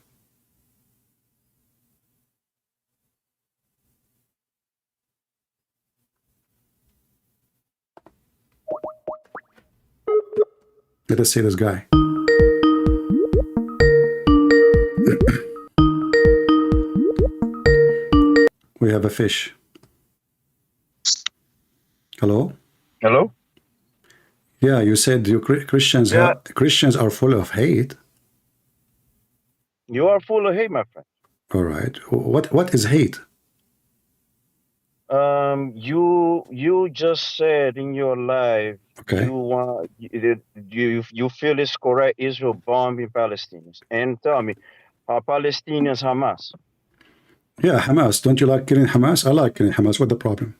Let us see this guy. We have a fish. Hello? Hello? Yeah, you said you Christians Yeah, Christians are full of hate. you are full of hate, my friend. All right. What is hate? You just said in your life Okay. you feel it's correct Israel bombing Palestinians, and tell me, are Palestinians Hamas? Yeah, Hamas. Don't you like killing Hamas? I like killing Hamas. What the problem?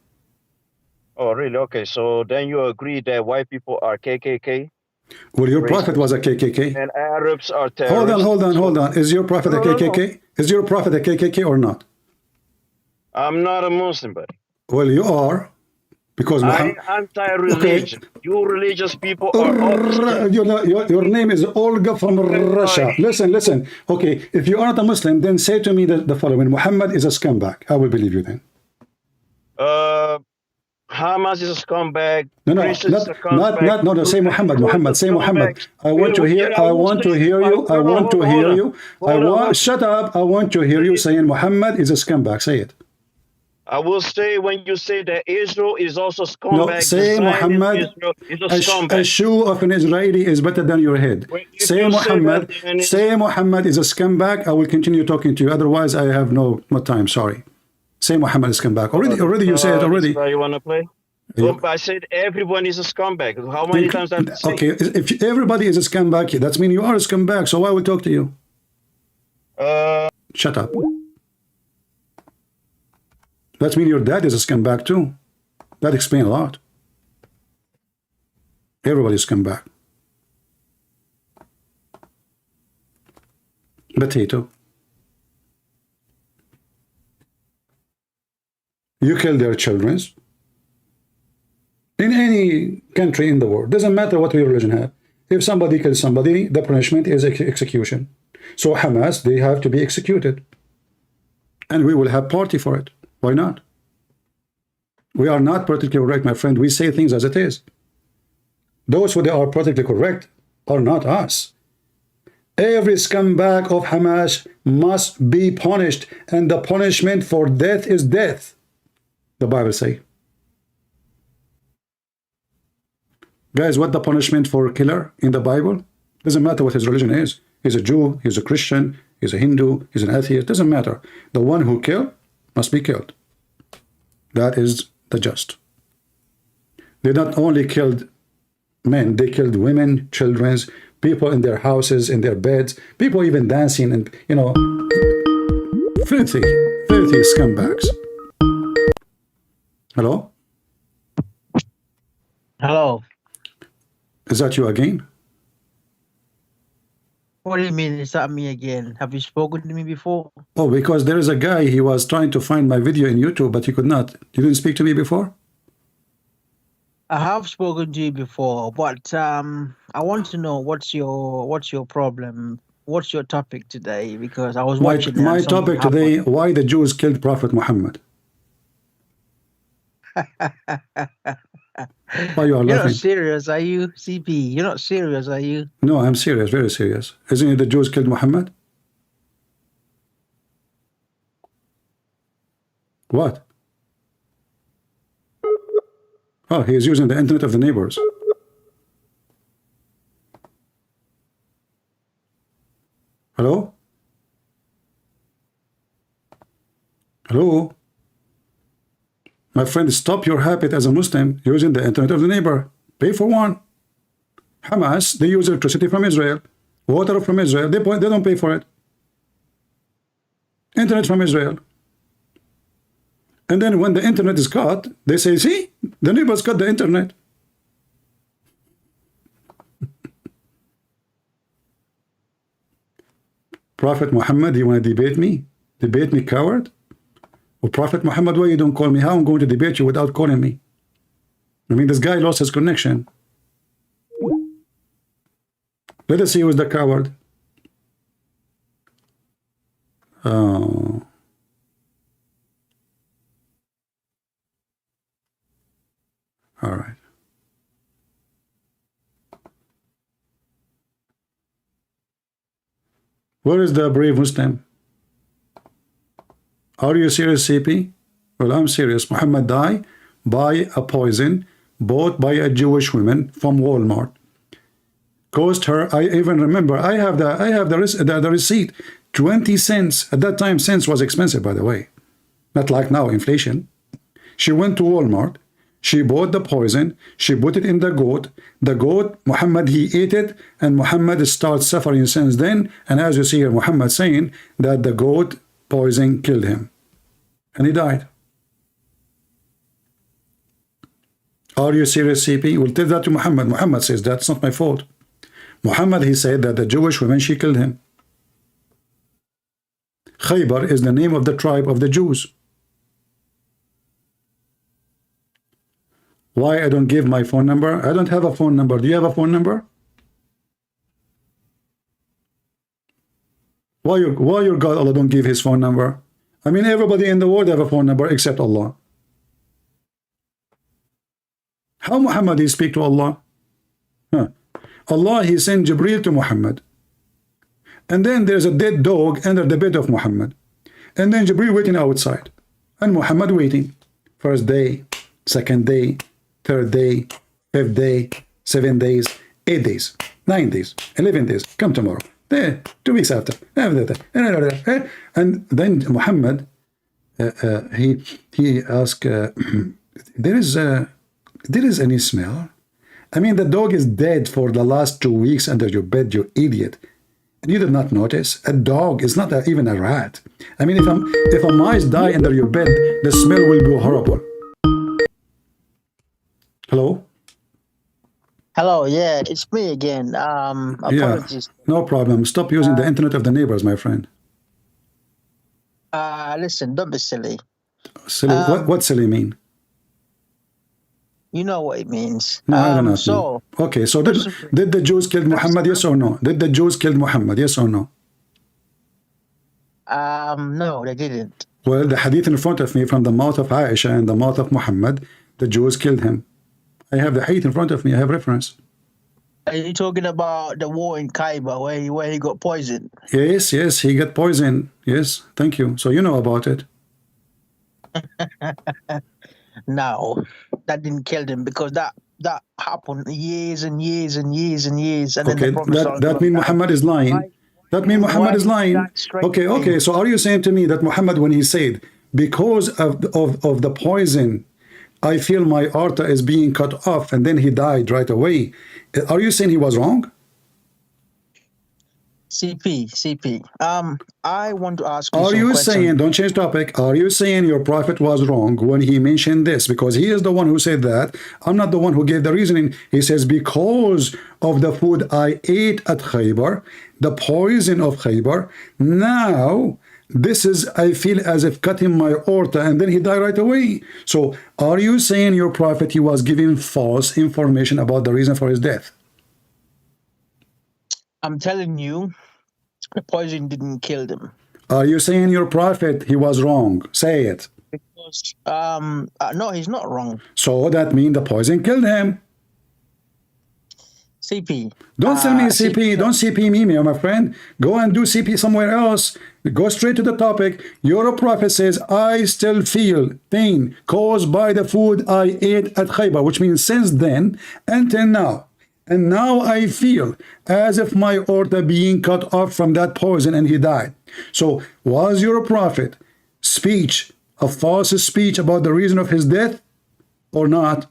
Oh, really? Okay, so then you agree that white people are KKK, Well, your prophet was a KKK. and Arabs are Hold terrorists. on, hold on. Is your prophet a KKK? Is your prophet a KKK or not? I'm not a Muslim, buddy. Well, you are, because I'm anti-religion. Okay. You religious people are opposite. Your name is Olga from Russia. Listen. Okay, if you aren't a Muslim, then say to me the following: Muhammad is a scumbag. I will believe you then. Hamas is a scumbag. No, say Muhammad. Say Muhammad. I want to hear you. Shut up. I want to hear you saying Muhammad is a scumbag. Say it. I will say when you say that Israel is also scumbag. No, say Muhammad. A shoe of an Israeli is better than your head. Say Muhammad. Say Muhammad is a scumbag. I will continue talking to you. Otherwise, I have no more time. Sorry. Say Muhammad is scumbag. Already you said it already. You want to play? Yeah. I said everyone is a scumbag. How many times have I said? Okay, if everybody is a scumbag, that means you are a scumbag. So why would talk to you? Shut up. That means your dad is a scumbag too. That explains a lot. Everybody is scumbag. Potato. You kill their children. In any country in the world, doesn't matter what your religion have. If somebody kills somebody, the punishment is execution. So Hamas, they have to be executed. And we will have party for it. Why not? We are not politically correct, my friend. We say things as it is. Those who are politically correct are not us. Every scumbag of Hamas must be punished, and the punishment for death is death. The Bible say. Guys, what the punishment for a killer in the Bible? Doesn't matter what his religion is. He's a Jew, he's a Christian, he's a Hindu, he's an atheist. Doesn't matter. The one who killed must be killed. That is the just. They not only killed men, they killed women, children, people in their houses, in their beds, people even dancing, and filthy scumbags. Hello? Hello. Is that you again? What do you mean? Is that me again? Have you spoken to me before? Oh, because there is a guy, he was trying to find my video in YouTube, but he could not. You didn't speak to me before? I have spoken to you before, but I want to know what's your problem? What's your topic today? Because I was watching. My topic today: why the Jews killed Prophet Muhammad. Why you are laughing? You're not serious, are you, CP? You're not serious, are you? No, I'm serious, very serious. Isn't it the Jews killed Muhammad? What? Oh, he is using the internet of the neighbors. Hello? Hello? My friend, stop your habit as a Muslim using the internet of the neighbor. Pay for one. Hamas, they use electricity from Israel, water from Israel. They don't pay for it. Internet from Israel. And then when the internet is cut, they say, see, the neighbors cut the internet. Prophet Muhammad, you want to debate me? Debate me, coward? Well, Prophet Muhammad, why you don't call me? How I'm going to debate you without calling me? I mean, this guy lost his connection. Let us see who is the coward. Oh. All right. Where is the brave Muslim? Are you serious, CP? Well, I'm serious. Muhammad died by a poison bought by a Jewish woman from Walmart. Cost her, I even remember, I have the receipt, 20 cents. At that time, cents was expensive, by the way. Not like now, inflation. She went to Walmart. She bought the poison. She put it in the goat. The goat, Muhammad, he ate it, and Muhammad starts suffering since then. And as you see here, Muhammad saying that the goat poison killed him. And he died. Are you serious, CP? We'll tell that to Muhammad. Muhammad says, that's not my fault. Muhammad, he said that the Jewish woman, she killed him. Khaybar is the name of the tribe of the Jews. Why I don't give my phone number? I don't have a phone number. Do you have a phone number? Why your God Allah don't give his phone number? I mean, everybody in the world have a phone number except Allah. How Muhammad he speak to Allah? Allah, he sent Jibreel to Muhammad. And then there's a dead dog under the bed of Muhammad. And then Jibreel waiting outside. And Muhammad waiting. First day, second day, third day, fifth day, 7 days, 8 days, 9 days, 11 days. Come tomorrow. There, 2 weeks after. And then Muhammad, he asked, there is any smell? I mean, the dog is dead for the last 2 weeks under your bed, you idiot. And you did not notice? A dog is not even a rat. I mean, if a mice die under your bed, the smell will be horrible. Hello? Hello, yeah, it's me again. Apologies. Yeah, no problem. Stop using the internet of the neighbors, my friend. Listen, don't be silly. Silly? What silly mean? You know what it means. No, I do not know. Okay, so did the Jews kill Muhammad, yes or no? Did the Jews kill Muhammad, yes or no? No, they didn't. Well, the hadith in front of me from the mouth of Aisha and the mouth of Muhammad, the Jews killed him. I have the hadith in front of me. I have reference. Are you talking about the war in Khyber where he got poisoned? Yes, he got poisoned. Yes, thank you. So you know about it. No, that didn't kill him because that happened years and years and years and years. And okay, then that means Muhammad is lying. That means Muhammad is lying. Okay. So are you saying to me that Muhammad, when he said, because of the poison, I feel my aorta is being cut off, and then he died right away. Are you saying he was wrong? CP. I want to ask you Are you question. saying, don't change topic, are you saying your prophet was wrong when he mentioned this? Because he is the one who said that. I'm not the one who gave the reasoning. He says, because of the food I ate at Khaybar, the poison of Khaybar, now this is, I feel as if cutting my aorta, and then he died right away. So are you saying your prophet, he was giving false information about the reason for his death? I'm telling you, the poison didn't kill him. Are you saying your prophet, he was wrong? Say it. Because, no, he's not wrong. So that means the poison killed him. CP. Don't tell me CP. Don't CP me, my friend. Go and do CP somewhere else. Go straight to the topic. Your prophet says, I still feel pain caused by the food I ate at Khaybar, which means since then until now. And now I feel as if my aorta being cut off from that poison, and he died. So was your prophet speech a false speech about the reason of his death or not?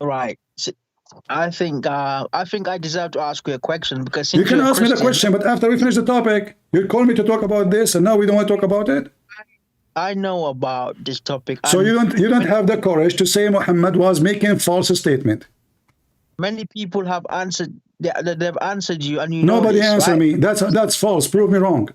Right. I think I deserve to ask you a question because you can ask me the question, but after we finish the topic, you call me to talk about this, and now we don't want to talk about it. I know about this topic. So you don't have the courage to say Muhammad was making a false statement. Many people have answered. They've answered you, and you nobody answered right? me. That's false. Prove me wrong.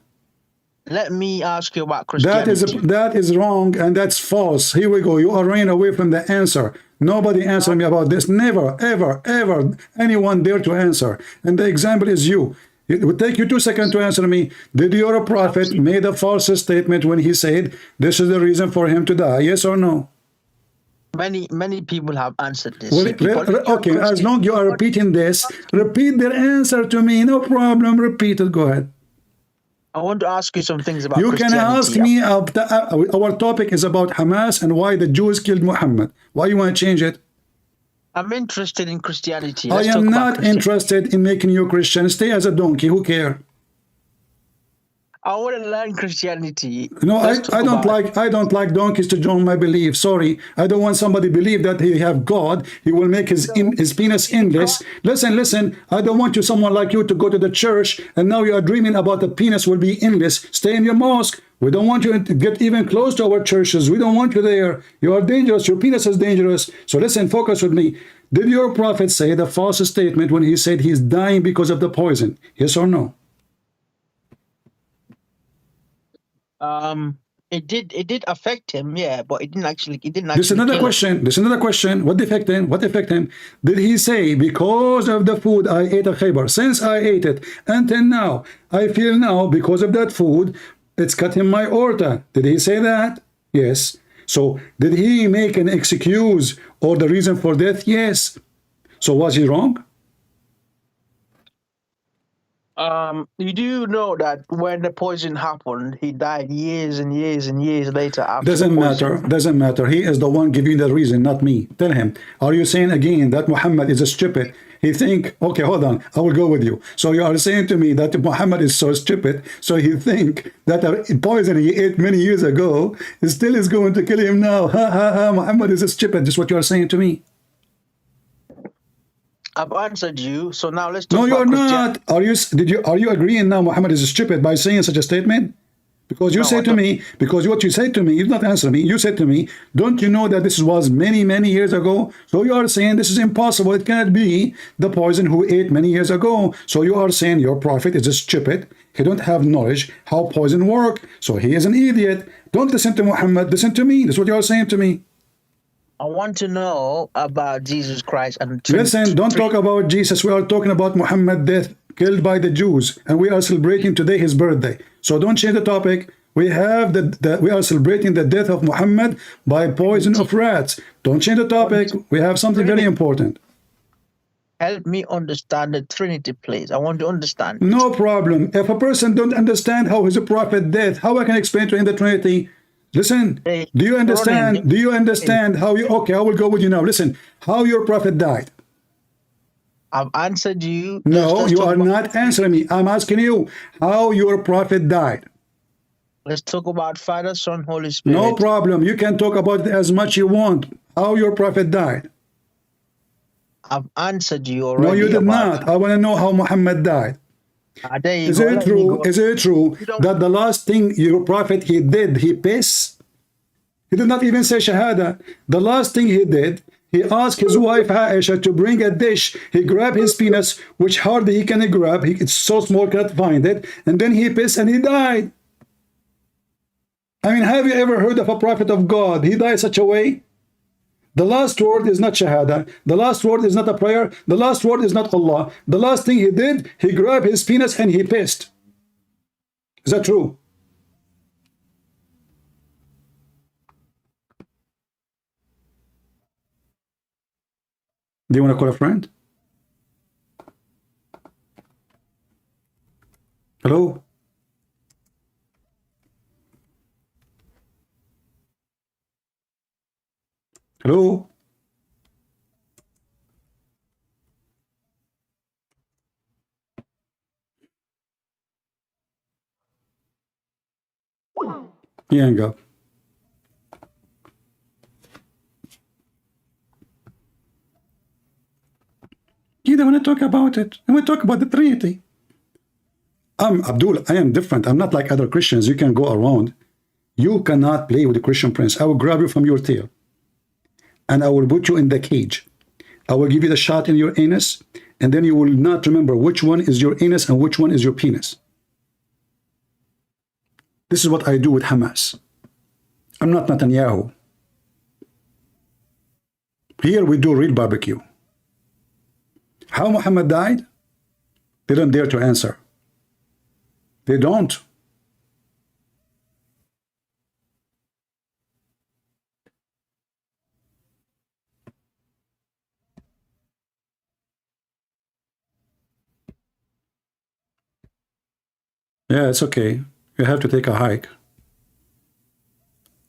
Let me ask you about Christianity. That is wrong, and that's false. Here we go. You are running away from the answer. Nobody answered me about this. Never, ever, ever anyone dare to answer. And the example is you. It would take you 2 seconds to answer me. Did your prophet made a false statement when he said this is the reason for him to die? Yes or no? Many people have answered this. Well, okay, as long as you are repeating this, repeat their answer to me. No problem. Repeat it. Go ahead. I want to ask you some things about You can ask Christianity. me, our topic is about Hamas and why the Jews killed Muhammad. Why you want to change it? I'm interested in Christianity. I Let's talk am about not Christianity. interested in making you Christian. Stay as a donkey. Who care? I want to learn Christianity. No, Let's talk about it. I don't like donkeys to join my belief. Sorry, I don't want somebody believe that he have God. He will make his penis endless. Listen. I don't want someone like you to go to the church and now you are dreaming about the penis will be endless. Stay in your mosque. We don't want you to get even close to our churches. We don't want you there. You are dangerous. Your penis is dangerous. So listen, focus with me. Did your prophet say the false statement when he said he's dying because of the poison? Yes or no? It did affect him, yeah, but it didn't actually This is another kill him. question. This is another question. What affect him? What affect him? Did he say, because of the food I ate at Khaybar, since I ate it until now, I feel now because of that food, it's cutting my aorta. Did he say that? Yes. So did he make an excuse or the reason for death? Yes. So was he wrong? You do know that when the poison happened, he died years and years and years later after Doesn't the matter. poison. Doesn't matter. He is the one giving the reason, not me. Tell him. Are you saying again that Muhammad is a stupid? He think, okay, hold on. I will go with you. So you are saying to me that Muhammad is so stupid. So he think that the poison he ate many years ago still is going to kill him now. Ha ha ha. Muhammad is a stupid. That's what you are saying to me. I've answered you, so now let's talk No, about you're not. Are you agreeing now Muhammad is stupid by saying such a statement? Because you said to me, because what you said to me, you did not answer me. You said to me, don't you know that this was many, many years ago? So you are saying this is impossible. It cannot be the poison who ate many years ago. So you are saying your prophet is stupid. He don't have knowledge how poison work. So he is an idiot. Don't listen to Muhammad. Listen to me. That's what you are saying to me. I want to know about Jesus Christ and listen, don't talk about Jesus. We are talking about Muhammad death, killed by the Jews, and we are celebrating today his birthday. So don't change the topic. We have we are celebrating the death of Muhammad by poison of rats. Don't change the topic. We have something very important. Help me understand the Trinity, please. I want to understand. No problem. If a person don't understand how his prophet death, how I can explain to him the Trinity? Listen, do you understand? Do you understand how you? Okay, I will go with you now. Listen, how your prophet died. I've answered you. No, you are not answering me. I'm asking you how your prophet died. Let's talk about Father, Son, Holy Spirit. No problem. You can talk about it as much you want. How your prophet died. I've answered you already. No, you did not. I want to know how Muhammad died. Is it true? Is it true that the last thing your prophet he did, he pissed? He did not even say shahada. The last thing he did, he asked his wife Aisha to bring a dish. He grabbed his penis, which hardly he can grab. It's so small, cannot find it. And then he pissed and he died. I mean, have you ever heard of a prophet of God? He died such a way. The last word is not shahada. The last word is not a prayer. The last word is not Allah. The last thing he did, he grabbed his penis and he pissed. Is that true? Do you want to call a friend? Hello? Hello? He hang up. You don't want to talk about it. I want to talk about the Trinity. Abdul, I am different. I'm not like other Christians. You can go around. You cannot play with the Christian prince. I will grab you from your tail. And I will put you in the cage. I will give you the shot in your anus, and then you will not remember which one is your anus and which one is your penis. This is what I do with Hamas. I'm not Netanyahu. Here we do real barbecue. How Muhammad died? They don't dare to answer. They don't. Yeah, it's okay. You have to take a hike.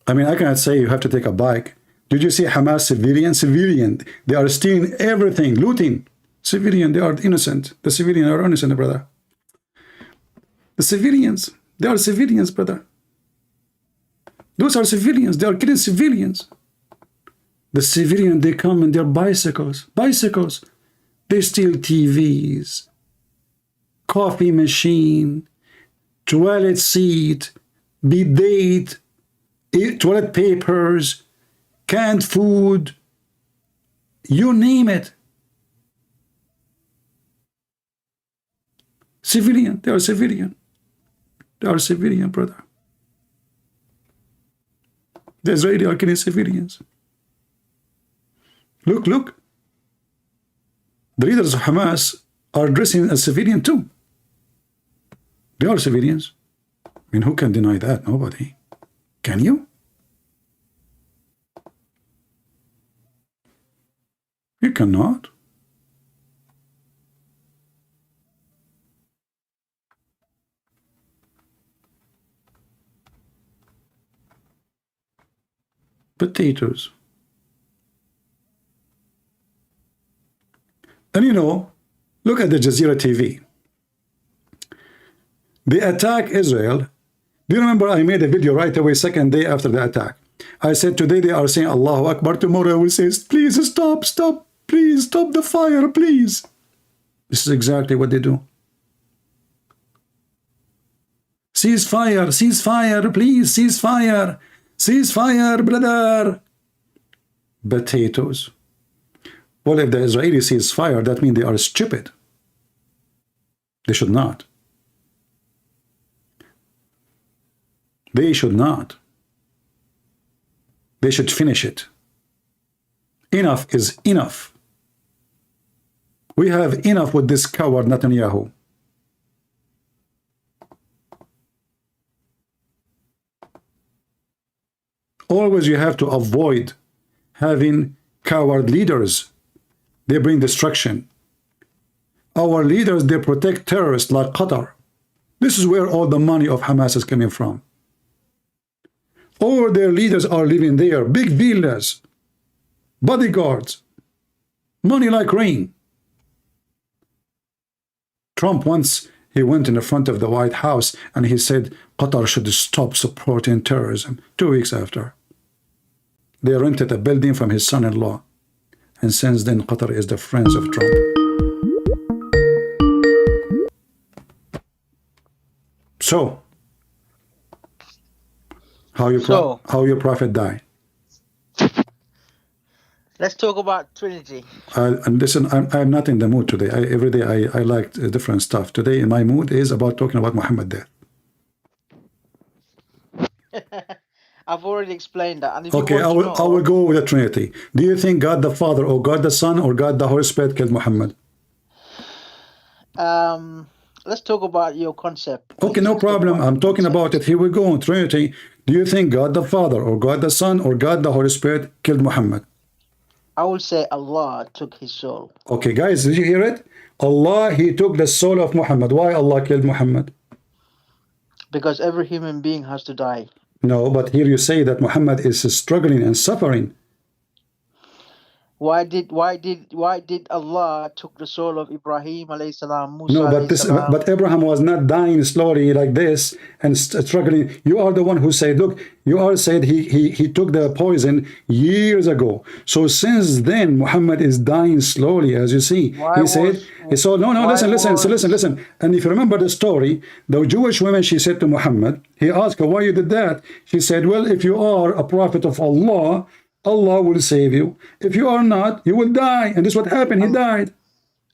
I mean, I cannot say you have to take a bike. Did you see Hamas civilian? They are stealing everything, looting. Civilian, they are innocent. The civilians are innocent, brother. The civilians, they are civilians, brother. Those are civilians. They are killing civilians. The civilian, they come in their bicycles. They steal TVs, coffee machine, toilet seat, bidet, toilet papers, canned food, you name it. Civilian, they are civilian. They are civilian, brother. The Israeli are killing civilians. Look. The leaders of Hamas are dressing as civilian too. They are civilians. I mean, who can deny that? Nobody. Can you? You cannot. Potatoes. And you know, look at the Jazeera TV. They attack Israel. Do you remember I made a video right away, second day after the attack? I said today they are saying Allahu Akbar. Tomorrow I will say, please stop, please stop the fire, please. This is exactly what they do. Ceasefire, please, ceasefire, brother. Potatoes. Well, if the Israeli cease fire, that means they are stupid. They should not. They should not. They should finish it. Enough is enough. We have enough with this coward Netanyahu. Always you have to avoid having coward leaders. They bring destruction. Our leaders, they protect terrorists like Qatar. This is where all the money of Hamas is coming from. All their leaders are living there, big villas, bodyguards, money like rain. Trump once, he went in the front of the White House and he said Qatar should stop supporting terrorism. 2 weeks after, they rented a building from his son-in-law. And since then, Qatar is the friends of Trump. So, how your prophet die? Let's talk about Trinity. And listen, I'm not in the mood today. Every day I like different stuff. Today, my mood is about talking about Muhammad death. I've already explained that. And if okay, I will go with the Trinity. Do you think God the Father or God the Son or God the Holy Spirit killed Muhammad? Let's talk about your concept. Okay, no problem. I'm talking about it. Here we go on Trinity. Do you think God the Father or God the Son or God the Holy Spirit killed Muhammad? I will say Allah took his soul. Okay, guys, did you hear it? Allah, he took the soul of Muhammad. Why Allah killed Muhammad? Because every human being has to die. No, but here you say that Muhammad is struggling and suffering. Why did Allah took the soul of Ibrahim alayhi salam, Musa no, salam? But Abraham was not dying slowly like this and struggling. You are the one who said, look, you are said he took the poison years ago. So since then, Muhammad is dying slowly, as you see. Listen. And if you remember the story, the Jewish woman, she said to Muhammad, he asked her, why you did that? She said, well, if you are a prophet of Allah, Allah will save you. If you are not, you will die. And this is what happened. He died.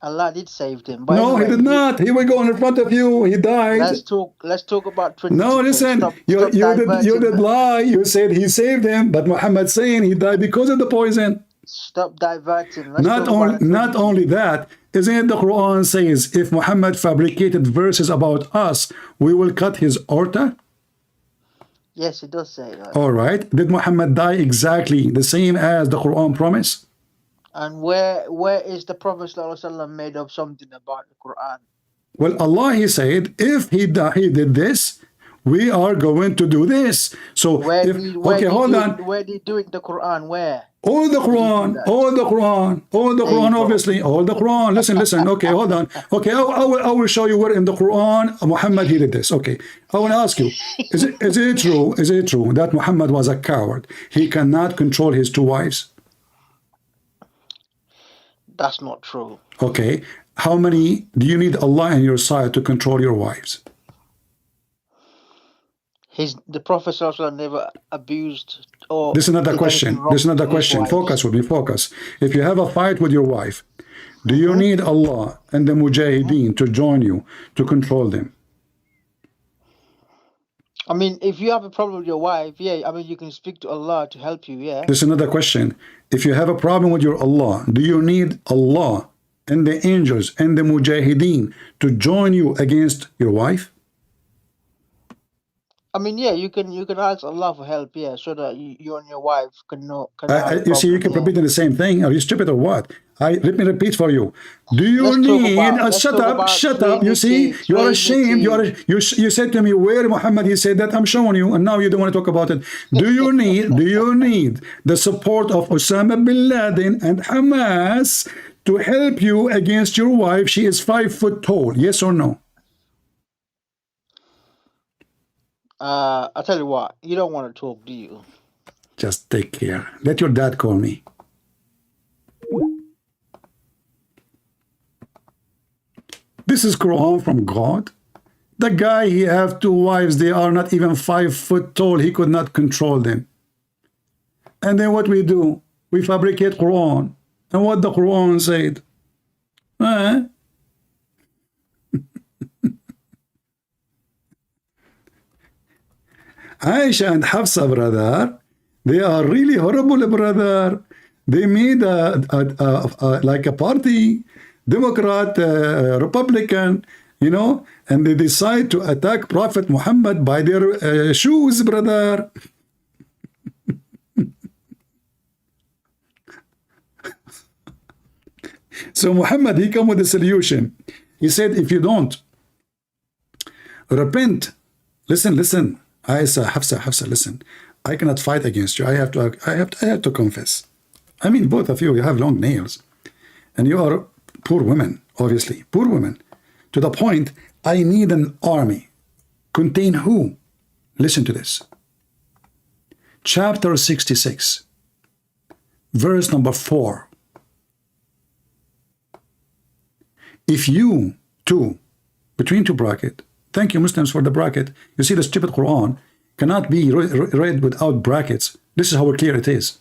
Allah did save him. No, he did not. He will go in front of you. He died. Let's talk about Trinity. No, listen. You did lie. You said he saved him, but Muhammad saying he died because of the poison. Stop diverting. Not only that, isn't it the Quran says if Muhammad fabricated verses about us, we will cut his aorta? Yes, it does say that. All right. Did Muhammad die exactly the same as the Quran promise? And where is the Prophet ﷺ made up something about the Quran? Well, Allah, he said, if he did this, we are going to do this. So, okay, hold on. Where did he do it in the Quran? Where? All the Quran, obviously, all the Quran. Listen. Okay, hold on. Okay, I will show you where in the Quran Muhammad he did this. Okay, I want to ask you: Is it true? Is it true that Muhammad was a coward? He cannot control his 2 wives. That's not true. Okay, how many do you need Allah on your side to control your wives? The Prophet never abused or. This is another question. This is another question. Focus with me. Focus. If you have a fight with your wife, do you need Allah and the Mujahideen to join you to control them? I mean, if you have a problem with your wife, yeah, I mean, you can speak to Allah to help you, yeah. This is another question. If you have a problem with your Allah, do you need Allah and the angels and the Mujahideen to join you against your wife? I mean, yeah, you can ask Allah for help, yeah, so that you and your wife can know. You see, you keep repeating the same thing. Are you stupid or what? Let me repeat for you. Do you need? Shut up. You see, you are ashamed. You said to me, where Muhammad he said that? I'm showing you, and now you don't want to talk about it. Do you need the support of Osama bin Laden and Hamas to help you against your wife? She is 5 foot tall. Yes or no? I'll tell you what, you don't want to talk, do you? Just take care. Let your dad call me. This is Quran from God. The guy, he have 2 wives. They are not even 5 foot tall. He could not control them. And then what we do? We fabricate Quran. And what the Quran said? Aisha and Hafsa, brother, they are really horrible, brother. They made like a party, Democrat, Republican, you know, and they decide to attack Prophet Muhammad by their shoes, brother. So Muhammad, he come with a solution. He said, if you don't repent, listen. Hafsa, listen. I cannot fight against you. I have to confess. I mean, both of you have long nails, and you are poor women, obviously, poor women. To the point, I need an army. Contain who? Listen to this. Chapter 66, verse number 4. If you two, between 2 bracket. Thank you, Muslims, for the bracket. You see, the stupid Quran cannot be read without brackets. This is how clear it is.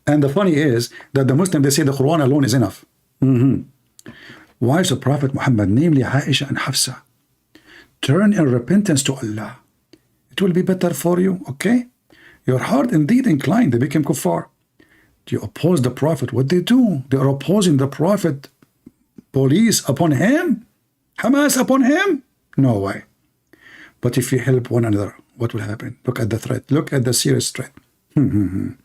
And the funny is that the Muslim, they say the Quran alone is enough. Wives of Prophet Muhammad, namely Aisha and Hafsa, turn in repentance to Allah. It will be better for you, okay? Your heart indeed inclined, they became kuffar. Do you oppose the Prophet? What they do? They are opposing the Prophet. Police upon him? Hamas upon him? No way. But if you help one another, what will happen? Look at the threat. Look at the serious threat. Then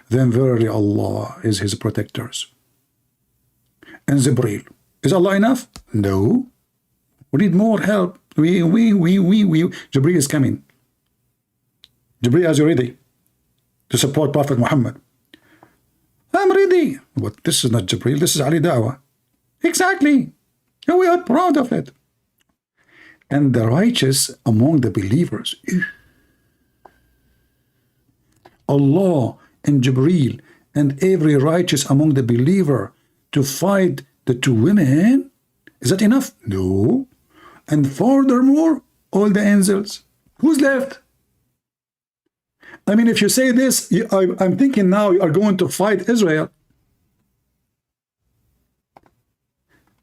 verily Allah is his protectors. And Jibreel. Is Allah enough? No. We need more help. Jibreel is coming. Jibreel, are you ready to support Prophet Muhammad? I'm ready. But this is not Jibreel. This is Ali Dawah. Exactly. And we are proud of it. And the righteous among the believers. Allah and Jibreel and every righteous among the believer to fight the 2 women. Is that enough? No. And furthermore, all the angels. Who's left? I mean, if you say this, I'm thinking now you are going to fight Israel.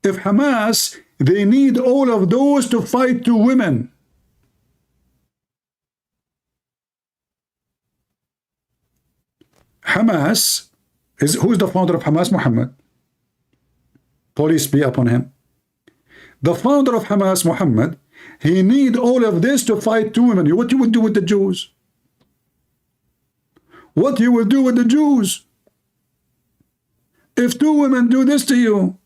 If Hamas, they need all of those to fight 2 women. Hamas, who's the founder of Hamas? Muhammad. Police be upon him. The founder of Hamas, Muhammad, he need all of this to fight 2 women. What you will do with the Jews? What you will do with the Jews? If 2 women do this to you,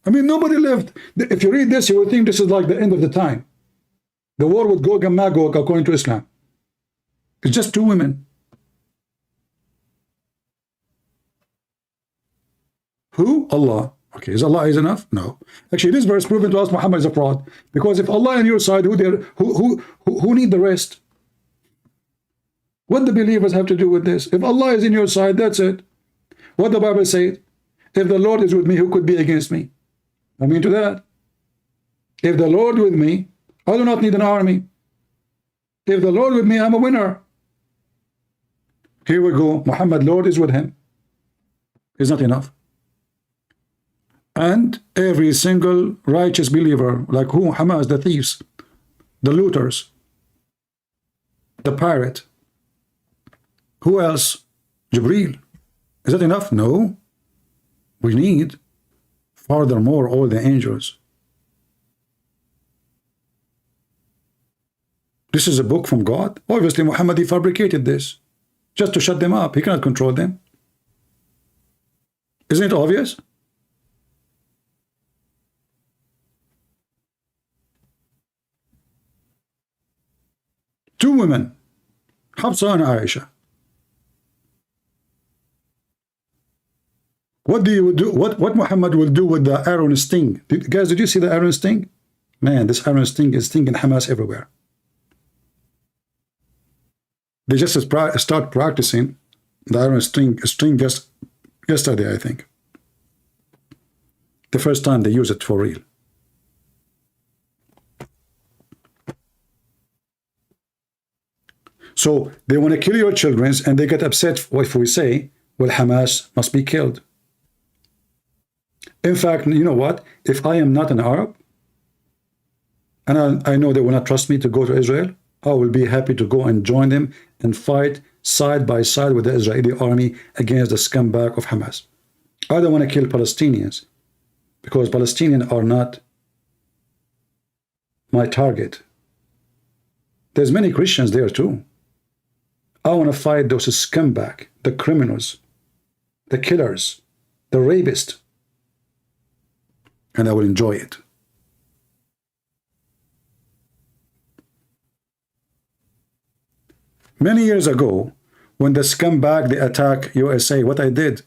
I mean, nobody left. If you read this, you would think this is like the end of the time. The war with Gog and Magog, according to Islam. It's just 2 women. Who? Allah. Okay, is Allah is enough? No. Actually, this verse proven to us Muhammad is a fraud. Because if Allah on your side, who need the rest? What the believers have to do with this? If Allah is in your side, that's it. What the Bible says, if the Lord is with me, who could be against me? I mean to that. If the Lord with me, I do not need an army. If the Lord with me, I'm a winner. Here we go. Muhammad, Lord is with him. Is not enough. And every single righteous believer, like who? Hamas, the thieves, the looters, the pirate. Who else? Jibreel. Is that enough? No. We need, furthermore, all the angels. This is a book from God. Obviously, Muhammad, he fabricated this just to shut them up. He cannot control them. Isn't it obvious? Two women, Hafsa and Aisha. What do you do? What Muhammad will do with the iron sting? Guys, did you see the iron sting? Man, this iron sting is stinging Hamas everywhere. They just start practicing the iron string just yesterday, I think. The first time they use it for real. So they want to kill your children, and they get upset if we say, well, Hamas must be killed. In fact, you know what? If I am not an Arab, and I know they will not trust me to go to Israel, I will be happy to go and join them and fight side by side with the Israeli army against the scumbag of Hamas. I don't want to kill Palestinians because Palestinians are not my target. There's many Christians there too. I want to fight those scumbag, the criminals, the killers, the rapists, and I will enjoy it. Many years ago, when the scumbag, they attack USA, what I did,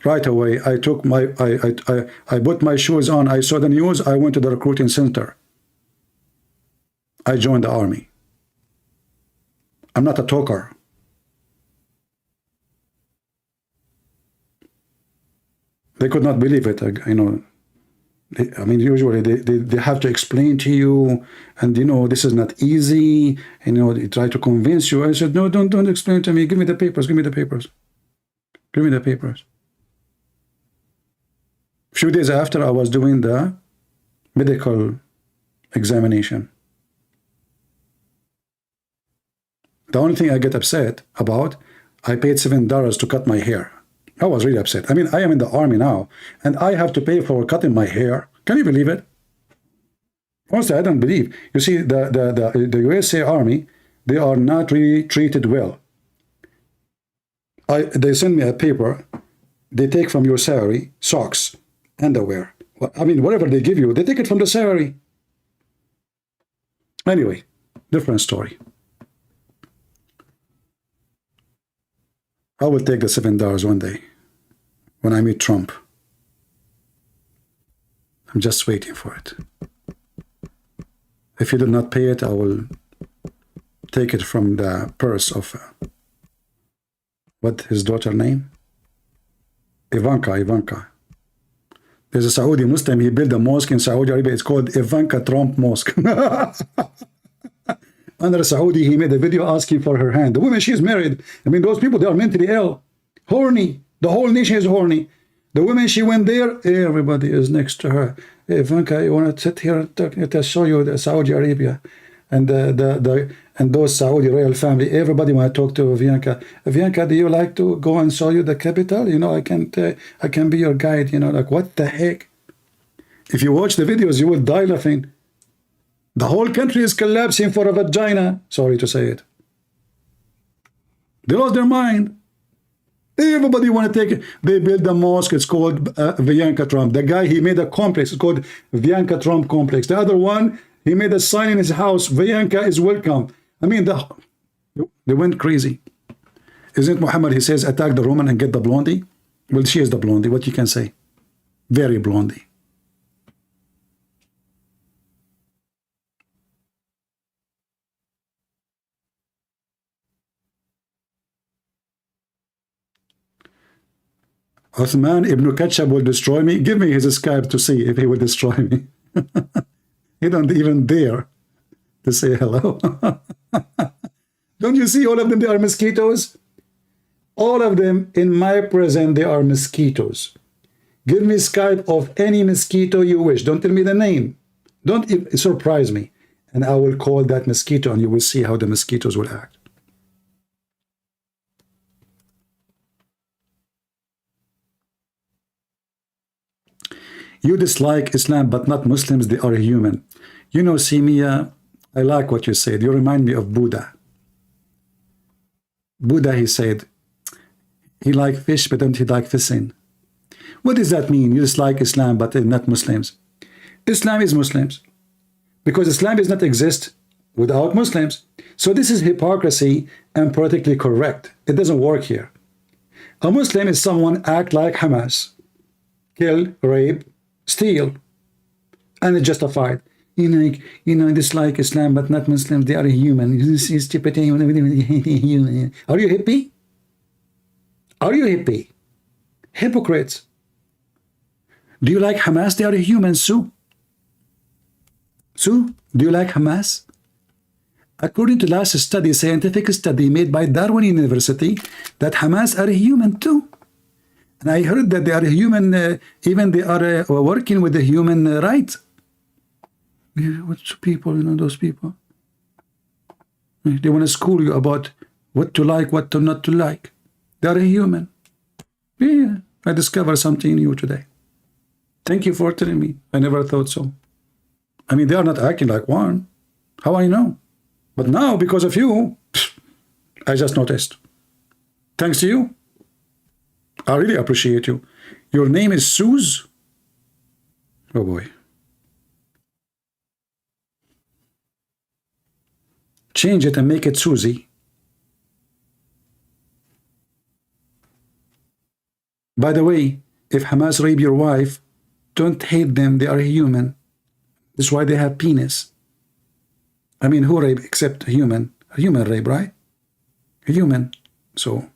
right away, I took my, I put my shoes on, I saw the news, I went to the recruiting center. I joined the army. I'm not a talker. They could not believe it, you know. I mean, usually they have to explain to you, and you know, this is not easy, and you know, they try to convince you. I said, no, don't explain to me. Give me the papers, give me the papers. Give me the papers. A few days after, I was doing the medical examination. The only thing I get upset about, I paid $7 to cut my hair. I was really upset. I mean, I am in the army now, and I have to pay for cutting my hair. Can you believe it? Honestly, I don't believe. You see, the USA Army, they are not really treated well. They send me a paper. They take from your salary socks, underwear. I mean, whatever they give you, they take it from the salary. Anyway, different story. I will take the $7 one day when I meet Trump. I'm just waiting for it. If you do not pay it, I will take it from the purse of what his daughter name? Ivanka. There's a Saudi Muslim, he built a mosque in Saudi Arabia. It's called Ivanka Trump Mosque. Under Saudi, he made a video asking for her hand. The woman, she's married. I mean, those people, they are mentally ill. Horny. The whole nation is horny. The woman, she went there, everybody is next to her. Ivanka, you want to sit here to show you the Saudi Arabia. And and those Saudi royal family, everybody want to talk to Ivanka. Ivanka, do you like to go and show you the capital? You know, I can be your guide. You know, like, what the heck? If you watch the videos, you will die laughing. The whole country is collapsing for a vagina. Sorry to say it. They lost their mind. Everybody want to take it. They build a mosque. It's called Vianka Trump. The guy, he made a complex. It's called Vianka Trump complex. The other one, he made a sign in his house. Vianka is welcome. I mean, they went crazy. Isn't Muhammad, he says, attack the Roman and get the blondie? Well, she is the blondie. What you can say? Very blondie. Uthman ibn Khattab will destroy me. Give me his Skype to see if he will destroy me. He don't even dare to say hello. Don't you see all of them? They are mosquitoes. All of them in my present, they are mosquitoes. Give me Skype of any mosquito you wish. Don't tell me the name. Don't surprise me. And I will call that mosquito and you will see how the mosquitoes will act. You dislike Islam, but not Muslims. They are human. You know, Simia, I like what you said. You remind me of Buddha. Buddha, he said, he liked fish, but don't he like fishing? What does that mean? You dislike Islam, but not Muslims. Islam is Muslims. Because Islam does not exist without Muslims. So this is hypocrisy and politically correct. It doesn't work here. A Muslim is someone act like Hamas. Kill, rape, steal, and it's justified. I dislike Islam, but not Muslims. They are human. This is stupid. Are you hippie? Are you hippie? Hypocrites. Do you like Hamas? They are humans, Sue. Sue, do you like Hamas? According to last study, scientific study made by Darwin University, that Hamas are human too. And I heard that they are human, even they are working with the human rights. What's people, those people? They want to school you about what to like, what to not to like. They are human. Yeah, I discovered something new today. Thank you for telling me. I never thought so. I mean, they are not acting like one. How I know? But now, because of you, I just noticed. Thanks to you. I really appreciate you. Your name is Suze? Oh boy. Change it and make it Susie. By the way, if Hamas rape your wife, don't hate them. They are human. That's why they have penis. I mean, who rape except human? A human rape, right? A human. So,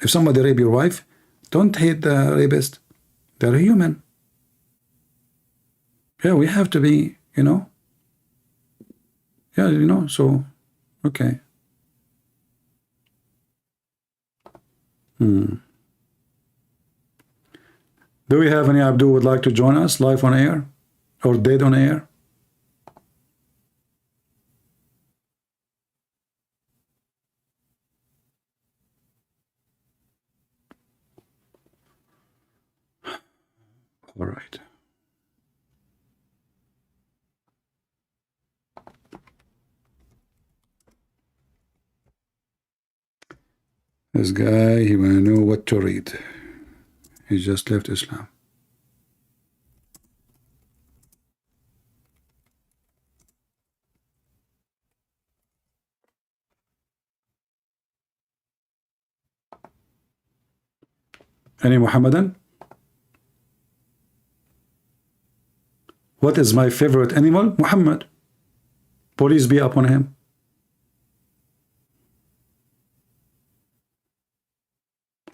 if somebody rape your wife, don't hate the rapist. They're human. Yeah, we have to be, Yeah, so, okay. Do we have any Abdul would like to join us live on air or dead on air? All right. This guy, he want to know what to read. He just left Islam. Any Muhammadan? What is my favorite animal? Muhammad. Peace be upon him.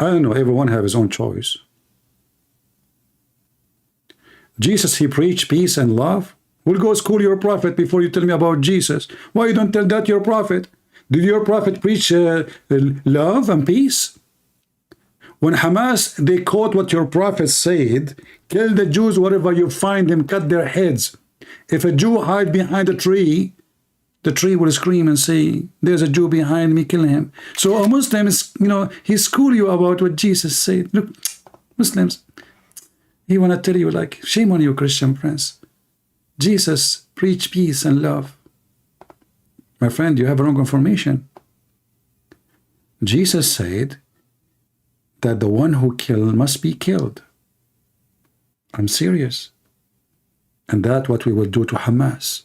I don't know, everyone have his own choice. Jesus, he preached peace and love. We'll go school your prophet before you tell me about Jesus. Why you don't tell that your prophet? Did your prophet preach love and peace? When Hamas, they quote what your prophet said, kill the Jews wherever you find them, cut their heads. If a Jew hide behind a tree, the tree will scream and say, there's a Jew behind me, kill him. So a Muslim is, he school you about what Jesus said. Look, Muslims, he want to tell you, like, shame on you, Christian friends. Jesus preached peace and love. My friend, you have wrong information. Jesus said, that the one who killed must be killed. I'm serious. And that's what we will do to Hamas.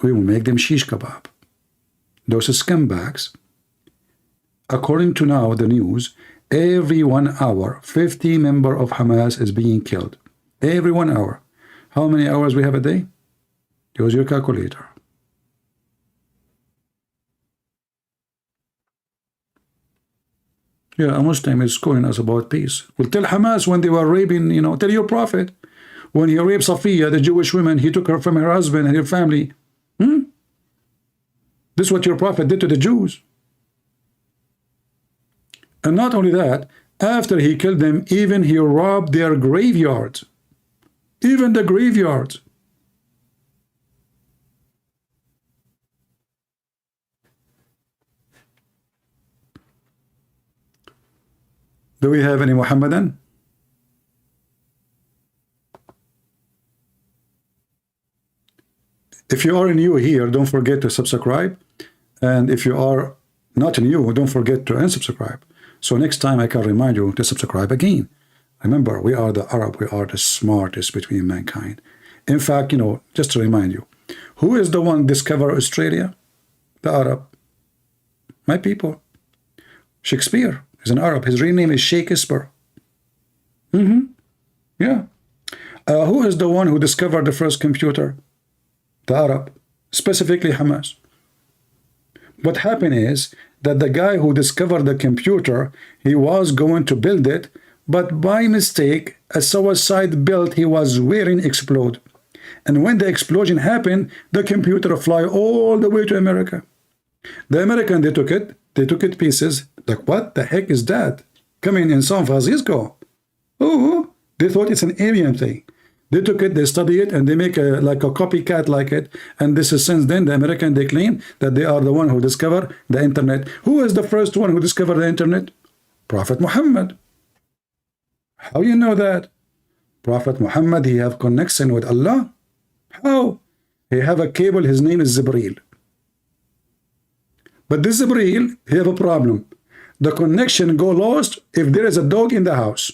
We will make them shish kebab. Those scumbags, according to now the news, every 1 hour, 50 members of Hamas is being killed. Every 1 hour. How many hours we have a day? Use your calculator. Yeah, a Muslim is calling us about peace. Well, tell Hamas when they were raping, tell your prophet. When he raped Safiya, the Jewish woman, he took her from her husband and her family. This is what your prophet did to the Jews. And not only that, after he killed them, even he robbed their graveyards. Even the graveyards. Do we have any Muhammadan? If you are new here, don't forget to subscribe. And if you are not new, don't forget to unsubscribe. So next time I can remind you to subscribe again. Remember, we are the Arab. We are the smartest between mankind. In fact, just to remind you, who is the one discovered Australia? The Arab. My people. Shakespeare is an Arab. His real name is Shakespeare. Yeah. Who is the one who discovered the first computer? The Arab. Specifically Hamas. What happened is that the guy who discovered the computer, he was going to build it, but by mistake, a suicide belt he was wearing exploded. And when the explosion happened, the computer fly all the way to America. The American, they took it pieces. Like, what the heck is that? Coming in San Francisco. Oh, they thought it's an alien thing. They took it, they study it, and they make a copycat like it. And this is since then, the American, they claim that they are the one who discovered the internet. Who is the first one who discovered the internet? Prophet Muhammad. How you know that? Prophet Muhammad, he have connection with Allah. How? He have a cable, his name is Jibreel. But this Jibreel, he have a problem. The connection go lost if there is a dog in the house.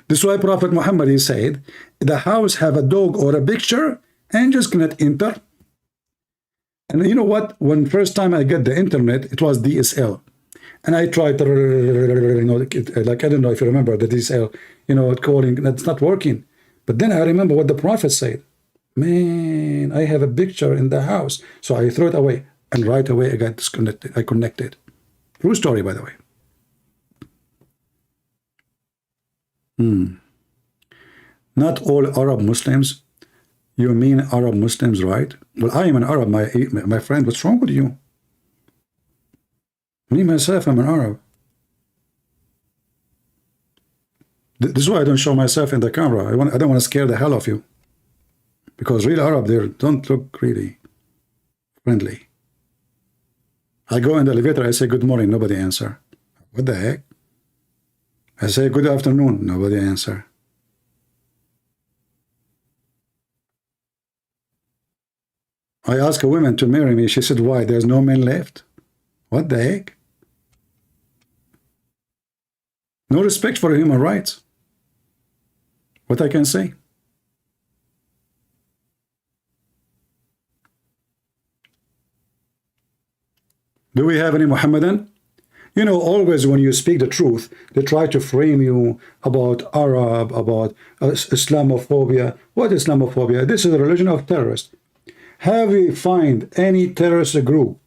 This is why Prophet Muhammad, he said, the house have a dog or a picture, angels cannot enter. And you know what? When first time I got the internet, it was DSL. And I tried to, like, I don't know if you remember the DSL, calling, that's not working. But then I remember what the Prophet said. Man, I have a picture in the house. So I threw it away. And right away I got disconnected. I connected. True story, by the way. Not all Arab Muslims. You mean Arab Muslims, right? Well, I am an Arab, my friend. What's wrong with you? Me, myself, I'm an Arab. This is why I don't show myself in the camera. I don't want to scare the hell of you. Because real Arab, they don't look really friendly. I go in the elevator, I say good morning, nobody answer. What the heck? I say good afternoon, nobody answer. I ask a woman to marry me, she said, why? There's no men left? What the heck? No respect for human rights. What I can say? Do we have any Muhammadan? Always when you speak the truth, they try to frame you about Arab, about Islamophobia. What is Islamophobia? This is a religion of terrorists. Have we find any terrorist group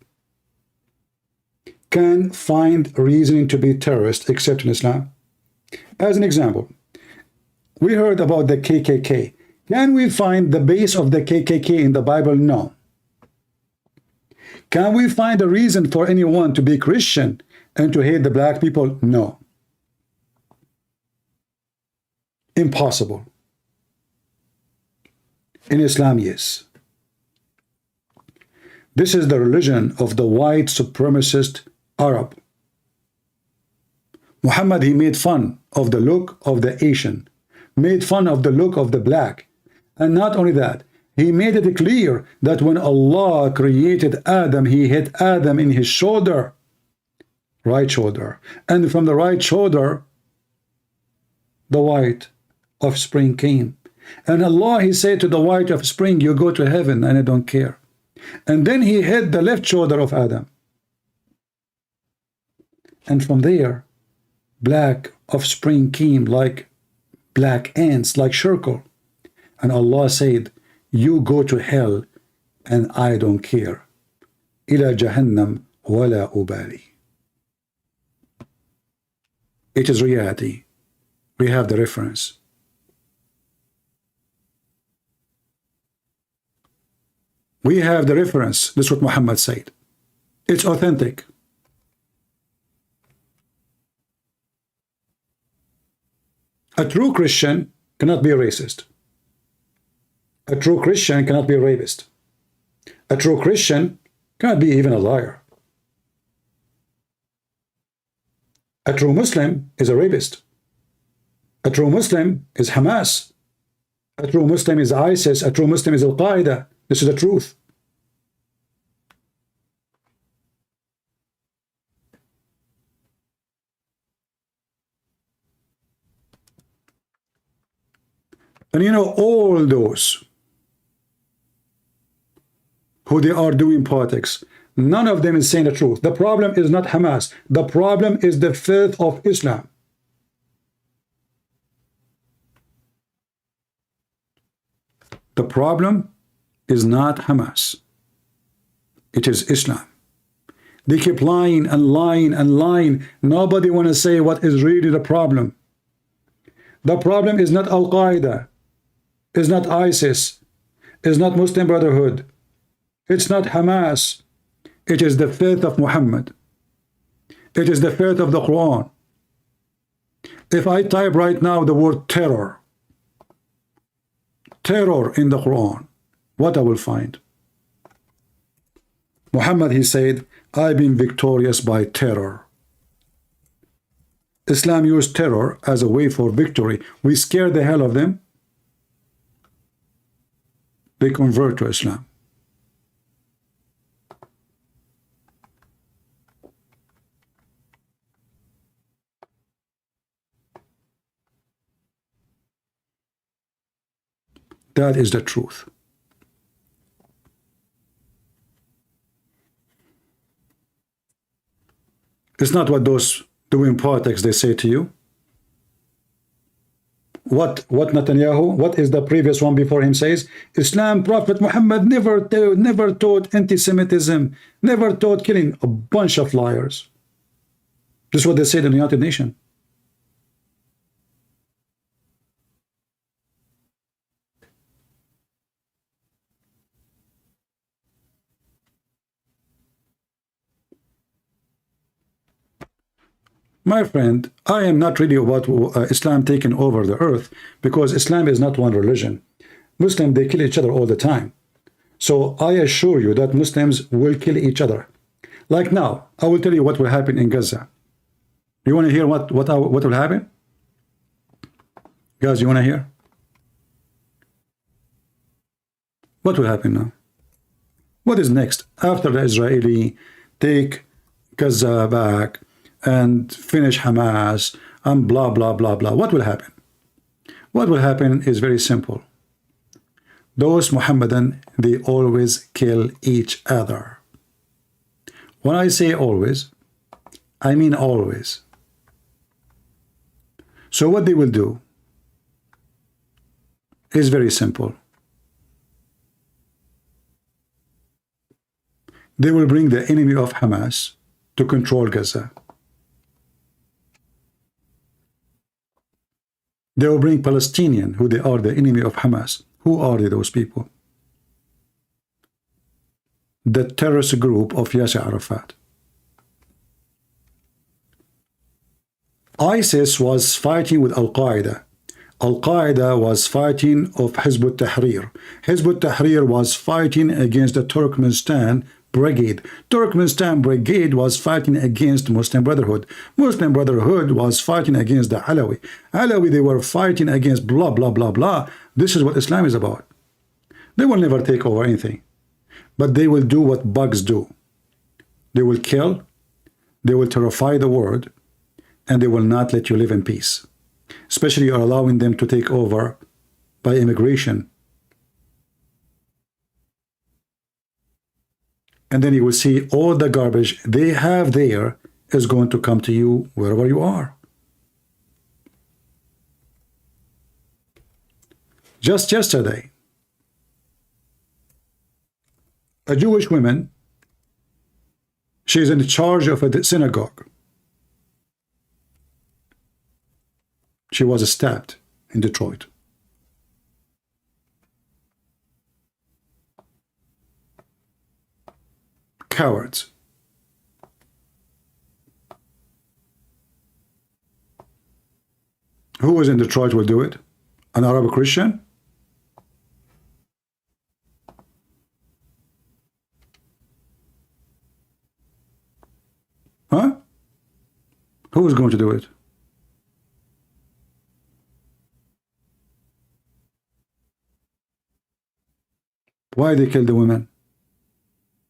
can find reasoning to be terrorist except in Islam? As an example, we heard about the KKK. Can we find the base of the KKK in the Bible? No. Can we find a reason for anyone to be Christian and to hate the black people? No. Impossible. In Islam, yes. This is the religion of the white supremacist Arab. Muhammad, he made fun of the look of the Asian, made fun of the look of the black. And not only that, he made it clear that when Allah created Adam, he hit Adam in his shoulder. right shoulder. And from the right shoulder, the white offspring came. And Allah, He said to the white offspring, you go to heaven and I don't care. And then He hit the left shoulder of Adam. And from there, black offspring came like black ants, like circle. And Allah said, you go to hell and I don't care. Ila Jahannam wala ubali. It is reality. We have the reference. We have the reference. This is what Muhammad said. It's authentic. A true Christian cannot be a racist. A true Christian cannot be a rapist. A true Christian cannot be even a liar. A true Muslim is a rapist. A true Muslim is Hamas. A true Muslim is ISIS. A true Muslim is Al-Qaeda. This is the truth. And you know, all those who they are doing politics, none of them is saying the truth. The problem is not Hamas. The problem is the faith of Islam. The problem is not Hamas. It is Islam. They keep lying and lying and lying. Nobody want to say what is really the problem. The problem is not Al-Qaeda. It's not ISIS. It's not Muslim Brotherhood. It's not Hamas. It is the faith of Muhammad. It is the faith of the Quran. If I type right now the word terror in the Quran, what I will find? Muhammad, he said, I've been victorious by terror. Islam used terror as a way for victory. We scare the hell of them. They convert to Islam. That is the truth. It's not what those doing politics they say to you. What Netanyahu, what is the previous one before him says? Islam, Prophet Muhammad never taught anti-Semitism, never taught killing. A bunch of liars. This is what they said in the United Nations. My friend, I am not really about Islam taking over the earth, because Islam is not one religion. Muslims, they kill each other all the time. So I assure you that Muslims will kill each other. Like now, I will tell you what will happen in Gaza. You want to hear what will happen? Guys, you want to hear? What will happen now? What is next? After the Israeli take Gaza back and finish Hamas and blah, blah, blah, blah. What will happen? What will happen is very simple. Those Mohammedan, they always kill each other. When I say always, I mean always. So what they will do is very simple. They will bring the enemy of Hamas to control Gaza. They will bring Palestinians, who they are the enemy of Hamas. Who are they, those people? The terrorist group of Yasser Arafat. ISIS was fighting with Al-Qaeda. Al-Qaeda was fighting of Hizb ut-Tahrir. Hizb ut-Tahrir was fighting against the Turkmenistan Brigade. Turkmenistan Brigade was fighting against Muslim Brotherhood. Muslim Brotherhood was fighting against the Alawi. Alawi, they were fighting against blah, blah, blah, blah. This is what Islam is about. They will never take over anything. But they will do what bugs do. They will kill, They will terrify the world, and they will not let you live in peace. Especially you are allowing them to take over by immigration. And then you will see all the garbage they have there is going to come to you wherever you are. Just yesterday, a Jewish woman, she's in charge of a synagogue. She was stabbed in Detroit. Cowards. Who was in Detroit will do it? An Arab Christian? Huh? Who is going to do it? Why they kill the women?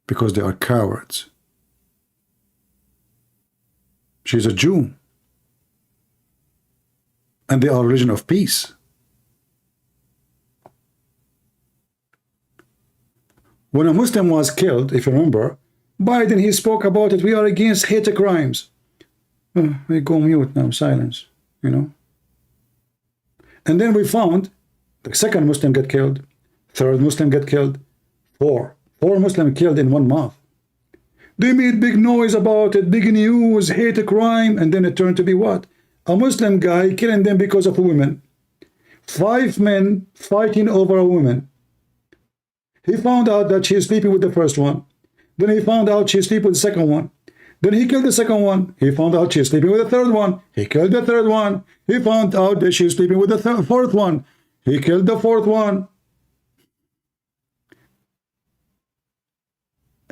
Because they are cowards. She's a Jew. And they are a religion of peace. When a Muslim was killed, if you remember, Biden, he spoke about it. We are against hate crimes. We go mute now, silence, you know. And then we found the second Muslim get killed, third Muslim get killed, four Muslims killed in 1 month. They made big noise about it, big news, hate crime, and then it turned to be what? A Muslim guy killing them because of women. 5 men fighting over a woman. He found out that she's sleeping with the first one. Then he found out she's sleeping with the second one. Then he killed the second one. He found out she's sleeping with the third one. He killed the third one. He found out that she's sleeping with the fourth one. He killed the fourth one.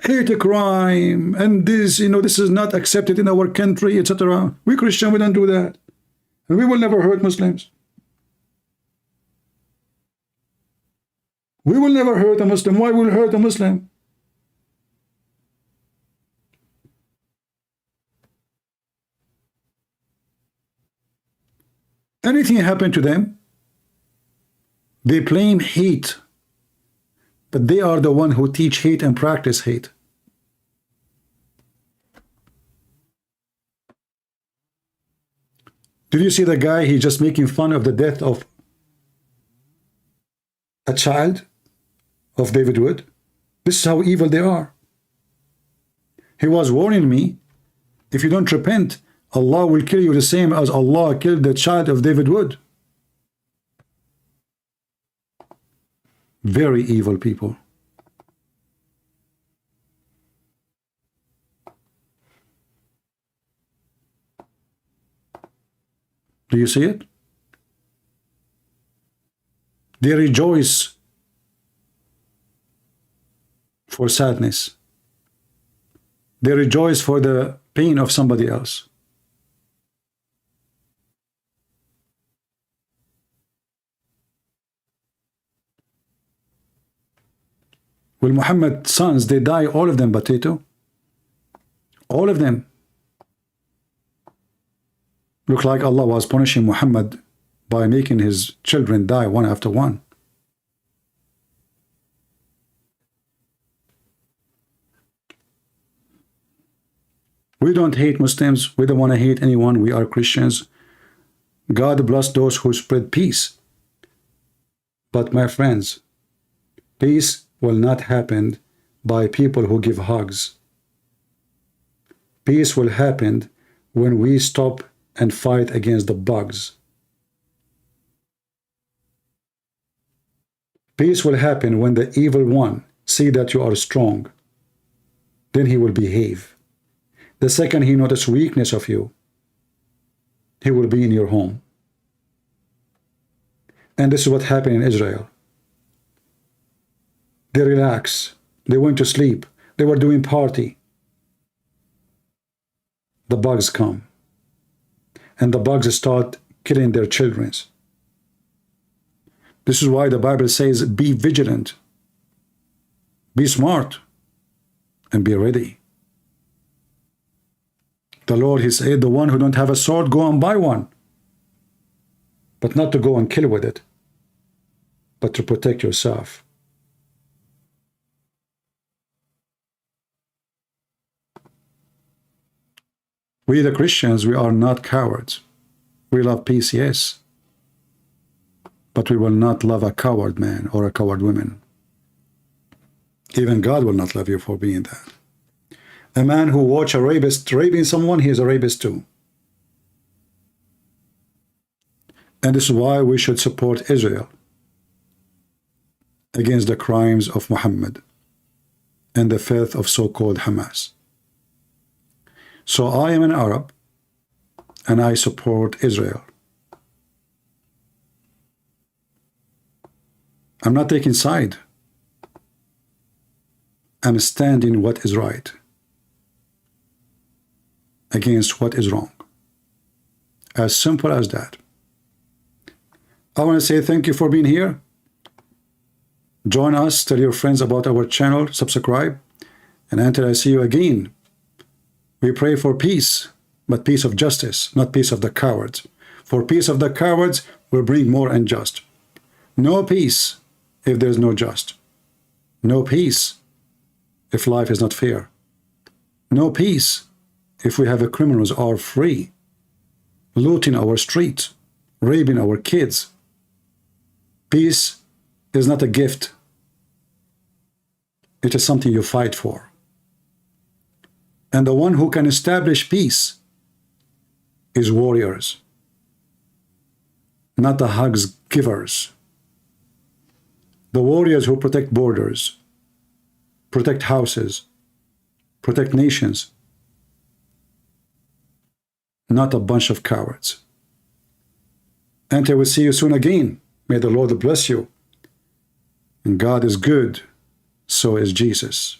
Hate crime, and this, you know, this is not accepted in our country, etc. We Christian, we don't do that. And we will never hurt Muslims. We will never hurt a Muslim. Why will we hurt a Muslim? Anything happened to them, they blame hate. But they are the one who teach hate and practice hate. Did you see the guy? He's just making fun of the death of a child of David Wood. This is how evil they are. He was warning me, if you don't repent, Allah will kill you the same as Allah killed the child of David Wood. Very evil people. Do you see it? They rejoice for sadness. They rejoice for the pain of somebody else. Will Muhammad's sons, they die, all of them, Batito? All of them. Look like Allah was punishing Muhammad by making his children die one after one. We don't hate Muslims. We don't want to hate anyone. We are Christians. God bless those who spread peace. But my friends, peace will not happen by people who give hugs. Peace will happen when we stop and fight against the bugs. Peace will happen when the evil one see that you are strong. Then he will behave. The second he notices weakness of you, he will be in your home. And this is what happened in Israel. They relax. They went to sleep. They were doing party. The bugs come. And the bugs start killing their children. This is why the Bible says, be vigilant. Be smart. And be ready. The Lord, he said, the one who don't have a sword, go and buy one. But not to go and kill with it, but to protect yourself. We, the Christians, we are not cowards. We love peace, yes. But we will not love a coward man or a coward woman. Even God will not love you for being that. A man who watch a rapist raping someone, he is a rapist too. And this is why we should support Israel against the crimes of Muhammad and the filth of so-called Hamas. So I am an Arab and I support Israel. I'm not taking side. I'm standing what is right against what is wrong. As simple as that. I want to say thank you for being here. Join us, tell your friends about our channel, subscribe, and until I see you again, we pray for peace, but peace of justice, not peace of the cowards. For peace of the cowards will bring more unjust. No peace if there is no just. No peace if life is not fair. No peace if we have a criminals are free, looting our streets, raping our kids. Peace is not a gift. It is something you fight for. And the one who can establish peace is warriors, not the hugs givers. The warriors who protect borders, protect houses, protect nations, not a bunch of cowards. Until we see you soon again, may the Lord bless you. And God is good, so is Jesus.